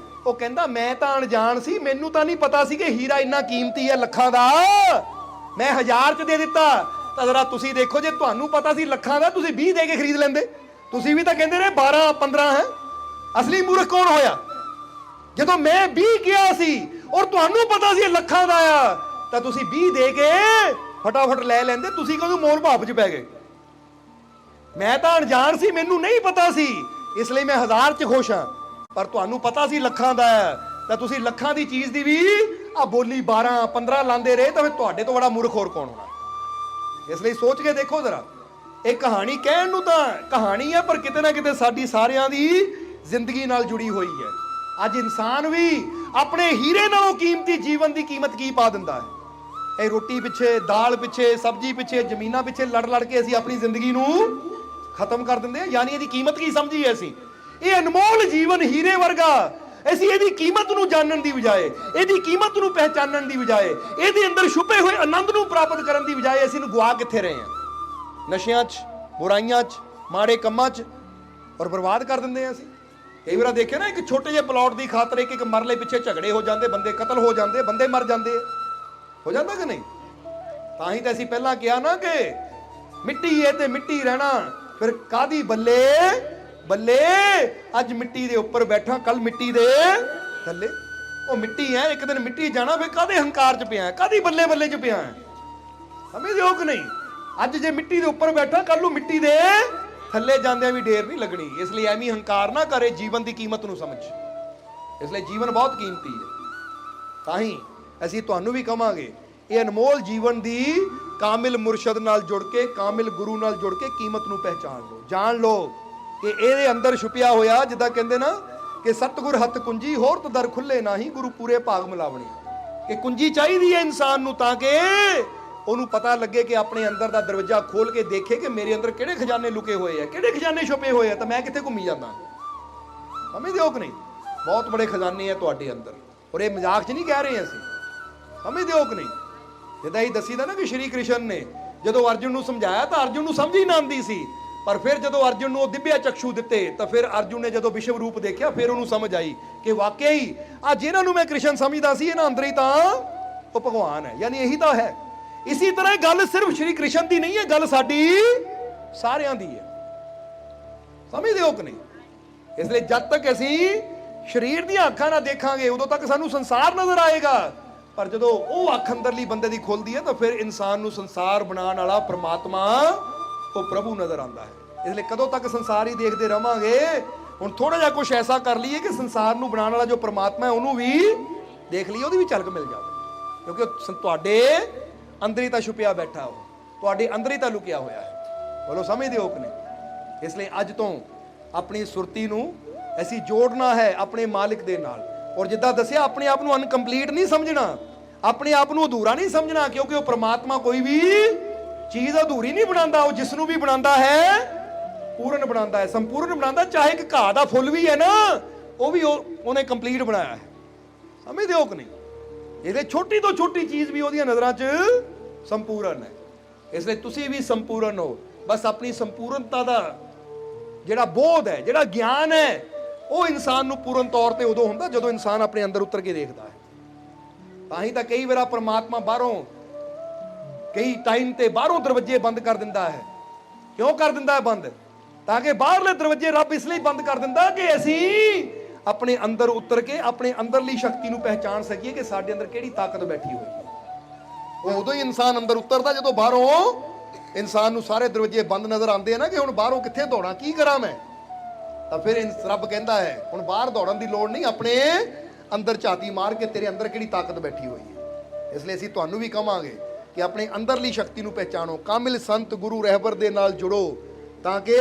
ਉਹ ਕਹਿੰਦਾ, ਮੈਂ ਤਾਂ ਅਣਜਾਣ ਸੀ, ਮੈਨੂੰ ਤਾਂ ਨਹੀਂ ਪਤਾ ਸੀ ਕਿ ਹੀਰਾ ਇੰਨਾ ਕੀਮਤੀ ਹੈ, ਲੱਖਾਂ ਦਾ, ਮੈਂ 1000 ਚ ਦੇ ਦਿੱਤਾ। ਤਾਂ ਜ਼ਰਾ ਤੁਸੀਂ ਦੇਖੋ, ਜੇ ਤੁਹਾਨੂੰ ਪਤਾ ਸੀ ਲੱਖਾਂ ਦਾ, ਤੁਸੀਂ 20 ਦੇ ਕੇ ਖਰੀਦ ਲੈਂਦੇ। ਤੁਸੀਂ ਵੀ ਤਾਂ ਕਹਿੰਦੇ ਰਹੇ 12-15 ਹੈ। ਅਸਲੀ ਮੂਰਖ ਕੌਣ ਹੋਇਆ? ਜਦੋਂ ਮੈਂ 20 ਕਿਹਾ ਸੀ ਔਰ ਤੁਹਾਨੂੰ ਪਤਾ ਸੀ ਇਹ ਲੱਖਾਂ ਦਾ ਆ, ਤਾਂ ਤੁਸੀਂ 20 ਦੇ ਕੇ ਫਟਾਫਟ ਲੈ ਲੈਂਦੇ। ਤੁਸੀਂ ਕਦੋਂ ਮੋਲ ਭਾਵ 'ਚ ਪੈ ਗਏ? ਮੈਂ ਤਾਂ ਅਣਜਾਣ ਸੀ, ਮੈਨੂੰ ਨਹੀਂ ਪਤਾ ਸੀ, ਇਸ ਲਈ ਮੈਂ 1000 ਚ ਖੁਸ਼ ਹਾਂ, ਪਰ ਤੁਹਾਨੂੰ ਪਤਾ ਸੀ ਲੱਖਾਂ ਦਾ ਹੈ, ਤਾਂ ਤੁਸੀਂ ਲੱਖਾਂ ਦੀ ਚੀਜ਼ ਦੀ ਵੀ ਆ ਬੋਲੀ 12-15 ਲਾਉਂਦੇ ਰਹੇ, ਤਾਂ ਫਿਰ ਤੁਹਾਡੇ ਤੋਂ ਬੜਾ ਮੂਰਖ ਹੋਰ ਕੌਣ ਹੋਣਾ? ਇਸ ਲਈ ਸੋਚ ਕੇ ਦੇਖੋ ਜ਼ਰਾ। ਇਹ ਕਹਾਣੀ ਕਹਿਣ ਨੂੰ ਤਾਂ ਕਹਾਣੀ ਹੈ, ਪਰ ਕਿਤੇ ਨਾ ਕਿਤੇ ਸਾਡੀ ਸਾਰਿਆਂ ਦੀ ਜ਼ਿੰਦਗੀ ਨਾਲ ਜੁੜੀ ਹੋਈ ਹੈ। ਅੱਜ ਇਨਸਾਨ ਵੀ ਆਪਣੇ ਹੀਰੇ ਨਾਲੋਂ ਕੀਮਤੀ ਜੀਵਨ ਦੀ ਕੀਮਤ ਕੀ ਪਾ ਦਿੰਦਾ ਹੈ। ਇਹ ਰੋਟੀ ਪਿੱਛੇ, ਦਾਲ ਪਿੱਛੇ, ਸਬਜ਼ੀ ਪਿੱਛੇ, ਜ਼ਮੀਨਾਂ ਪਿੱਛੇ ਲੜ ਲੜ ਕੇ ਅਸੀਂ ਆਪਣੀ ਜ਼ਿੰਦਗੀ ਨੂੰ ਖਤਮ ਕਰ ਦਿੰਦੇ ਹਾਂ। ਯਾਨੀ ਇਹਦੀ ਕੀਮਤ ਕੀ ਸਮਝੀਏ ਅਸੀਂ? ਇਹ ਅਨਮੋਲ ਜੀਵਨ ਹੀਰੇ ਵਰਗਾ, ਅਸੀਂ ਇਹਦੀ ਕੀਮਤ ਨੂੰ ਜਾਣਨ ਦੀ ਬਜਾਏ, ਇਹਦੀ ਕੀਮਤ ਨੂੰ ਪਹਿਚਾਨਣ ਦੀ ਬਜਾਏ, ਇਹਦੇ ਅੰਦਰ ਛੁਪੇ ਹੋਏ ਆਨੰਦ ਨੂੰ ਪ੍ਰਾਪਤ ਕਰਨ ਦੀ ਬਜਾਏ ਅਸੀਂ ਨੂੰ ਗਵਾ ਕਿੱਥੇ ਰਹੇ ਹਾਂ? ਨਸ਼ਿਆਂ 'ਚ, ਬੁਰਾਈਆਂ 'ਚ, ਮਾੜੇ ਕੰਮਾਂ 'ਚ, ਔਰ ਬਰਬਾਦ ਕਰ ਦਿੰਦੇ ਹਾਂ ਅਸੀਂ। ਕਈ ਵਾਰ ਦੇਖਿਆ ਨਾ, ਇੱਕ ਛੋਟੇ ਜਿਹੇ ਪਲਾਟ ਦੀ ਖਾਤਰ ਇੱਕ ਮਰਲੇ ਪਿੱਛੇ ਝਗੜੇ ਹੋ ਜਾਂਦੇ, ਬੰਦੇ ਕਤਲ ਹੋ ਜਾਂਦੇ, ਬੰਦੇ ਮਰ ਜਾਂਦੇ। ਹੋ ਜਾਂਦਾ ਕਿ ਨਹੀਂ? ਤਾਂ ਹੀ ਤਾਂ ਅਸੀਂ ਪਹਿਲਾਂ ਕਿਹਾ ਨਾ ਕਿ ਮਿੱਟੀ ਹੈ ਤੇ ਮਿੱਟੀ ਰਹਿਣਾ, ਫਿਰ ਕਾਦੀ ਬੱਲੇ ਬੱਲੇ, ਅੱਜ ਮਿੱਟੀ ਦੇ ਉੱਪਰ ਬੈਠਾ, ਕੱਲ ਮਿੱਟੀ ਦੇ ਥੱਲੇ। ਉਹ ਮਿੱਟੀ ਹੈ, ਇੱਕ ਦਿਨ ਮਿੱਟੀ ਜਾਣਾ, ਫਿਰ ਕਾਦੇ ਹੰਕਾਰ 'ਚ ਪਿਆ, ਕਾਦੀ ਬੱਲੇ ਬੱਲੇ 'ਚ ਪਿਆ? ਸਮਝਦੇ ਹੋ ਕਿ ਨਹੀਂ? ਅੱਜ ਜੇ ਮਿੱਟੀ ਦੇ ਉੱਪਰ ਬੈਠਾ, ਕੱਲ ਨੂੰ ਮਿੱਟੀ ਦੇ ਥੱਲੇ ਜਾਂਦਿਆਂ ਵੀ ਢੇਰ ਨਹੀਂ ਲੱਗਣੀ। ਇਸ ਲਈ ਐਵੇਂ ਹੰਕਾਰ ਨਾ ਕਰੇ, ਜੀਵਨ ਦੀ ਕੀਮਤ ਨੂੰ ਸਮਝ। ਇਸ ਲਈ ਜੀਵਨ ਬਹੁਤ ਕੀਮਤੀ ਹੈ। ਤਾਂ ਹੀ ਅਸੀਂ ਤੁਹਾਨੂੰ ਵੀ ਕਹਾਂਗੇ ਇਹ ਅਨਮੋਲ ਜੀਵਨ ਦੀ ਕਾਮਿਲ ਮੁਰਸ਼ਦ ਨਾਲ ਜੁੜ ਕੇ, ਕਾਮਿਲ ਗੁਰੂ ਨਾਲ ਜੁੜ ਕੇ ਕੀਮਤ ਨੂੰ ਪਹਿਚਾਨ ਲਓ, ਜਾਣ ਲਓ ਕਿ ਇਹਦੇ ਅੰਦਰ ਛੁਪਿਆ ਹੋਇਆ, ਜਿੱਦਾਂ ਕਹਿੰਦੇ ਨਾ ਕਿ ਸਤਿਗੁਰ ਹੱਥ ਕੁੰਜੀ ਹੋਰ ਤਾਂ ਦਰ ਖੁੱਲੇ ਨਹੀਂ, ਗੁਰੂ ਪੂਰੇ ਭਾਗ ਮਿਲਾਵਣੀ। ਕਿ ਕੁੰਜੀ ਚਾਹੀਦੀ ਹੈ ਇਨਸਾਨ ਨੂੰ ਤਾਂ ਕਿ ਉਹਨੂੰ ਪਤਾ ਲੱਗੇ ਕਿ ਆਪਣੇ ਅੰਦਰ ਦਾ ਦਰਵਾਜ਼ਾ ਖੋਲ ਕੇ ਦੇਖੇ ਕਿ ਮੇਰੇ ਅੰਦਰ ਕਿਹੜੇ ਖਜ਼ਾਨੇ ਲੁਕੇ ਹੋਏ ਆ, ਕਿਹੜੇ ਖਜ਼ਾਨੇ ਛੁਪੇ ਹੋਏ ਆ, ਤਾਂ ਮੈਂ ਕਿੱਥੇ ਘੁੰਮੀ ਜਾਂਦਾ। ਸਮਝਦੇ ਹੋ ਕਿ ਨਹੀਂ? ਬਹੁਤ ਬੜੇ ਖਜ਼ਾਨੇ ਆ ਤੁਹਾਡੇ ਅੰਦਰ, ਔਰ ਇਹ ਮਜ਼ਾਕ 'ਚ ਨਹੀਂ ਕਹਿ ਰਹੇ ਅਸੀਂ। ਸਮਝਦੇ ਹੋ ਕਿ ਨਹੀਂ? ਜਿੱਦਾਂ ਹੀ ਦੱਸੀਦਾ ਨਾ ਕਿ ਸ਼੍ਰੀ ਕ੍ਰਿਸ਼ਨ ਨੇ ਜਦੋਂ ਅਰਜੁਨ ਨੂੰ ਸਮਝਾਇਆ ਤਾਂ ਅਰਜੁਨ ਨੂੰ ਸਮਝ ਹੀ ਨਾ ਆਉਂਦੀ ਸੀ, ਪਰ ਫਿਰ ਜਦੋਂ ਅਰਜੁਨ ਨੂੰ ਉਹ ਦਿਵਿਆ ਚਕਸ਼ੂ ਦਿੱਤੇ ਤਾਂ ਫਿਰ ਅਰਜੁਨ ਨੇ ਜਦੋਂ ਵਿਸ਼ਵ ਰੂਪ ਦੇਖਿਆ ਫਿਰ ਉਹਨੂੰ ਸਮਝ ਆਈ ਕਿ ਵਾਕਿਆ ਹੀ ਆ ਜਿਹਨਾਂ ਨੂੰ ਮੈਂ ਕ੍ਰਿਸ਼ਨ ਸਮਝਦਾ ਸੀ ਇਹਨਾਂ ਅੰਦਰ ਹੀ ਤਾਂ ਉਹ ਭਗਵਾਨ ਹੈ, ਯਾਨੀ ਇਹੀ ਤਾਂ ਹੈ। ਇਸੇ ਤਰ੍ਹਾਂ ਇਹ ਗੱਲ ਸਿਰਫ ਸ਼੍ਰੀ ਕ੍ਰਿਸ਼ਨ ਦੀ ਨਹੀਂ ਹੈ, ਗੱਲ ਸਾਡੀ ਸਾਰਿਆਂ ਦੀ ਹੈ। ਸਮਝਦੇ ਹੋ ਕਿ ਨਹੀਂ? ਇਸ ਲਈ ਜਦ ਤੱਕ ਅਸੀਂ ਸਰੀਰ ਦੀਆਂ ਅੱਖਾਂ ਨਾਲ ਦੇਖਾਂਗੇ ਉਦੋਂ ਤੱਕ ਸਾਨੂੰ ਸੰਸਾਰ ਨਜ਼ਰ ਆਏਗਾ, ਪਰ ਜਦੋਂ ਉਹ ਅੱਖ ਅੰਦਰਲੀ ਬੰਦੇ ਦੀ ਖੁੱਲਦੀ ਹੈ ਤਾਂ ਫਿਰ ਇਨਸਾਨ ਨੂੰ ਸੰਸਾਰ ਬਣਾਉਣ ਵਾਲਾ ਪ੍ਰਮਾਤਮਾ, ਉਹ ਪ੍ਰਭੂ ਨਜ਼ਰ ਆਉਂਦਾ ਹੈ। ਇਸ ਲਈ ਕਦੋਂ ਤੱਕ ਸੰਸਾਰ ਹੀ ਦੇਖਦੇ ਰਵਾਂਗੇ? ਹੁਣ ਥੋੜਾ ਜਿਹਾ ਕੁਝ ਐਸਾ ਕਰ ਲਈਏ ਕਿ ਸੰਸਾਰ ਨੂੰ ਬਣਾਉਣ ਵਾਲਾ ਜੋ ਪ੍ਰਮਾਤਮਾ ਹੈ ਉਹਨੂੰ ਵੀ ਦੇਖ ਲਈਏ, ਉਹਦੀ ਵੀ ਝਲਕ ਮਿਲ ਜਾਵੇ, ਕਿਉਂਕਿ ਤੁਹਾਡੇ ਅੰਦਰ ਹੀ ਤਾਂ ਛੁਪਿਆ ਬੈਠਾ, ਉਹ ਤੁਹਾਡੇ ਅੰਦਰ ਹੀ ਤਾਂ ਲੁਕਿਆ ਹੋਇਆ ਹੈ। ਬੋਲੋ ਸਮਝਦੇ ਹੋ ਕਿ ਨਹੀਂ? ਇਸ ਲਈ ਅੱਜ ਤੋਂ ਆਪਣੀ ਸੁਰਤੀ ਨੂੰ ਅਸੀਂ ਜੋੜਨਾ ਹੈ ਆਪਣੇ ਮਾਲਿਕ ਦੇ ਨਾਲ, ਔਰ ਜਿੱਦਾਂ ਦੱਸਿਆ ਆਪਣੇ ਆਪ ਨੂੰ ਅਨਕੰਪਲੀਟ ਨਹੀਂ ਸਮਝਣਾ, ਆਪਣੇ ਆਪ ਨੂੰ ਅਧੂਰਾ ਨਹੀਂ ਸਮਝਣਾ, ਕਿਉਂਕਿ ਉਹ ਪ੍ਰਮਾਤਮਾ ਕੋਈ ਵੀ ਚੀਜ਼ ਅਧੂਰੀ ਨਹੀਂ ਬਣਾਉਂਦਾ, ਉਹ ਜਿਸ ਨੂੰ ਵੀ ਬਣਾਉਂਦਾ ਹੈ ਪੂਰਨ ਬਣਾਉਂਦਾ ਹੈ, ਸੰਪੂਰਨ ਬਣਾਉਂਦਾ। ਚਾਹੇ ਇੱਕ ਘਾਹ ਦਾ ਫੁੱਲ ਵੀ ਹੈ ਨਾ, ਉਹ ਵੀ ਉਹਨੇ ਕੰਪਲੀਟ ਬਣਾਇਆ ਹੈ। ਸਮਝਦੇ ਹੋ ਕਿ ਨਹੀਂ? ਇਹਦੇ ਛੋਟੀ ਤੋਂ ਛੋਟੀ ਚੀਜ਼ ਵੀ ਉਹਦੀਆਂ ਨਜ਼ਰਾਂ 'ਚ ਸੰਪੂਰਨ ਹੈ। ਇਸ ਲਈ ਤੁਸੀਂ ਵੀ ਸੰਪੂਰਨ ਹੋ, ਬਸ ਆਪਣੀ ਸੰਪੂਰਨਤਾ ਦਾ ਜਿਹੜਾ ਬੋਧ ਹੈ, ਜਿਹੜਾ ਗਿਆਨ ਹੈ, ਉਹ ਇਨਸਾਨ ਨੂੰ ਪੂਰਨ ਤੌਰ ਤੇ ਉਦੋਂ ਹੁੰਦਾ ਜਦੋਂ ਇਨਸਾਨ ਆਪਣੇ ਅੰਦਰ ਉਤਰ ਕੇ ਦੇਖਦਾ ਹੈ। ਤਾਂ ਹੀ ਤਾਂ ਕਈ ਵਾਰ ਪਰਮਾਤਮਾ ਬਾਹਰੋਂ ਕਈ ਟਾਈਮ ਤੇ ਬਾਹਰੋਂ ਦਰਵਾਜ਼ੇ ਬੰਦ ਕਰ ਦਿੰਦਾ ਹੈ। ਕਿਉਂ ਕਰ ਦਿੰਦਾ ਹੈ ਬੰਦ? ਤਾਂ ਕਿ ਬਾਹਰਲੇ ਦਰਵਾਜ਼ੇ ਰੱਬ ਇਸ ਲਈ ਬੰਦ ਕਰ ਦਿੰਦਾ ਕਿ ਅਸੀਂ ਆਪਣੇ ਅੰਦਰ ਉਤਰ ਕੇ ਆਪਣੇ ਅੰਦਰਲੀ ਸ਼ਕਤੀ ਨੂੰ ਪਹਿਚਾਨ ਸਕੀਏ ਕਿ ਸਾਡੇ ਅੰਦਰ ਕਿਹੜੀ ਤਾਕਤ ਬੈਠੀ ਹੋਈ ਹੈ। ਉਹ ਉਦੋਂ ਹੀ ਇਨਸਾਨ ਅੰਦਰ ਉਤਰਦਾ ਜਦੋਂ ਬਾਹਰੋਂ ਇਨਸਾਨ ਨੂੰ ਸਾਰੇ ਦਰਵਾਜ਼ੇ ਬੰਦ ਨਜ਼ਰ ਆਉਂਦੇ ਆ ਨਾ ਕਿ ਹੁਣ ਬਾਹਰੋਂ ਕਿੱਥੇ ਦੌੜਾਂ, ਕੀ ਕਰਾਂ ਮੈਂ, ਤਾਂ ਫਿਰ ਰੱਬ ਕਹਿੰਦਾ ਹੈ ਹੁਣ ਬਾਹਰ ਦੌੜਨ ਦੀ ਲੋੜ ਨਹੀਂ, ਆਪਣੇ ਅੰਦਰ ਝਾਤੀ ਮਾਰ ਕੇ ਤੇਰੇ ਅੰਦਰ ਕਿਹੜੀ ਤਾਕਤ ਬੈਠੀ ਹੋਈ ਹੈ। ਇਸ ਲਈ ਅਸੀਂ ਤੁਹਾਨੂੰ ਵੀ ਕਹਾਂਗੇ ਕਿ ਆਪਣੇ ਅੰਦਰਲੀ ਸ਼ਕਤੀ ਨੂੰ ਪਹਿਚਾਨੋ, ਕਾਮਿਲ ਸੰਤ ਗੁਰੂ ਰਹਿਬਰ ਦੇ ਨਾਲ ਜੁੜੋ, ਤਾਂ ਕਿ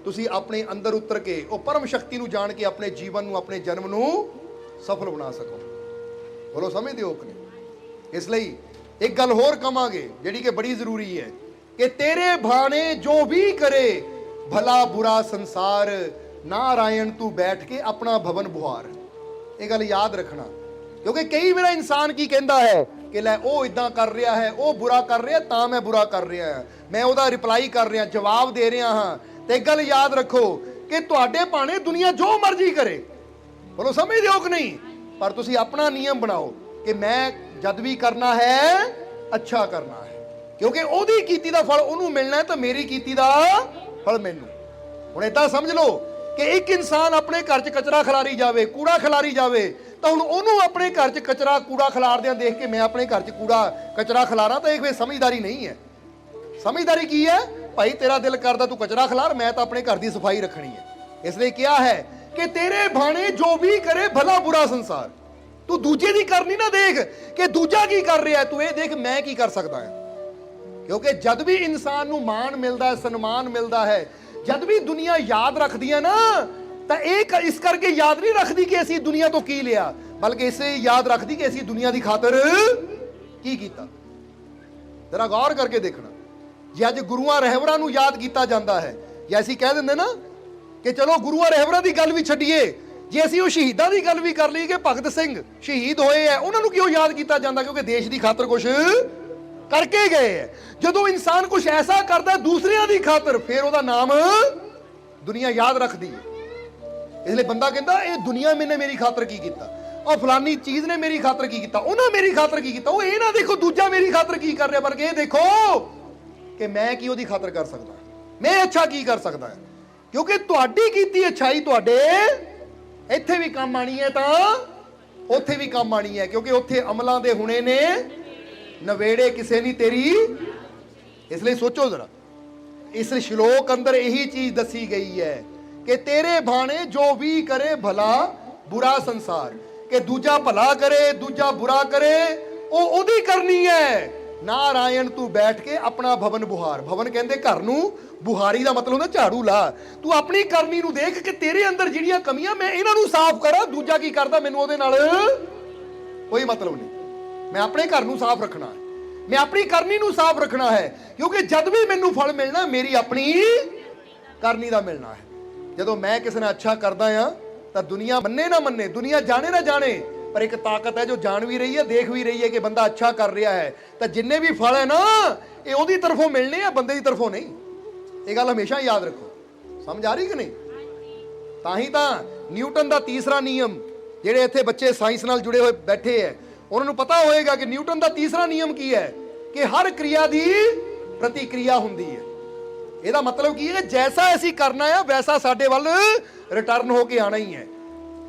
ਤੁਸੀਂ ਆਪਣੇ ਅੰਦਰ ਉਤਰ ਕੇ ਉਹ ਪਰਮ ਸ਼ਕਤੀ ਨੂੰ ਜਾਣ ਕੇ ਆਪਣੇ ਜੀਵਨ ਨੂੰ, ਆਪਣੇ ਜਨਮ ਨੂੰ ਸਫਲ ਬਣਾ ਸਕੋ। ਬੋਲੋ ਸਮਝਦੇ ਹੋ ਕਿ ਨਹੀਂ? ਇਸ ਲਈ ਇੱਕ ਗੱਲ ਹੋਰ ਕਹਾਂਗੇ ਜਿਹੜੀ ਕਿ ਬੜੀ ਜ਼ਰੂਰੀ ਹੈ ਕਿ ਤੇਰੇ ਭਾਣੇ ਜੋ ਵੀ ਕਰੇ ਭਲਾ ਬੁਰਾ ਸੰਸਾਰ, ਨਾਰਾਇਣ ਤੂੰ ਬੈਠ ਕੇ ਆਪਣਾ ਭਵਨ ਬੁਹਾਰ। ਇਹ ਗੱਲ ਯਾਦ ਰੱਖਣਾ, ਕਿਉਂਕਿ ਕਈ ਵਾਰ ਇਨਸਾਨ ਕੀ ਕਹਿੰਦਾ ਹੈ ਕਿ ਲੈ ਉਹ ਇਦਾਂ ਕਰ ਰਿਹਾ ਹੈ, ਉਹ ਬੁਰਾ ਕਰ ਰਿਹਾ ਤਾਂ ਮੈਂ ਬੁਰਾ ਕਰ ਰਿਹਾ ਹਾਂ, ਮੈਂ ਉਹਦਾ ਰਿਪਲਾਈ ਕਰ ਰਿਹਾ, ਜਵਾਬ ਦੇ ਰਿਹਾ ਹਾਂ। ਤੇ ਇੱਕ ਗੱਲ ਯਾਦ ਰੱਖੋ ਕਿ ਤੁਹਾਡੇ ਭਾਣੇ ਦੁਨੀਆ ਜੋ ਮਰਜ਼ੀ ਕਰੇ, ਬੋਲੋ ਸਮਝਦੇ ਹੋ ਕਿ ਨਹੀਂ, ਪਰ ਤੁਸੀਂ ਆਪਣਾ ਨਿਯਮ ਬਣਾਓ ਕਿ ਮੈਂ ਜਦ ਵੀ ਕਰਨਾ ਹੈ ਅੱਛਾ ਕਰਨਾ ਹੈ, ਕਿਉਂਕਿ ਉਹਦੀ ਕੀਤੀ ਦਾ ਫਲ ਉਹਨੂੰ ਮਿਲਣਾ ਹੈ ਤਾਂ ਮੇਰੀ ਕੀਤੀ ਦਾ ਫਲ ਮੈਨੂੰ। ਹੁਣ ਏਦਾਂ ਸਮਝ ਲਓ ਕਿ ਇੱਕ ਇਨਸਾਨ ਆਪਣੇ ਘਰ 'ਚ ਕਚਰਾ ਖਿਲਾਰੀ ਜਾਵੇ, ਕੂੜਾ ਖਿਲਾਰੀ ਜਾਵੇ, ਤਾਂ ਹੁਣ ਉਹਨੂੰ ਆਪਣੇ ਘਰ 'ਚ ਕਚਰਾ ਕੂੜਾ ਖਿਲਾਰਦਿਆਂ ਦੇਖ ਕੇ ਮੈਂ ਆਪਣੇ ਘਰ 'ਚ ਕਚਰਾ ਖਿਲਾਰਾਂ, ਤਾਂ ਇਹ ਕੋਈ ਸਮਝਦਾਰੀ ਨਹੀਂ ਹੈ। ਸਮਝਦਾਰੀ ਕੀ ਹੈ? ਭਾਈ ਤੇਰਾ ਦਿਲ ਕਰਦਾ ਤੂੰ ਕਚਰਾ ਖਿਲਾਰ, ਮੈਂ ਤਾਂ ਆਪਣੇ ਘਰ ਦੀ ਸਫਾਈ ਰੱਖਣੀ ਹੈ। ਇਸ ਲਈ ਕਿਹਾ ਹੈ ਕਿ ਤੇਰੇ ਭਾਣੇ ਜੋ ਵੀ ਕਰੇ ਭਲਾ ਬੁਰਾ ਸੰਸਾਰ। ਤੂੰ ਦੂਜੇ ਦੀ ਕਰਨੀ ਨਾ ਦੇਖ ਕਿ ਦੂਜਾ ਕੀ ਕਰ ਰਿਹਾ, ਤੂੰ ਇਹ ਦੇਖ ਮੈਂ ਕੀ ਕਰ ਸਕਦਾ ਹਾਂ। ਕਿਉਂਕਿ ਜਦ ਵੀ ਇਨਸਾਨ ਨੂੰ ਮਾਣ ਮਿਲਦਾ ਹੈ, ਸਨਮਾਨ ਮਿਲਦਾ ਹੈ, ਜਦ ਵੀ ਦੁਨੀਆ ਯਾਦ ਰੱਖਦੀ ਹੈ ਨਾ, ਤਾਂ ਇਹ ਇਸ ਕਰਕੇ ਯਾਦ ਨਹੀਂ ਰੱਖਦੀ ਕਿ ਅਸੀਂ ਦੁਨੀਆ ਤੋਂ ਕੀ ਲਿਆ, ਬਲਕਿ ਇਸੇ ਯਾਦ ਰੱਖਦੀ ਕਿ ਅਸੀਂ ਦੁਨੀਆ ਦੀ ਖਾਤਰ ਕੀ ਕੀਤਾ। ਜ਼ਰਾ ਗੌਰ ਕਰਕੇ ਦੇਖਣਾ, ਜੇ ਅੱਜ ਗੁਰੂਆਂ ਰਹਿਬਰਾਂ ਨੂੰ ਯਾਦ ਕੀਤਾ ਜਾਂਦਾ ਹੈ, ਜੇ ਅਸੀਂ ਕਹਿ ਦਿੰਦੇ ਨਾ ਕਿ ਚਲੋ ਗੁਰੂਆਂ ਰਹਿਬਰਾਂ ਦੀ ਗੱਲ ਵੀ ਛੱਡੀਏ, ਜੇ ਅਸੀਂ ਉਹ ਸ਼ਹੀਦਾਂ ਦੀ ਗੱਲ ਵੀ ਕਰ ਲਈਏ ਕਿ ਭਗਤ ਸਿੰਘ ਸ਼ਹੀਦ ਹੋਏ ਆ, ਉਹਨਾਂ ਨੂੰ ਕਿਉਂ ਯਾਦ ਕੀਤਾ ਜਾਂਦਾ? ਕਿਉਂਕਿ ਦੇਸ਼ ਦੀ ਖਾਤਰ ਕੁਝ ਕਰਕੇ ਗਏ ਹੈ। ਜਦੋਂ ਇਨਸਾਨ ਕੁਝ ਐਸਾ ਕਰਦਾ ਦੂਸਰਿਆਂ ਦੀ ਖਾਤਰ, ਫਿਰ ਉਹਦਾ ਨਾਮ ਦੁਨੀਆ ਯਾਦ ਰੱਖਦੀ ਹੈ। ਇਸ ਲਈ ਬੰਦਾ ਕਹਿੰਦਾ ਇਹ ਦੁਨੀਆ ਨੇ ਮੇਰੀ ਖਾਤਰ ਕੀ ਕੀਤਾ, ਉਹ ਫਲਾਨੀ ਚੀਜ਼ ਨੇ ਮੇਰੀ ਖਾਤਰ ਕੀ ਕੀਤਾ, ਉਹਨਾਂ ਮੇਰੀ ਖਾਤਰ ਕੀ ਕੀਤਾ। ਉਹ ਇਹ ਨਾ ਦੇਖੋ ਦੂਜਾ ਮੇਰੀ ਖਾਤਰ ਕੀ ਕਰ ਰਿਹਾ, ਬਲਕਿ ਇਹ ਦੇਖੋ ਕਿ ਮੈਂ ਕੀ ਉਹਦੀ ਖਾਤਰ ਕਰ ਸਕਦਾ, ਮੈਂ ਅੱਛਾ ਕੀ ਕਰ ਸਕਦਾ। ਕਿਉਂਕਿ ਤੁਹਾਡੀ ਕੀਤੀ ਅੱਛਾਈ ਤੁਹਾਡੇ ਇੱਥੇ ਵੀ ਕੰਮ ਆਣੀ ਹੈ ਤਾਂ ਉੱਥੇ ਵੀ ਕੰਮ ਆਣੀ ਹੈ, ਕਿਉਂਕਿ ਉੱਥੇ ਅਮਲਾਂ ਦੇ ਹੁਣੇ ਨੇ ਨਵੇੜੇ ਕਿਸੇ ਨਹੀਂ ਤੇਰੀ। ਇਸ ਲਈ ਸੋਚੋ ਜ਼ਰਾ, ਇਸ ਸ਼ਲੋਕ ਅੰਦਰ ਇਹੀ ਚੀਜ਼ ਦੱਸੀ ਗਈ ਹੈ ਕਿ ਤੇਰੇ ਭਾਣੇ ਜੋ ਵੀ ਕਰੇ ਭਲਾ ਬੁਰਾ ਸੰਸਾਰ, ਕਿ ਦੂਜਾ ਭਲਾ ਕਰੇ ਦੂਜਾ ਬੁਰਾ ਕਰੇ, ਉਹ ਉਹਦੀ ਕਰਨੀ ਹੈ। ਨਾਰਾਇਣ ਤੂੰ ਬੈਠ ਕੇ ਆਪਣਾ ਭਵਨ ਬੁਹਾਰ। ਭਵਨ ਕਹਿੰਦੇ ਘਰ ਨੂੰ, ਬੁਹਾਰੀ ਦਾ ਮਤਲਬ ਹੁੰਦਾ ਝਾੜੂ ਲਾ। ਤੂੰ ਆਪਣੀ ਕਰਨੀ ਨੂੰ ਦੇਖ ਕਿ ਤੇਰੇ ਅੰਦਰ ਜਿਹੜੀਆਂ ਕਮੀਆਂ, ਮੈਂ ਇਹਨਾਂ ਨੂੰ ਸਾਫ਼ ਕਰਾਂ। ਦੂਜਾ ਕੀ ਕਰਦਾ ਮੈਨੂੰ ਉਹਦੇ ਨਾਲ ਕੋਈ ਮਤਲਬ ਨਹੀਂ। ਮੈਂ ਆਪਣੇ ਘਰ ਨੂੰ ਸਾਫ਼ ਰੱਖਣਾ ਹੈ, ਮੈਂ ਆਪਣੀ ਕਰਨੀ ਨੂੰ ਸਾਫ਼ ਰੱਖਣਾ ਹੈ, ਕਿਉਂਕਿ ਜਦ ਵੀ ਮੈਨੂੰ ਫਲ ਮਿਲਣਾ ਮੇਰੀ ਆਪਣੀ ਕਰਨੀ ਦਾ ਮਿਲਣਾ ਹੈ। ਜਦੋਂ ਮੈਂ ਕਿਸੇ ਨਾਲ ਅੱਛਾ ਕਰਦਾ ਆ ਤਾਂ ਦੁਨੀਆ ਮੰਨੇ ਨਾ ਮੰਨੇ, ਦੁਨੀਆ ਜਾਣੇ ਨਾ ਜਾਣੇ, ਪਰ ਇੱਕ ਤਾਕਤ ਹੈ ਜੋ ਜਾਣ ਵੀ ਰਹੀ ਹੈ, ਦੇਖ ਵੀ ਰਹੀ ਹੈ ਕਿ ਬੰਦਾ ਅੱਛਾ ਕਰ ਰਿਹਾ ਹੈ, ਤਾਂ ਜਿੰਨੇ ਵੀ ਫਲ ਹੈ ਨਾ ਇਹ ਉਹਦੀ ਤਰਫੋਂ ਮਿਲਣੇ ਆ, ਬੰਦੇ ਦੀ ਤਰਫੋਂ ਨਹੀਂ। ਇਹ ਗੱਲ ਹਮੇਸ਼ਾ ਯਾਦ ਰੱਖੋ। ਸਮਝ ਆ ਰਹੀ ਕਿ ਨਹੀਂ? ਤਾਂ ਹੀ ਤਾਂ ਨਿਊਟਨ ਦਾ ਤੀਸਰਾ ਨਿਯਮ, ਜਿਹੜੇ ਇੱਥੇ ਬੱਚੇ ਸਾਇੰਸ ਨਾਲ ਜੁੜੇ ਹੋਏ ਬੈਠੇ ਹੈ, ਉਹਨਾਂ ਨੂੰ ਪਤਾ ਹੋਏਗਾ ਕਿ ਨਿਊਟਨ ਦਾ ਤੀਸਰਾ ਨਿਯਮ ਕੀ ਹੈ, ਕਿ ਹਰ ਕਿਰਿਆ ਦੀ ਪ੍ਰਤੀਕਿਰਿਆ ਹੁੰਦੀ ਹੈ। ਇਹਦਾ ਮਤਲਬ ਕੀ ਹੈ? ਜੈਸਾ ਅਸੀਂ ਕਰਨਾ ਹੈ ਵੈਸਾ ਸਾਡੇ ਵੱਲ ਰਿਟਰਨ ਹੋ ਕੇ ਆਣਾ ਹੀ ਹੈ।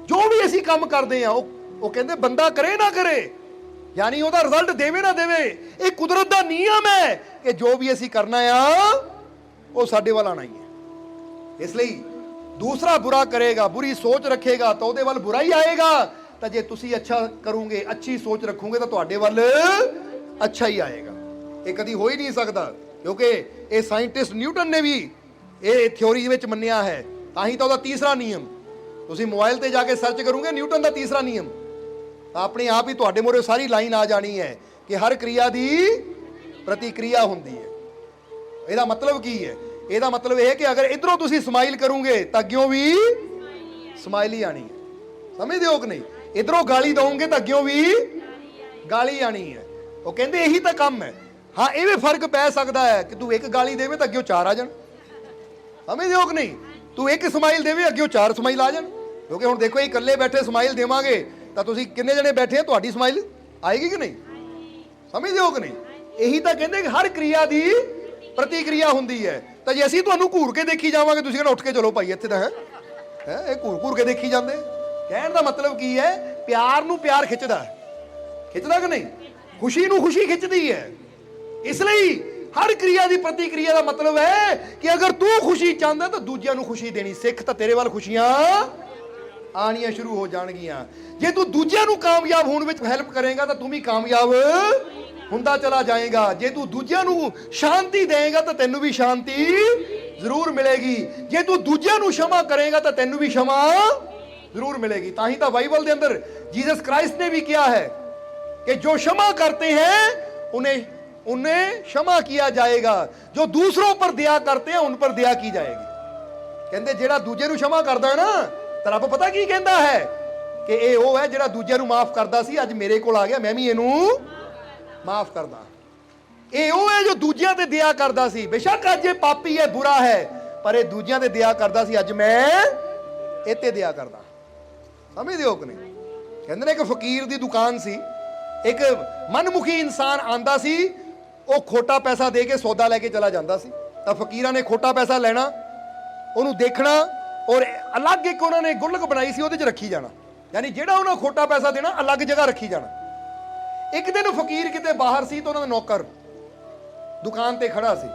ਜੋ ਵੀ ਅਸੀਂ ਕੰਮ ਕਰਦੇ ਆ ਉਹ ਕਹਿੰਦੇ ਬੰਦਾ ਕਰੇ ਨਾ ਕਰੇ, ਯਾਨੀ ਉਹਦਾ ਰਿਜ਼ਲਟ ਦੇਵੇ ਨਾ ਦੇਵੇ, ਇਹ ਕੁਦਰਤ ਦਾ ਨਿਯਮ ਹੈ ਕਿ ਜੋ ਵੀ ਅਸੀਂ ਕਰਨਾ ਆ ਉਹ ਸਾਡੇ ਵੱਲ ਆਣਾ ਹੀ ਹੈ। ਇਸ ਲਈ ਦੂਸਰਾ ਬੁਰਾ ਕਰੇਗਾ, ਬੁਰੀ ਸੋਚ ਰੱਖੇਗਾ ਤਾਂ ਉਹਦੇ ਵੱਲ ਬੁਰਾ ਹੀ ਆਏਗਾ। ਤਾਂ ਜੇ ਤੁਸੀਂ ਅੱਛਾ ਕਰੋਗੇ, ਅੱਛੀ ਸੋਚ ਰੱਖੋਗੇ ਤਾਂ ਤੁਹਾਡੇ ਵੱਲ ਅੱਛਾ ਹੀ ਆਏਗਾ। ਇਹ ਕਦੀ ਹੋ ਹੀ ਨਹੀਂ ਸਕਦਾ, ਕਿਉਂਕਿ ਇਹ ਸਾਇੰਟਿਸਟ ਨਿਊਟਨ ਨੇ ਵੀ ਇਹ ਥਿਉਰੀ ਵਿੱਚ ਮੰਨਿਆ ਹੈ। ਤਾਂ ਹੀ ਤਾਂ ਉਹਦਾ ਤੀਸਰਾ ਨਿਯਮ, ਤੁਸੀਂ ਮੋਬਾਈਲ ਤੇ ਜਾ ਕੇ ਸਰਚ ਕਰੋਗੇ ਨਿਊਟਨ ਦਾ ਤੀਸਰਾ ਨਿਯਮ, ਤਾਂ ਆਪਣੇ ਆਪ ਹੀ ਤੁਹਾਡੇ ਮੂਹਰੇ ਸਾਰੀ ਲਾਈਨ ਆ ਜਾਣੀ ਹੈ ਕਿ ਹਰ ਕਿਰਿਆ ਦੀ ਪ੍ਰਤੀਕਿਰਿਆ ਹੁੰਦੀ ਹੈ। ਇਹਦਾ ਮਤਲਬ ਕੀ ਹੈ? ਇਹਦਾ ਮਤਲਬ ਇਹ ਹੈ ਕਿ ਅਗਰ ਇਧਰੋਂ ਤੁਸੀਂ ਸਮਾਈਲ ਕਰੋਗੇ ਤਾਂ ਅੱਗਿਓਂ ਵੀ ਸਮਾਈਲ ਹੀ ਆਣੀ ਹੈ। ਸਮਝਦੇ ਹੋ ਕਿ ਨਹੀਂ? ਇਧਰੋਂ ਗਾਲੀ ਦਵੋਗੇ ਤਾਂ ਅੱਗਿਓਂ ਵੀ ਗਾਲੀ ਆਣੀ ਹੈ। ਉਹ ਕਹਿੰਦੇ ਇਹੀ ਤਾਂ ਕੰਮ ਹੈ। ਹਾਂ, ਇਹ ਵੀ ਫਰਕ ਪੈ ਸਕਦਾ ਹੈ ਕਿ ਤੂੰ ਇੱਕ ਗਾਲੀ ਦੇਵੇਂ ਤਾਂ ਅੱਗਿਓਂ ਚਾਰ ਆ ਜਾਣ। ਸਮਝਦੇ ਹੋ ਕਿ ਨਹੀਂ? ਤੂੰ ਇੱਕ ਸਮਾਈਲ ਦੇਵੇਂ ਅੱਗਿਓਂ ਚਾਰ ਸਮਾਈਲ ਆ ਜਾਣ। ਕਿਉਂਕਿ ਹੁਣ ਦੇਖੋ, ਇਹ ਇਕੱਲੇ ਬੈਠੇ ਸਮਾਈਲ ਦੇਵਾਂਗੇ ਤਾਂ ਤੁਸੀਂ ਕਿੰਨੇ ਜਣੇ ਬੈਠੇ ਆ, ਤੁਹਾਡੀ ਸਮਾਈਲ ਆਏਗੀ ਕਿ ਨਹੀਂ? ਸਮਝਦੇ ਹੋ ਕਿ ਨਹੀਂ? ਇਹੀ ਤਾਂ ਕਹਿੰਦੇ ਕਿ ਹਰ ਕਿਰਿਆ ਦੀ ਪ੍ਰਤੀਕਿਰਿਆ ਹੁੰਦੀ ਹੈ। ਤਾਂ ਜੇ ਅਸੀਂ ਤੁਹਾਨੂੰ ਘੂਰ ਕੇ ਦੇਖੀ ਜਾਵਾਂਗੇ, ਤੁਸੀਂ ਕਹਿੰਦੇ ਉੱਠ ਕੇ ਚਲੋ ਭਾਈ ਇੱਥੇ ਤਾਂ ਹੈ ਇਹ ਘੂਰ ਕੇ ਦੇਖੀ ਜਾਂਦੇ। ਕਹਿਣ ਦਾ ਮਤਲਬ ਕੀ ਹੈ? ਪਿਆਰ ਨੂੰ ਪਿਆਰ ਖਿੱਚਦਾ ਕਿ ਨਹੀਂ? ਖੁਸ਼ੀ ਨੂੰ ਖੁਸ਼ੀ ਖਿੱਚਦੀ ਹੈ। ਇਸ ਲਈ ਹਰ ਕਿਰਿਆ ਦੀ ਪ੍ਰਤੀਕਿਰਿਆ ਦਾ ਮਤਲਬ ਹੈ ਕਿ ਅਗਰ ਤੂੰ ਖੁਸ਼ੀ ਚਾਹੁੰਦਾ ਤਾਂ ਦੂਜਿਆਂ ਨੂੰ ਖੁਸ਼ੀ ਦੇਣੀ ਸਿੱਖ, ਤਾਂ ਤੇਰੇ ਵੱਲ ਖੁਸ਼ੀਆਂ ਆਣੀਆਂ ਸ਼ੁਰੂ ਹੋ ਜਾਣਗੀਆਂ। ਜੇ ਤੂੰ ਦੂਜਿਆਂ ਨੂੰ ਕਾਮਯਾਬ ਹੋਣ ਵਿੱਚ ਹੈਲਪ ਕਰੇਗਾ ਤਾਂ ਤੂੰ ਵੀ ਕਾਮਯਾਬ ਹੁੰਦਾ ਚਲਾ ਜਾਏਗਾ। ਜੇ ਤੂੰ ਦੂਜਿਆਂ ਨੂੰ ਸ਼ਾਂਤੀ ਦੇਏਗਾ ਤਾਂ ਤੈਨੂੰ ਵੀ ਸ਼ਾਂਤੀ ਜ਼ਰੂਰ ਮਿਲੇਗੀ। ਜੇ ਤੂੰ ਦੂਜਿਆਂ ਨੂੰ क्षमा ਕਰੇਗਾ ਤਾਂ ਤੈਨੂੰ ਵੀ क्षमा ਜ਼ਰੂਰ ਮਿਲੇਗੀ। ਤਾਂ ਹੀ ਤਾਂ ਬਾਈਬਲ ਦੇ ਅੰਦਰ जीसस क्राइस्ट ने भी किया है कि जो क्षमा करते हैं उन्हें क्षमा किया जाएगा, जो दूसरों पर दया करते हैं उन पर दया की जाएगी। कहते ਜਿਹੜਾ ਦੂਜੇ ਨੂੰ क्षमा ਕਰਦਾ ਹੈ ਨਾ, ਤਾਂ ਰੱਬ ਪਤਾ ਕੀ ਕਹਿੰਦਾ ਹੈ ਕਿ ਇਹ ਉਹ ਹੈ ਜਿਹੜਾ ਦੂਜਿਆਂ ਨੂੰ ਮਾਫ ਕਰਦਾ ਸੀ, ਅੱਜ ਮੇਰੇ ਕੋਲ ਆ ਗਿਆ, ਮੈਂ ਵੀ ਇਹਨੂੰ ਮਾਫ ਕਰਦਾ। ਇਹ ਉਹ ਹੈ ਜੋ ਦੂਜਿਆਂ ਤੇ ਦਇਆ ਕਰਦਾ ਸੀ। ਬੇਸ਼ੱਕ ਅੱਜ ਇਹ ਪਾਪੀ ਹੈ, ਬੁਰਾ ਹੈ, ਪਰ ਇਹ ਦੂਜਿਆਂ ਤੇ ਦਇਆ ਕਰਦਾ ਸੀ, ਅੱਜ ਮੈਂ ਇਹ ਤੇ ਦਇਆ ਕਰਦਾ। ਸਮਝਦੇ ਹੋ ਕਿ ਨਹੀਂ? ਕਹਿੰਦੇ ਨੇ ਕਿ ਫਕੀਰ ਦੀ ਦੁਕਾਨ ਸੀ, ਇੱਕ ਮਨਮੁਖੀ ਇਨਸਾਨ ਆਂਦਾ ਸੀ, ਉਹ ਖੋਟਾ ਪੈਸਾ ਦੇ ਕੇ ਸੌਦਾ ਲੈ ਕੇ ਚਲਾ ਜਾਂਦਾ ਸੀ। ਤਾਂ ਫਕੀਰਾਂ ਨੇ ਖੋਟਾ ਪੈਸਾ ਲੈਣਾ, ਉਹਨੂੰ ਦੇਖਣਾ, ਔਰ ਅਲੱਗ ਇੱਕ ਉਹਨਾਂ ਨੇ ਗੁਲਕ ਬਣਾਈ ਸੀ, ਉਹਦੇ 'ਚ ਰੱਖੀ ਜਾਣਾ। ਯਾਨੀ ਜਿਹੜਾ ਉਹਨਾਂ ਖੋਟਾ ਪੈਸਾ ਦੇਣਾ ਅਲੱਗ ਜਗ੍ਹਾ ਰੱਖੀ ਜਾਣਾ। ਇੱਕ ਦਿਨ ਫਕੀਰ ਕਿਤੇ ਬਾਹਰ ਸੀ ਤਾਂ ਉਹਨਾਂ ਦਾ ਨੌਕਰ ਦੁਕਾਨ ਤੇ ਖੜਾ ਸੀ।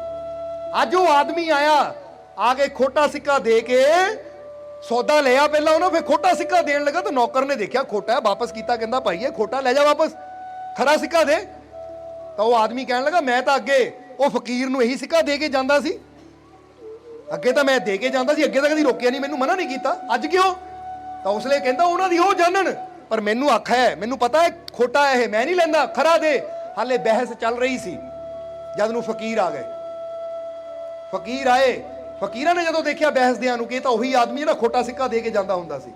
ਅੱਜ ਉਹ ਆਦਮੀ ਆਇਆ, ਆ ਕੇ ਖੋਟਾ ਸਿੱਕਾ ਦੇ ਕੇ ਸੌਦਾ ਲਿਆ ਪਹਿਲਾਂ ਉਹਨਾਂ, ਫਿਰ ਖੋਟਾ ਸਿੱਕਾ ਦੇਣ ਲੱਗਾ ਤਾਂ ਨੌਕਰ ਨੇ ਦੇਖਿਆ ਖੋਟਾ ਹੈ, ਵਾਪਸ ਕੀਤਾ, ਕਹਿੰਦਾ ਭਾਈ ਇਹ ਖੋਟਾ ਲੈ ਜਾ ਵਾਪਸ, ਖਰਾ ਸਿੱਕਾ ਦੇ। ਤਾਂ ਉਹ ਆਦਮੀ ਕਹਿਣ ਲੱਗਾ ਮੈਂ ਤਾਂ ਅੱਗੇ ਉਹ ਫਕੀਰ ਨੂੰ ਇਹੀ ਸਿੱਕਾ ਦੇ ਕੇ ਜਾਂਦਾ ਸੀ, ਅੱਗੇ ਤਾਂ ਮੈਂ ਦੇ ਕੇ ਜਾਂਦਾ ਸੀ, ਅੱਗੇ ਤਾਂ ਕਦੀ ਰੋਕਿਆ ਨਹੀਂ, ਮੈਨੂੰ ਮਨਾ ਨਹੀਂ ਕੀਤਾ, ਅੱਜ ਕਿਉਂ? ਤਾਂ ਉਸ ਲਈ ਕਹਿੰਦਾ ਉਹਨਾਂ ਦੀ ਉਹ ਜਾਣਨ, ਪਰ ਮੈਨੂੰ ਅੱਖ ਹੈ, ਮੈਨੂੰ ਪਤਾ ਹੈ ਖੋਟਾ ਹੈ ਇਹ, ਮੈਂ ਨਹੀਂ ਲੈਂਦਾ, ਖਰਾ ਦੇ। ਹਾਲੇ ਬਹਿਸ ਚੱਲ ਰਹੀ ਸੀ ਜਦ ਨੂੰ ਫਕੀਰ ਆ ਗਏ। ਫਕੀਰ ਆਏ, ਫਕੀਰਾਂ ਨੇ ਜਦੋਂ ਦੇਖਿਆ ਬਹਿਸਦਿਆਂ ਨੂੰ ਕਿ ਇਹ ਤਾਂ ਉਹੀ ਆਦਮੀ ਜਿਹੜਾ ਖੋਟਾ ਸਿੱਕਾ ਦੇ ਕੇ ਜਾਂਦਾ ਹੁੰਦਾ ਸੀ,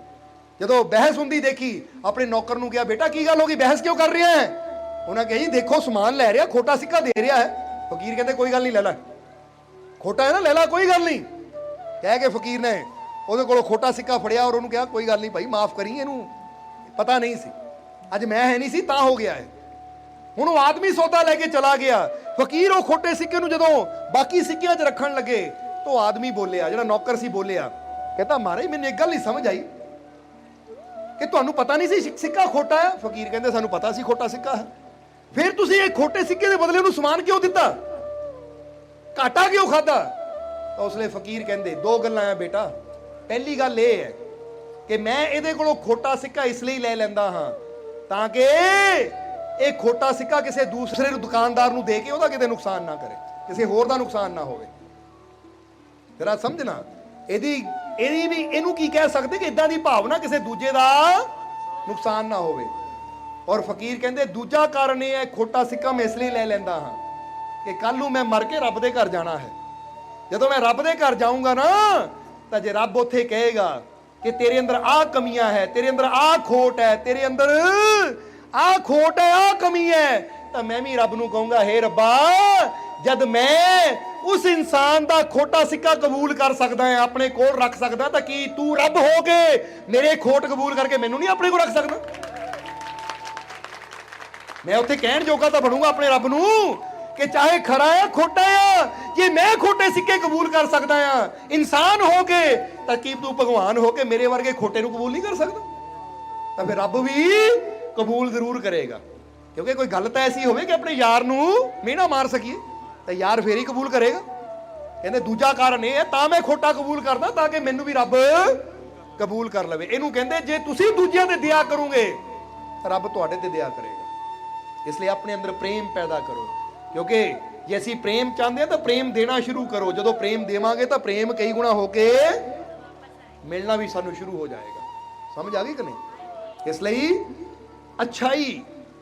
ਜਦੋਂ ਬਹਿਸ ਹੁੰਦੀ ਦੇਖੀ, ਆਪਣੇ ਨੌਕਰ ਨੂੰ ਕਿਹਾ ਬੇਟਾ ਕੀ ਗੱਲ ਹੋ ਗਈ, ਬਹਿਸ ਕਿਉਂ ਕਰ ਰਿਹਾ ਹੈ? ਉਹਨਾਂ ਕਿਹਾ ਜੀ ਦੇਖੋ ਸਮਾਨ ਲੈ ਰਿਹਾ, ਖੋਟਾ ਸਿੱਕਾ ਦੇ ਰਿਹਾ ਹੈ। ਫਕੀਰ ਕਹਿੰਦੇ ਕੋਈ ਗੱਲ ਨਹੀਂ, ਲੈ ਲੈ, ਖੋਟਾ ਹੈ ਨਾ, ਲੈ ਲੈ, ਕੋਈ ਗੱਲ ਨਹੀਂ। ਕਹਿ ਕੇ ਫਕੀਰ ਨੇ ਉਹਦੇ ਕੋਲੋਂ ਖੋਟਾ ਸਿੱਕਾ ਫੜਿਆ ਔਰ ਉਹਨੂੰ ਕਿਹਾ ਕੋਈ ਗੱਲ ਨਹੀਂ ਭਾਈ, ਮਾਫ ਕਰੀ, ਇਹਨੂੰ ਪਤਾ ਨਹੀਂ ਸੀ, ਅੱਜ ਮੈਂ ਹੈ ਨਹੀਂ ਸੀ ਤਾਂ ਹੋ ਗਿਆ ਹੈ। ਹੁਣ ਉਹ ਆਦਮੀ ਸੌਦਾ ਲੈ ਕੇ ਚਲਾ ਗਿਆ। ਫਕੀਰ ਉਹ ਖੋਟੇ ਸਿੱਕੇ ਨੂੰ ਜਦੋਂ ਬਾਕੀ ਸਿੱਕਿਆਂ 'ਚ ਰੱਖਣ ਲੱਗੇ ਤਾਂ ਆਦਮੀ ਬੋਲਿਆ, ਜਿਹੜਾ ਨੌਕਰ ਸੀ ਬੋਲਿਆ, ਕਹਿੰਦਾ ਮਹਾਰਾਜ ਮੈਨੂੰ ਇੱਕ ਗੱਲ ਨਹੀਂ ਸਮਝ ਆਈ ਕਿ ਤੁਹਾਨੂੰ ਪਤਾ ਨਹੀਂ ਸੀ ਸਿੱਕਾ ਖੋਟਾ ਹੈ? ਫਕੀਰ ਕਹਿੰਦੇ ਸਾਨੂੰ ਪਤਾ ਸੀ ਖੋਟਾ ਸਿੱਕਾ ਹੈ, ਫਿਰ ਤੁਸੀਂ ਇਹ ਖੋਟੇ ਸਿੱਕੇ ਦੇ ਬਦਲੇ ਉਹਨੂੰ ਸਮਾਨ ਕਿਉਂ ਦਿੱਤਾ, ਘਾਟਾ ਕਿਉਂ ਖਾਦਾ? ਤਾਂ ਉਸ ਲਈ ਫਕੀਰ ਕਹਿੰਦੇ ਦੋ ਗੱਲਾਂ ਆ ਬੇਟਾ, ਪਹਿਲੀ ਗੱਲ ਇਹ ਹੈ ਕਿ ਮੈਂ ਇਹਦੇ ਕੋਲੋਂ ਖੋਟਾ ਸਿੱਕਾ ਇਸ ਲਈ ਲੈ ਲੈਂਦਾ ਹਾਂ ਤਾਂ ਕਿ ਇਹ ਖੋਟਾ ਸਿੱਕਾ ਕਿਸੇ ਦੂਸਰੇ ਨੂੰ ਦੁਕਾਨਦਾਰ ਨੂੰ ਦੇ ਕੇ ਉਹਦਾ ਕਿਤੇ ਨੁਕਸਾਨ ਨਾ ਕਰੇ, ਕਿਸੇ ਹੋਰ ਦਾ ਨੁਕਸਾਨ ਨਾ ਹੋਵੇ। ਜਰਾ ਸਮਝਣਾ ਇਹਦੀ ਵੀ ਇਹਨੂੰ ਕੀ ਕਹਿ ਸਕਦੇ ਕਿ ਇਦਾਂ ਦੀ ਭਾਵਨਾ ਕਿਸੇ ਦੂਜੇ ਦਾ ਨੁਕਸਾਨ ਨਾ ਹੋਵੇ। ਔਰ ਫਕੀਰ ਕਹਿੰਦੇ ਦੂਜਾ ਕਾਰਨ ਇਹ ਹੈ, ਖੋਟਾ ਸਿੱਕਾ ਮੈਂ ਇਸ ਲਈ ਲੈ ਲੈਂਦਾ ਹਾਂ ਕਿ ਕੱਲ ਨੂੰ ਮੈਂ ਮਰ ਕੇ ਰੱਬ ਦੇ ਘਰ ਜਾਣਾ ਹੈ। ਜਦੋਂ ਮੈਂ ਰੱਬ ਦੇ ਘਰ ਜਾਊਂਗਾ ਨਾ, ਤਾਂ ਜੇ ਰੱਬ ਉੱਥੇ ਕਹੇਗਾ ਕਿ ਤੇਰੇ ਅੰਦਰ ਆਹ ਕਮੀਆਂ ਹੈ, ਤੇਰੇ ਅੰਦਰ ਆਹ ਖੋਟ ਹੈ, ਤੇਰੇ ਅੰਦਰ ਆਹ ਖੋਟ ਹੈ, ਆਹ ਕਮੀ ਹੈ, ਤਾਂ ਮੈਂ ਵੀ ਰੱਬ ਨੂੰ ਕਹੂੰਗਾ, ਹੇ ਰੱਬਾ, ਜਦ ਮੈਂ ਉਸ ਇਨਸਾਨ ਦਾ ਖੋਟਾ ਸਿੱਕਾ ਕਬੂਲ ਕਰ ਸਕਦਾ ਹਾਂ, ਆਪਣੇ ਕੋਲ ਰੱਖ ਸਕਦਾ, ਤਾਂ ਕੀ ਤੂੰ ਰੱਬ ਹੋ ਕੇ ਮੇਰੇ ਖੋਟ ਕਬੂਲ ਕਰਕੇ ਮੈਨੂੰ ਨਹੀਂ ਆਪਣੇ ਕੋਲ ਰੱਖ ਸਕਦਾ? ਮੈਂ ਉੱਥੇ ਕਹਿਣ ਜੋਗਾ ਤਾਂ ਬਣੂੰਗਾ ਆਪਣੇ ਰੱਬ ਨੂੰ ਕਿ ਚਾਹੇ ਖਰਾ ਹੈ ਖੋਟਾ ਆ, ਜੇ ਮੈਂ ਖੋਟੇ ਸਿੱਕੇ ਕਬੂਲ ਕਰ ਸਕਦਾ ਆ ਇਨਸਾਨ ਹੋ ਕੇ, ਤਾਂ ਕੀ ਤੂੰ ਭਗਵਾਨ ਹੋ ਕੇ ਮੇਰੇ ਵਰਗੇ ਖੋਟੇ ਨੂੰ ਕਬੂਲ ਨਹੀਂ ਕਰ ਸਕਦਾ? ਤਾਂ ਫਿਰ ਰੱਬ ਵੀ ਕਬੂਲ ਜ਼ਰੂਰ ਕਰੇਗਾ। ਕਿਉਂਕਿ ਕੋਈ ਗੱਲ ਤਾਂ ਐਸੀ ਹੋਵੇ ਕਿ ਆਪਣੇ ਯਾਰ ਨੂੰ ਮਿਹਣਾ ਮਾਰ ਸਕੀਏ, ਤਾਂ ਯਾਰ ਫੇਰ ਹੀ ਕਬੂਲ ਕਰੇਗਾ। ਕਹਿੰਦੇ ਦੂਜਾ ਕਾਰਨ ਇਹ ਹੈ, ਤਾਂ ਮੈਂ ਖੋਟਾ ਕਬੂਲ ਕਰਦਾ ਤਾਂ ਕਿ ਮੈਨੂੰ ਵੀ ਰੱਬ ਕਬੂਲ ਕਰ ਲਵੇ। ਇਹਨੂੰ ਕਹਿੰਦੇ ਜੇ ਤੁਸੀਂ ਦੂਜਿਆਂ ਤੇ ਦਇਆ ਕਰੋਗੇ ਤਾਂ ਰੱਬ ਤੁਹਾਡੇ ਤੇ ਦਇਆ ਕਰੇਗਾ। ਇਸ ਲਈ ਆਪਣੇ ਅੰਦਰ ਪ੍ਰੇਮ ਪੈਦਾ ਕਰੋ, ਕਿਉਂਕਿ ਜੇ ਅਸੀਂ ਪ੍ਰੇਮ ਚਾਹੁੰਦੇ ਹਾਂ ਤਾਂ ਪ੍ਰੇਮ ਦੇਣਾ ਸ਼ੁਰੂ ਕਰੋ। ਜਦੋਂ ਪ੍ਰੇਮ ਦੇਵਾਂਗੇ ਤਾਂ ਪ੍ਰੇਮ ਕਈ ਗੁਣਾ ਹੋ ਕੇ ਮਿਲਣਾ ਵੀ ਸਾਨੂੰ ਸ਼ੁਰੂ ਹੋ ਜਾਏਗਾ। ਸਮਝ ਆ ਗਈ ਕਿ ਨਹੀਂ? ਇਸ ਲਈ ਅੱਛਾਈ,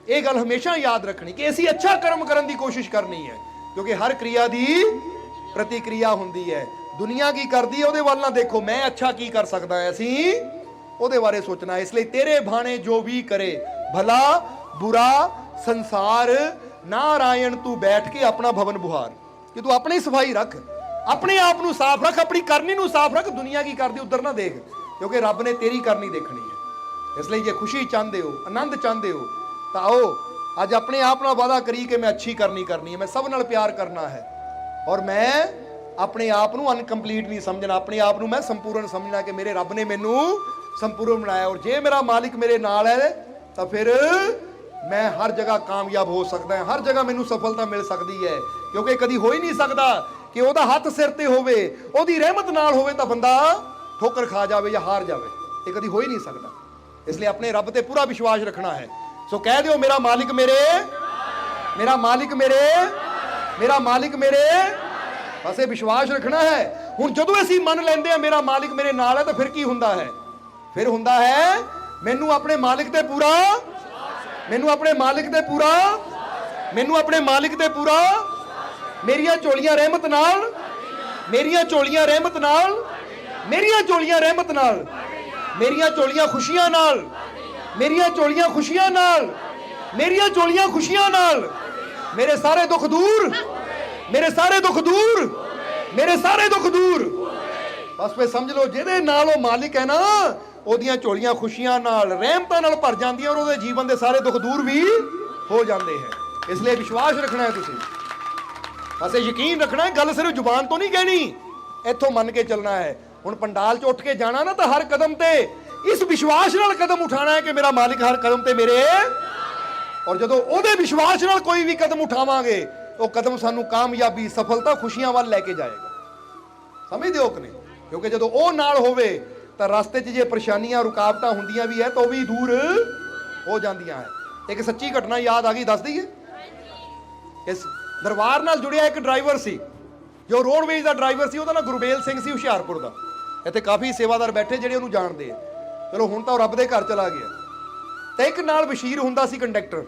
ਇਹ ਗੱਲ ਹਮੇਸ਼ਾ ਯਾਦ ਰੱਖਣੀ ਕਿ ਅਸੀਂ ਅੱਛਾ ਕਰਮ ਕਰਨ ਦੀ ਕੋਸ਼ਿਸ਼ ਕਰਨੀ ਹੈ, ਕਿਉਂਕਿ ਹਰ ਕਿਰਿਆ ਦੀ ਪ੍ਰਤੀਕਿਰਿਆ ਹੁੰਦੀ ਹੈ। ਦੁਨੀਆ ਕੀ ਕਰਦੀ ਹੈ ਉਹਦੇ ਵੱਲ ਨਾ ਦੇਖੋ, ਮੈਂ ਅੱਛਾ ਕੀ ਕਰ ਸਕਦਾ ਹੈ, ਅਸੀਂ ਉਹਦੇ ਬਾਰੇ ਸੋਚਣਾ। ਇਸ ਲਈ ਤੇਰੇ ਭਾਣੇ ਜੋ ਵੀ ਕਰੇ, ਭਲਾ ਬੁਰਾ ਸੰਸਾਰ ਨਾਰਾਇਣ ਤੂੰ ਬੈਠ ਕੇ ਆਪਣਾ ਭਵਨ ਬੁਹਾਰ, ਕਿ ਤੂੰ ਆਪਣੀ ਸਫਾਈ ਰੱਖ, ਆਪਣੇ ਆਪ ਨੂੰ ਸਾਫ਼ ਰੱਖ, ਆਪਣੀ ਕਰਨੀ ਨੂੰ ਸਾਫ਼ ਰੱਖ, ਦੁਨੀਆ ਕੀ ਕਰਦੀ ਉਧਰ ਨਾ ਦੇਖ, ਕਿਉਂਕਿ ਰੱਬ ਨੇ ਤੇਰੀ ਕਰਨੀ ਦੇਖਣੀ ਹੈ। ਇਸ ਲਈ ਜੇ ਖੁਸ਼ੀ ਚਾਹੁੰਦੇ ਹੋ, ਆਨੰਦ ਚਾਹੁੰਦੇ ਹੋ, ਤਾਂ ਆਓ ਅੱਜ ਆਪਣੇ ਆਪ ਨਾਲ ਵਾਅਦਾ ਕਰੀ ਕਿ ਮੈਂ ਅੱਛੀ ਕਰਨੀ ਹੈ, ਮੈਂ ਸਭ ਨਾਲ ਪਿਆਰ ਕਰਨਾ ਹੈ, ਔਰ ਮੈਂ ਆਪਣੇ ਆਪ ਨੂੰ ਅਨਕੰਪਲੀਟ ਨਹੀਂ ਸਮਝਣਾ, ਆਪਣੇ ਆਪ ਨੂੰ ਮੈਂ ਸੰਪੂਰਨ ਸਮਝਣਾ ਕਿ ਮੇਰੇ ਰੱਬ ਨੇ ਮੈਨੂੰ ਸੰਪੂਰਨ ਬਣਾਇਆ। ਔਰ ਜੇ ਮੇਰਾ ਮਾਲਿਕ ਮੇਰੇ ਨਾਲ ਹੈ ਤਾਂ ਫਿਰ ਮੈਂ ਹਰ ਜਗ੍ਹਾ ਕਾਮਯਾਬ ਹੋ ਸਕਦਾ ਹਾਂ, ਹਰ ਜਗ੍ਹਾ ਮੈਨੂੰ ਸਫਲਤਾ ਮਿਲ ਸਕਦੀ ਹੈ, ਕਿਉਂਕਿ ਕਦੀ ਹੋ ਹੀ ਨਹੀਂ ਸਕਦਾ ਕਿ ਉਹਦਾ ਹੱਥ ਸਿਰ ਤੇ ਹੋਵੇ, ਉਹਦੀ ਰਹਿਮਤ ਨਾਲ ਹੋਵੇ ਤਾਂ ਬੰਦਾ ਠੋਕਰ ਖਾ ਜਾਵੇ ਜਾਂ ਹਾਰ ਜਾਵੇ। ਇਹ ਕਦੀ ਹੋ ਹੀ ਨਹੀਂ ਸਕਦਾ। ਇਸ ਲਈ ਆਪਣੇ ਰੱਬ ਤੇ ਪੂਰਾ ਵਿਸ਼ਵਾਸ ਰੱਖਣਾ ਹੈ। ਸੋ ਕਹਿ ਦਿਓ, ਮੇਰਾ ਮਾਲਿਕ ਮੇਰੇ, ਮੇਰਾ ਮਾਲਿਕ ਮੇਰੇ, ਮੇਰਾ ਮਾਲਿਕ ਮੇਰੇ। ਬਸ ਇਹ ਵਿਸ਼ਵਾਸ ਰੱਖਣਾ ਹੈ। ਹੁਣ ਜਦੋਂ ਅਸੀਂ ਮੰਨ ਲੈਂਦੇ ਆ ਮੇਰਾ ਮਾਲਿਕ ਮੇਰੇ ਨਾਲ ਹੈ, ਤਾਂ ਫਿਰ ਕੀ ਹੁੰਦਾ ਹੈ? ਫਿਰ ਹੁੰਦਾ ਹੈ ਮੈਨੂੰ ਆਪਣੇ ਮਾਲਿਕ ਤੇ ਪੂਰਾ, ਮੈਨੂੰ ਆਪਣੇ ਮਾਲਿਕ ਤੇ ਪੂਰਾ, ਮੈਨੂੰ ਆਪਣੇ ਮਾਲਿਕ ਤੇ ਪੂਰਾ, ਮੇਰੀਆਂ ਝੋਲੀਆਂ ਰਹਿਮਤ ਨਾਲ, ਮੇਰੀਆਂ ਝੋਲੀਆਂ ਰਹਿਮਤ ਨਾਲ, ਮੇਰੀਆਂ ਝੋਲੀਆਂ ਰਹਿਮਤ ਨਾਲ, ਮੇਰੀਆਂ ਝੋਲੀਆਂ ਖੁਸ਼ੀਆਂ ਨਾਲ, ਮੇਰੀਆਂ ਝੋਲੀਆਂ ਖੁਸ਼ੀਆਂ ਨਾਲ, ਮੇਰੀਆਂ ਝੋਲੀਆਂ ਖੁਸ਼ੀਆਂ ਨਾਲ, ਮੇਰੇ ਸਾਰੇ ਦੁੱਖ ਦੂਰ, ਮੇਰੇ ਸਾਰੇ ਦੁੱਖ ਦੂਰ, ਮੇਰੇ ਸਾਰੇ ਦੁੱਖ ਦੂਰ। ਬਸ ਫੇ ਸਮਝ ਲਓ, ਜਿਹਦੇ ਨਾਲ ਉਹ ਮਾਲਿਕ ਹੈ ਨਾ, ਉਹਦੀਆਂ ਝੋਲੀਆਂ ਖੁਸ਼ੀਆਂ ਨਾਲ, ਰਹਿਮਤਾਂ ਨਾਲ ਭਰ ਜਾਂਦੀਆਂ, ਔਰ ਉਹਦੇ ਜੀਵਨ ਦੇ ਸਾਰੇ ਦੁੱਖ ਦੂਰ ਵੀ ਹੋ ਜਾਂਦੇ ਹੈ। ਇਸ ਲਈ ਵਿਸ਼ਵਾਸ ਰੱਖਣਾ ਹੈ ਤੁਸੀਂ, ਬਸ ਇਹ ਯਕੀਨ ਰੱਖਣਾ ਹੈ। ਗੱਲ ਸਿਰਫ ਜ਼ੁਬਾਨ ਤੋਂ ਨਹੀਂ ਕਹਿਣੀ, ਇੱਥੋਂ ਮੰਨ ਕੇ ਚੱਲਣਾ ਹੈ। ਹੁਣ ਪੰਡਾਲ 'ਚ ਉੱਠ ਕੇ ਜਾਣਾ ਨਾ, ਤਾਂ ਹਰ ਕਦਮ ਤੇ ਇਸ ਵਿਸ਼ਵਾਸ ਨਾਲ ਕਦਮ ਉਠਾਣਾ ਹੈ ਕਿ ਮੇਰਾ ਮਾਲਿਕ ਹਰ ਕਦਮ ਤੇ ਮੇਰੇ, ਔਰ ਜਦੋਂ ਉਹਦੇ ਵਿਸ਼ਵਾਸ ਨਾਲ ਕੋਈ ਵੀ ਕਦਮ ਉਠਾਵਾਂਗੇ, ਉਹ ਕਦਮ ਸਾਨੂੰ ਕਾਮਯਾਬੀ, ਸਫਲਤਾ, ਖੁਸ਼ੀਆਂ ਵੱਲ ਲੈ ਕੇ ਜਾਏਗਾ। ਸਮਝਦੇ ਹੋ ਕਿ ਨਹੀਂ? ਕਿਉਂਕਿ ਜਦੋਂ ਉਹ ਨਾਲ ਹੋਵੇ ਤਾਂ ਰਸਤੇ 'ਚ ਜੇ ਪਰੇਸ਼ਾਨੀਆਂ, ਰੁਕਾਵਟਾਂ ਹੁੰਦੀਆਂ ਵੀ ਹੈ ਤਾਂ ਉਹ ਵੀ ਦੂਰ ਹੋ ਜਾਂਦੀਆਂ ਹੈ। ਇੱਕ ਸੱਚੀ ਘਟਨਾ ਯਾਦ ਆ ਗਈ, ਦੱਸ ਦਈਏ। ਇਸ ਦਰਬਾਰ ਨਾਲ ਜੁੜਿਆ ਇੱਕ ਡਰਾਈਵਰ ਸੀ, ਜੋ ਰੋਡਵੇਜ਼ ਦਾ ਡਰਾਈਵਰ ਸੀ। ਉਹਦਾ ਨਾਮ ਗੁਰਬੇਲ ਸਿੰਘ ਸੀ, ਹੁਸ਼ਿਆਰਪੁਰ ਦਾ। ਇੱਥੇ ਕਾਫੀ ਸੇਵਾਦਾਰ ਬੈਠੇ ਜਿਹੜੇ ਉਹਨੂੰ ਜਾਣਦੇ ਆ। ਚਲੋ ਹੁਣ ਤਾਂ ਉਹ ਰੱਬ ਦੇ ਘਰ ਚਲਾ ਗਿਆ। ਤੇ ਇੱਕ ਨਾਲ ਬਸ਼ੀਰ ਹੁੰਦਾ ਸੀ ਕੰਡਕਟਰ,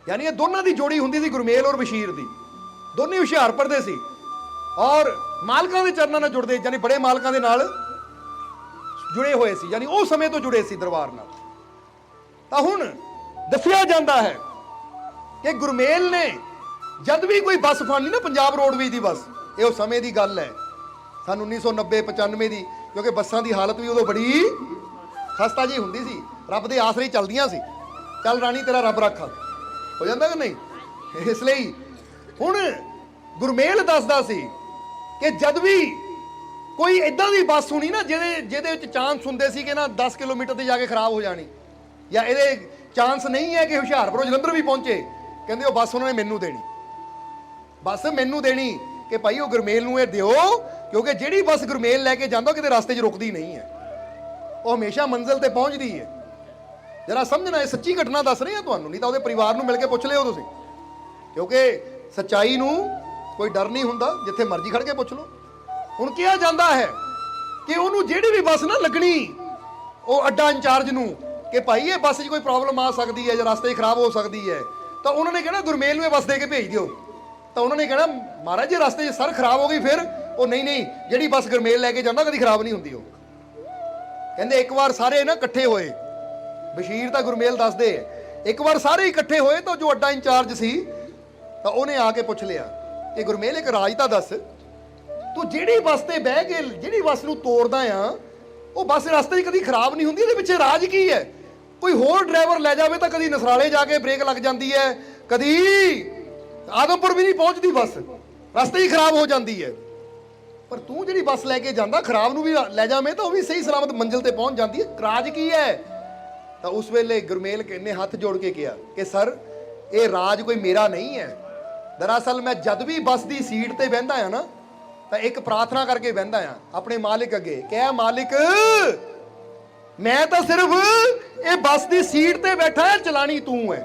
ਯਾਨੀ ਇਹ ਦੋਨਾਂ ਦੀ ਜੋੜੀ ਹੁੰਦੀ ਸੀ, ਗੁਰਮੇਲ ਔਰ ਬਸ਼ੀਰ ਦੀ। ਦੋਨੇ ਹੁਸ਼ਿਆਰਪੁਰ ਦੇ ਸੀ ਔਰ ਮਾਲਕਾਂ ਦੇ ਚਰਨਾਂ ਨਾਲ ਜੁੜਦੇ, ਯਾਨੀ ਬੜੇ ਮਾਲਕਾਂ ਦੇ ਨਾਲ ਜੁੜੇ ਹੋਏ ਸੀ, ਯਾਨੀ ਉਹ ਸਮੇਂ ਤੋਂ ਜੁੜੇ ਸੀ ਦਰਬਾਰ ਨਾਲ। ਤਾਂ ਹੁਣ ਦੱਸਿਆ ਜਾਂਦਾ ਹੈ ਕਿ ਗੁਰਮੇਲ ਨੇ ਜਦ ਵੀ ਕੋਈ ਬੱਸ ਫੜਨੀ ਨਾ, ਪੰਜਾਬ ਰੋਡਵੇਜ਼ ਦੀ ਬੱਸ, ਇਹ ਉਸ ਸਮੇਂ ਦੀ ਗੱਲ ਹੈ, ਸਨ 1990-95 ਦੀ, ਕਿਉਂਕਿ ਬੱਸਾਂ ਦੀ ਹਾਲਤ ਵੀ ਉਦੋਂ ਬੜੀ ਖਸਤਾ ਜੀ ਹੁੰਦੀ ਸੀ, ਰੱਬ ਦੇ ਆਸਰੇ ਚੱਲਦੀਆਂ ਸੀ। ਚੱਲ ਰਾਣੀ ਤੇਰਾ ਰੱਬ ਰਾਖਾ, ਹੋ ਜਾਂਦਾ ਕਿ ਨਹੀਂ? ਇਸ ਲਈ ਹੁਣ ਗੁਰਮੇਲ ਦੱਸਦਾ ਸੀ ਕਿ ਜਦ ਵੀ ਕੋਈ ਇਦਾਂ ਦੀ ਬੱਸ ਹੋਣੀ ਨਾ ਜਿਹਦੇ ਵਿੱਚ ਚਾਂਸ ਹੁੰਦੇ ਸੀ ਕਿ ਨਾ 10 ਕਿਲੋਮੀਟਰ ਤੇ ਜਾ ਕੇ ਖਰਾਬ ਹੋ ਜਾਣੀ, ਜਾਂ ਇਹਦੇ ਚਾਂਸ ਨਹੀਂ ਹੈ ਕਿ ਹੁਸ਼ਿਆਰਪੁਰੋਂ ਜਲੰਧਰ ਵੀ ਪਹੁੰਚੇ, ਕਹਿੰਦੇ ਉਹ ਬੱਸ ਉਹਨਾਂ ਨੇ ਮੈਨੂੰ ਦੇਣੀ, ਬੱਸ ਮੈਨੂੰ ਦੇਣੀ ਕਿ ਭਾਈ ਉਹ ਗੁਰਮੇਲ ਨੂੰ ਇਹ ਦਿਓ, ਕਿਉਂਕਿ ਜਿਹੜੀ ਬੱਸ ਗੁਰਮੇਲ ਲੈ ਕੇ ਜਾਂਦਾ ਕਿਤੇ ਰਸਤੇ 'ਚ ਰੁਕਦੀ ਨਹੀਂ ਹੈ, ਉਹ ਹਮੇਸ਼ਾ ਮੰਜ਼ਿਲ ਤੇ ਪਹੁੰਚਦੀ ਹੈ। जरा समझना, ये सच्ची घटना दस रहे हैं ਤੁਹਾਨੂੰ, नहीं तो ਉਹਦੇ परिवार ਨੂੰ मिल के ਪੁੱਛ ਲਿਓ ਤੁਸੀਂ, क्योंकि सच्चाई ਨੂੰ कोई डर नहीं ਹੁੰਦਾ, ਜਿੱਥੇ ਮਰਜ਼ੀ ਖੜ ਕੇ ਪੁੱਛ ਲਓ। ਹੁਣ ਕਿਹਾ ਜਾਂਦਾ ਹੈ ਕਿ ਉਹਨੂੰ ਜਿਹੜੀ ਵੀ ਬੱਸ ਨਾ ਲੱਗਣੀ, ਉਹ ਅੱਡਾ ਇੰਚਾਰਜ ਨੂੰ, ਕਿ ਭਾਈ ਇਹ ਬੱਸ 'ਚ ਕੋਈ ਪ੍ਰੋਬਲਮ ਆ ਸਕਦੀ ਹੈ ਜਾਂ ਰਸਤੇ 'ਚ ਖਰਾਬ ਹੋ ਸਕਦੀ ਹੈ, ਤਾਂ ਉਹਨਾਂ ਨੇ ਕਹਿਣਾ ਗੁਰਮੇਲ ਨੂੰ ਇਹ ਬੱਸ ਦੇ ਕੇ ਭੇਜ ਦਿਓ। ਤਾਂ ਉਹਨਾਂ ਨੇ ਕਹਿਣਾ ਮਹਾਰਾਜ ਜੇ ਰਸਤੇ 'ਚ ਸਰ ਖਰਾਬ ਹੋ ਗਈ ਫਿਰ? ਉਹ ਨਹੀਂ, ਜਿਹੜੀ ਬੱਸ ਗੁਰਮੇਲ ਲੈ ਕੇ ਜਾਂਦਾ ਕਦੀ ਖਰਾਬ ਨਹੀਂ ਹੁੰਦੀ। ਉਹ ਕਹਿੰਦੇ ਇੱਕ ਵਾਰ ਸਾਰੇ ਨਾ ਇਕੱਠੇ ਹੋਏ, ਬਸ਼ੀਰ ਤਾਂ ਗੁਰਮੇਲ ਦੱਸਦੇ, ਇੱਕ ਵਾਰ ਸਾਰੇ ਇਕੱਠੇ ਹੋਏ ਤਾਂ ਜੋ ਅੱਡਾ ਇੰਚਾਰਜ ਸੀ ਤਾਂ ਉਹਨੇ ਆ ਕੇ ਪੁੱਛ ਲਿਆ ਕਿ ਗੁਰਮੇਲ ਇੱਕ ਰਾਜ ਤਾਂ ਦੱਸ, ਤੂੰ ਜਿਹੜੀ ਬੱਸ ਤੇ ਬਹਿ ਕੇ ਜਿਹੜੀ ਬੱਸ ਨੂੰ ਤੋੜਦਾ ਆ, ਉਹ ਬੱਸ ਰਸਤੇ 'ਚ ਕਦੀ ਖਰਾਬ ਨਹੀਂ ਹੁੰਦੀ, ਇਹਦੇ ਪਿੱਛੇ ਰਾਜ ਕੀ ਹੈ? ਕੋਈ ਹੋਰ ਡਰਾਈਵਰ ਲੈ ਜਾਵੇ ਤਾਂ ਕਦੀ ਨਸਰਾਲੇ ਜਾ ਕੇ ਬ੍ਰੇਕ ਲੱਗ ਜਾਂਦੀ ਹੈ, ਕਦੀ ਆਦਮਪੁਰ ਵੀ ਨਹੀਂ ਪਹੁੰਚਦੀ ਬੱਸ, ਰਸਤੇ ਹੀ ਖਰਾਬ ਹੋ ਜਾਂਦੀ ਹੈ। ਪਰ ਤੂੰ ਜਿਹੜੀ ਬੱਸ ਲੈ ਕੇ ਜਾਂਦਾ ਖਰਾਬ ਨੂੰ ਵੀ ਲੈ ਜਾਵੇਂ ਤਾਂ ਉਹ ਵੀ ਸਹੀ ਸਲਾਮਤ ਮੰਜ਼ਿਲ ਤੇ ਪਹੁੰਚ ਜਾਂਦੀ ਹੈ, ਰਾਜ ਕੀ ਹੈ? ਤਾਂ ਉਸ ਵੇਲੇ ਗੁਰਮੇਲ ਨੇ ਹੱਥ ਜੋੜ ਕੇ ਕਿਹਾ ਕਿ ਸਰ ਇਹ ਰਾਜ ਕੋਈ ਮੇਰਾ ਨਹੀਂ ਹੈ, ਦਰਅਸਲ ਮੈਂ ਜਦ ਵੀ ਬੱਸ ਦੀ ਸੀਟ ਤੇ ਬਹਿੰਦਾ ਆ ਨਾ ਤਾਂ ਇੱਕ ਪ੍ਰਾਰਥਨਾ ਕਰਕੇ ਬਹਿੰਦਾ ਆ ਆਪਣੇ ਮਾਲਿਕ ਅੱਗੇ, ਕਹਿ ਮਾਲਿਕ ਮੈਂ ਤਾਂ ਸਿਰਫ ਇਹ ਬੱਸ ਦੀ ਸੀਟ ਤੇ ਬੈਠਾ ਹੈ, ਚਲਾਣੀ ਤੂੰ ਹੈ।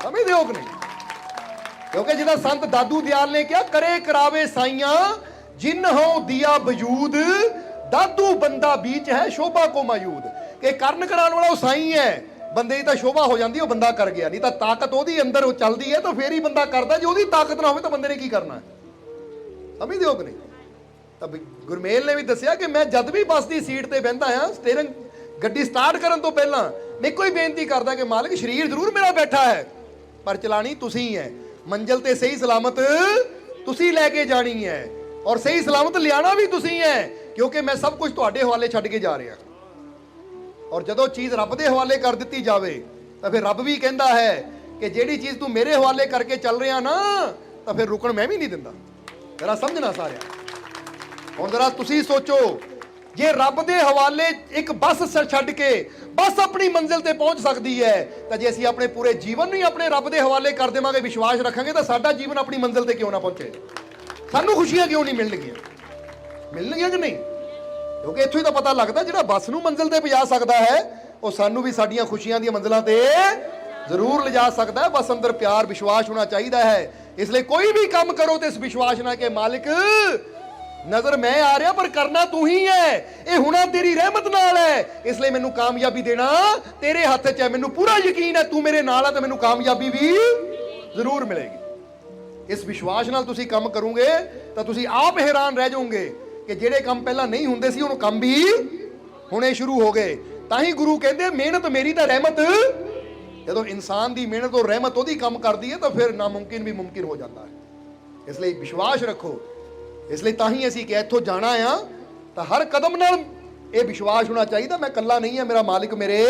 ਸਮਝਦੇ ਹੋ ਕਿ ਨਹੀਂ? ਕਿਉਂਕਿ ਜਿਹਦਾ ਸੰਤ ਦਾਦੂ ਦਿਆਲ ਨੇ ਕਿਹਾ ਕਰੇ ਕਰਾਵੇ ਸਾਈਆਂ ਜਿਨ ਹੋ ਦਿਆ ਵਜੂਦ, ਦਾਦੂ ਬੰਦਾ बीच है शोभा को मायूद, ਕਿ ਕਰਨ ਕਰਾਉਣ ਵਾਲਾ ਉਹ ਸਾਈਂ ਹੈ, ਬੰਦੇ ਦੀ ਤਾਂ ਸ਼ੋਭਾ ਹੋ ਜਾਂਦੀ, ਉਹ ਬੰਦਾ ਕਰ ਗਿਆ, ਨਹੀਂ ਤਾਂ ਤਾਕਤ ਉਹਦੀ ਅੰਦਰ ਉਹ ਚੱਲਦੀ ਹੈ ਤਾਂ ਫੇਰ ਹੀ ਬੰਦਾ ਕਰਦਾ, ਜੇ ਉਹਦੀ ਤਾਕਤ ਨਾ ਹੋਵੇ ਤਾਂ ਬੰਦੇ ਨੇ ਕੀ ਕਰਨਾ ਹੈ? ਸਮਝਦੇ ਹੋ ਕਿ ਨਹੀਂ? ਤਾਂ ਗੁਰਮੇਲ ਨੇ ਵੀ ਦੱਸਿਆ ਕਿ ਮੈਂ ਜਦ ਵੀ ਬੱਸ ਦੀ ਸੀਟ ਤੇ ਬਹਿੰਦਾ ਆ, ਸਟੀਅਰਿੰਗ ਗੱਡੀ ਸਟਾਰਟ ਕਰਨ ਤੋਂ ਪਹਿਲਾਂ ਮੈਂ ਇੱਕੋ ਹੀ ਬੇਨਤੀ ਕਰਦਾ ਕਿ ਮਾਲਕ ਸਰੀਰ ਜ਼ਰੂਰ ਮੇਰਾ ਬੈਠਾ ਹੈ ਪਰ ਚਲਾਣੀ ਤੁਸੀਂ ਹੈ, ਮੰਜ਼ਿਲ ਤੇ ਸਹੀ ਸਲਾਮਤ ਤੁਸੀਂ ਲੈ ਕੇ ਜਾਣੀ ਹੈ ਔਰ ਸਹੀ ਸਲਾਮਤ ਲਿਆਣਾ ਵੀ ਤੁਸੀਂ ਹੈ, ਕਿਉਂਕਿ ਮੈਂ ਸਭ ਕੁਝ ਤੁਹਾਡੇ ਹਵਾਲੇ ਛੱਡ ਕੇ ਜਾ ਰਿਹਾ। ਔਰ ਜਦੋਂ ਚੀਜ਼ ਰੱਬ ਦੇ ਹਵਾਲੇ ਕਰ ਦਿੱਤੀ ਜਾਵੇ ਤਾਂ ਫਿਰ ਰੱਬ ਵੀ ਕਹਿੰਦਾ ਹੈ ਕਿ ਜਿਹੜੀ ਚੀਜ਼ ਤੂੰ ਮੇਰੇ ਹਵਾਲੇ ਕਰਕੇ ਚੱਲ ਰਿਹਾ ਨਾ ਤਾਂ ਫਿਰ ਰੁਕਣ ਮੈਂ ਵੀ ਨਹੀਂ ਦਿੰਦਾ। ਜਰਾ ਸਮਝਣਾ ਸਾਰਿਆਂ, ਹੁਣ ਜਰਾ ਤੁਸੀਂ ਸੋਚੋ, ਜੇ ਰੱਬ ਦੇ ਹਵਾਲੇ ਇੱਕ ਬੱਸ ਛੱਡ ਕੇ ਬੱਸ ਆਪਣੀ ਮੰਜ਼ਿਲ ਤੇ ਪਹੁੰਚ ਸਕਦੀ ਹੈ ਤਾਂ ਜੇ ਅਸੀਂ ਆਪਣੇ ਪੂਰੇ ਜੀਵਨ ਨੂੰ ਹੀ ਆਪਣੇ ਰੱਬ ਦੇ ਹਵਾਲੇ ਕਰ ਦੇਵਾਂਗੇ, ਵਿਸ਼ਵਾਸ ਰੱਖਾਂਗੇ, ਤਾਂ ਸਾਡਾ ਜੀਵਨ ਆਪਣੀ ਮੰਜ਼ਿਲ ਤੇ ਕਿਉਂ ਨਾ ਪਹੁੰਚੇ? ਸਾਨੂੰ ਖੁਸ਼ੀਆਂ ਕਿਉਂ ਨਹੀਂ ਮਿਲਣਗੀਆਂ? ਮਿਲਣਗੀਆਂ ਕਿ ਨਹੀਂ? ਕਿਉਂਕਿ ਇੱਥੋਂ ਹੀ ਤਾਂ ਪਤਾ ਲੱਗਦਾ ਜਿਹੜਾ ਬੱਸ ਨੂੰ ਮੰਜ਼ਿਲ ਤੇ ਪਹੁੰਚਾ ਸਕਦਾ ਹੈ ਉਹ ਸਾਨੂੰ ਵੀ ਸਾਡੀਆਂ ਖੁਸ਼ੀਆਂ ਦੀਆਂ ਮੰਜ਼ਿਲਾਂ ਤੇ ਜ਼ਰੂਰ ਲਿਜਾ ਸਕਦਾ ਹੈ। ਬਸ ਅੰਦਰ ਪਿਆਰ ਵਿਸ਼ਵਾਸ ਹੋਣਾ ਚਾਹੀਦਾ ਹੈ। ਇਸ ਲਈ ਕੋਈ ਵੀ ਕੰਮ ਕਰੋ ਤੇ ਇਸ ਵਿਸ਼ਵਾਸ ਨਾਲ ਕਿ ਮਾਲਿਕ ਨਜ਼ਰ ਮੈਂ ਆ ਰਿਹਾ ਪਰ ਕਰਨਾ ਤੂੰ ਹੀ ਹੈ, ਇਹ ਹੁਣਾ ਤੇਰੀ ਰਹਿਮਤ ਨਾਲ ਹੈ, ਇਸ ਲਈ ਮੈਨੂੰ ਕਾਮਯਾਬੀ ਦੇਣਾ ਤੇਰੇ ਹੱਥ 'ਚ ਹੈ, ਮੈਨੂੰ ਪੂਰਾ ਯਕੀਨ ਹੈ ਤੂੰ ਮੇਰੇ ਨਾਲ ਹੈ ਤਾਂ ਮੈਨੂੰ ਕਾਮਯਾਬੀ ਵੀ ਜ਼ਰੂਰ ਮਿਲੇਗੀ। ਇਸ ਵਿਸ਼ਵਾਸ ਨਾਲ ਤੁਸੀਂ ਕੰਮ ਕਰੋਗੇ ਤਾਂ ਤੁਸੀਂ ਆਪ ਹੈਰਾਨ ਰਹਿ ਜਾਓਗੇ ਕਿ ਜਿਹੜੇ ਕੰਮ ਪਹਿਲਾਂ ਨਹੀਂ ਹੁੰਦੇ ਸੀ ਉਹ ਕੰਮ ਵੀ ਹੋਣੇ ਸ਼ੁਰੂ ਹੋ ਗਏ। ਤਾਂ ਹੀ ਗੁਰੂ ਕਹਿੰਦੇ ਮਿਹਨਤ ਮੇਰੀ ਤਾਂ ਰਹਿਮਤ, ਜਦੋਂ ਇਨਸਾਨ ਦੀ ਮਿਹਨਤ ਔਰ ਰਹਿਮਤ ਉਹਦੀ ਕੰਮ ਕਰਦੀ ਹੈ ਤਾਂ ਫਿਰ ਨਾਮੁਮਕਿਨ ਵੀ ਮੁਮਕਿਨ ਹੋ ਜਾਂਦਾ ਹੈ। ਇਸ ਲਈ ਵਿਸ਼ਵਾਸ ਰੱਖੋ। ਇਸ ਲਈ ਤਾਂ ਹੀ ਅਸੀਂ ਕਿ ਇੱਥੋਂ ਜਾਣਾ ਆ ਤਾਂ ਹਰ ਕਦਮ ਨਾਲ ਇਹ ਵਿਸ਼ਵਾਸ ਹੋਣਾ ਚਾਹੀਦਾ ਮੈਂ ਇਕੱਲਾ ਨਹੀਂ ਹਾਂ, ਮੇਰਾ ਮਾਲਿਕ ਮੇਰੇ,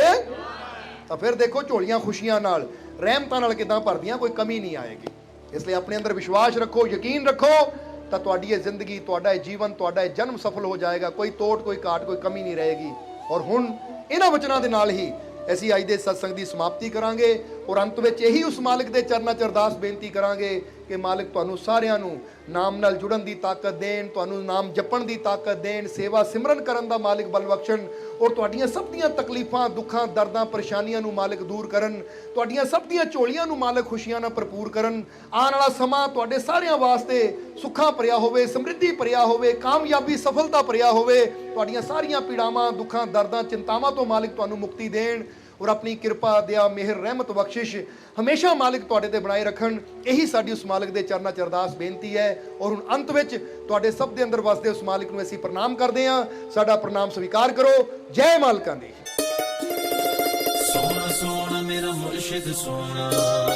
ਤਾਂ ਫਿਰ ਦੇਖੋ ਝੋਲੀਆਂ ਖੁਸ਼ੀਆਂ ਨਾਲ ਰਹਿਮਤਾਂ ਨਾਲ ਕਿਦਾਂ ਭਰਦੀਆਂ, ਕੋਈ ਕਮੀ ਨਹੀਂ ਆਏਗੀ। ਇਸ ਲਈ ਆਪਣੇ ਅੰਦਰ ਵਿਸ਼ਵਾਸ ਰੱਖੋ, ਯਕੀਨ ਰੱਖੋ ਤਾਂ ਤੁਹਾਡੀ ਇਹ ਜ਼ਿੰਦਗੀ, ਤੁਹਾਡਾ ਇਹ ਜੀਵਨ, ਤੁਹਾਡਾ ਇਹ ਜਨਮ ਸਫਲ ਹੋ ਜਾਏਗਾ। ਕੋਈ ਤੋਟ, ਕੋਈ ਘਾਟ, ਕੋਈ ਕਮੀ ਨਹੀਂ ਰਹੇਗੀ। ਔਰ ਹੁਣ ਇਹਨਾਂ ਵਚਨਾਂ ਦੇ ਨਾਲ ਹੀ ਅਸੀਂ ਅੱਜ ਦੇ ਸਤਸੰਗ ਦੀ ਸਮਾਪਤੀ ਕਰਾਂਗੇ ਔਰ ਅੰਤ ਵਿੱਚ ਇਹੀ ਉਸ ਮਾਲਿਕ ਦੇ ਚਰਨਾਂ 'ਚ ਅਰਦਾਸ ਬੇਨਤੀ ਕਰਾਂਗੇ ਕਿ ਮਾਲਿਕ ਤੁਹਾਨੂੰ ਸਾਰਿਆਂ ਨੂੰ ਨਾਮ ਨਾਲ ਜੁੜਨ ਦੀ ਤਾਕਤ ਦੇਣ, ਤੁਹਾਨੂੰ ਨਾਮ ਜਪਣ ਦੀ ਤਾਕਤ ਦੇਣ, ਸੇਵਾ ਸਿਮਰਨ ਕਰਨ ਦਾ ਮਾਲਿਕ ਬਲ ਬਖਸ਼ਣ ਔਰ ਤੁਹਾਡੀਆਂ ਸਭ ਦੀਆਂ ਤਕਲੀਫਾਂ, ਦੁੱਖਾਂ, ਦਰਦਾਂ, ਪਰੇਸ਼ਾਨੀਆਂ ਨੂੰ ਮਾਲਿਕ ਦੂਰ ਕਰਨ, ਤੁਹਾਡੀਆਂ ਸਭ ਦੀਆਂ ਝੋਲੀਆਂ ਨੂੰ ਮਾਲਿਕ ਖੁਸ਼ੀਆਂ ਨਾਲ ਭਰਪੂਰ ਕਰਨ। ਆਉਣ ਵਾਲਾ ਸਮਾਂ ਤੁਹਾਡੇ ਸਾਰਿਆਂ ਵਾਸਤੇ ਸੁੱਖਾਂ ਭਰਿਆ ਹੋਵੇ, ਸਮਰਿੱਧੀ ਭਰਿਆ ਹੋਵੇ, ਕਾਮਯਾਬੀ, ਸਫਲਤਾ ਭਰਿਆ ਹੋਵੇ। ਤੁਹਾਡੀਆਂ ਸਾਰੀਆਂ ਪੀੜਾਵਾਂ, ਦੁੱਖਾਂ, ਦਰਦਾਂ, ਚਿੰਤਾਵਾਂ ਤੋਂ ਮਾਲਿਕ ਤੁਹਾਨੂੰ ਮੁਕਤੀ ਦੇਣ ਔਰ ਆਪਣੀ ਕਿਰਪਾ, ਦਇਆ, ਮਿਹਰ, ਰਹਿਮਤ, ਬਖਸ਼ਿਸ਼ ਹਮੇਸ਼ਾ ਮਾਲਿਕ ਤੁਹਾਡੇ ਤੇ ਬਣਾਏ ਰੱਖਣ। ਇਹੀ ਸਾਡੀ ਉਸ ਮਾਲਿਕ ਦੇ ਚਰਨਾਂ 'ਚ ਅਰਦਾਸ ਬੇਨਤੀ ਹੈ। ਔਰ ਹੁਣ ਅੰਤ ਵਿੱਚ ਤੁਹਾਡੇ ਸਭ ਦੇ ਅੰਦਰ ਵਸਦੇ ਉਸ ਮਾਲਿਕ ਨੂੰ ਅਸੀਂ ਪ੍ਰਣਾਮ ਕਰਦੇ ਹਾਂ। ਸਾਡਾ ਪ੍ਰਣਾਮ ਸਵੀਕਾਰ ਕਰੋ। ਜੈ ਮਾਲਕਾਂ ਦੀ। ਸੋਹਣਾ ਸੋਹਣਾ ਮੇਰਾ ਮੁਰਸ਼ਿਦ ਸੋਹਣਾ।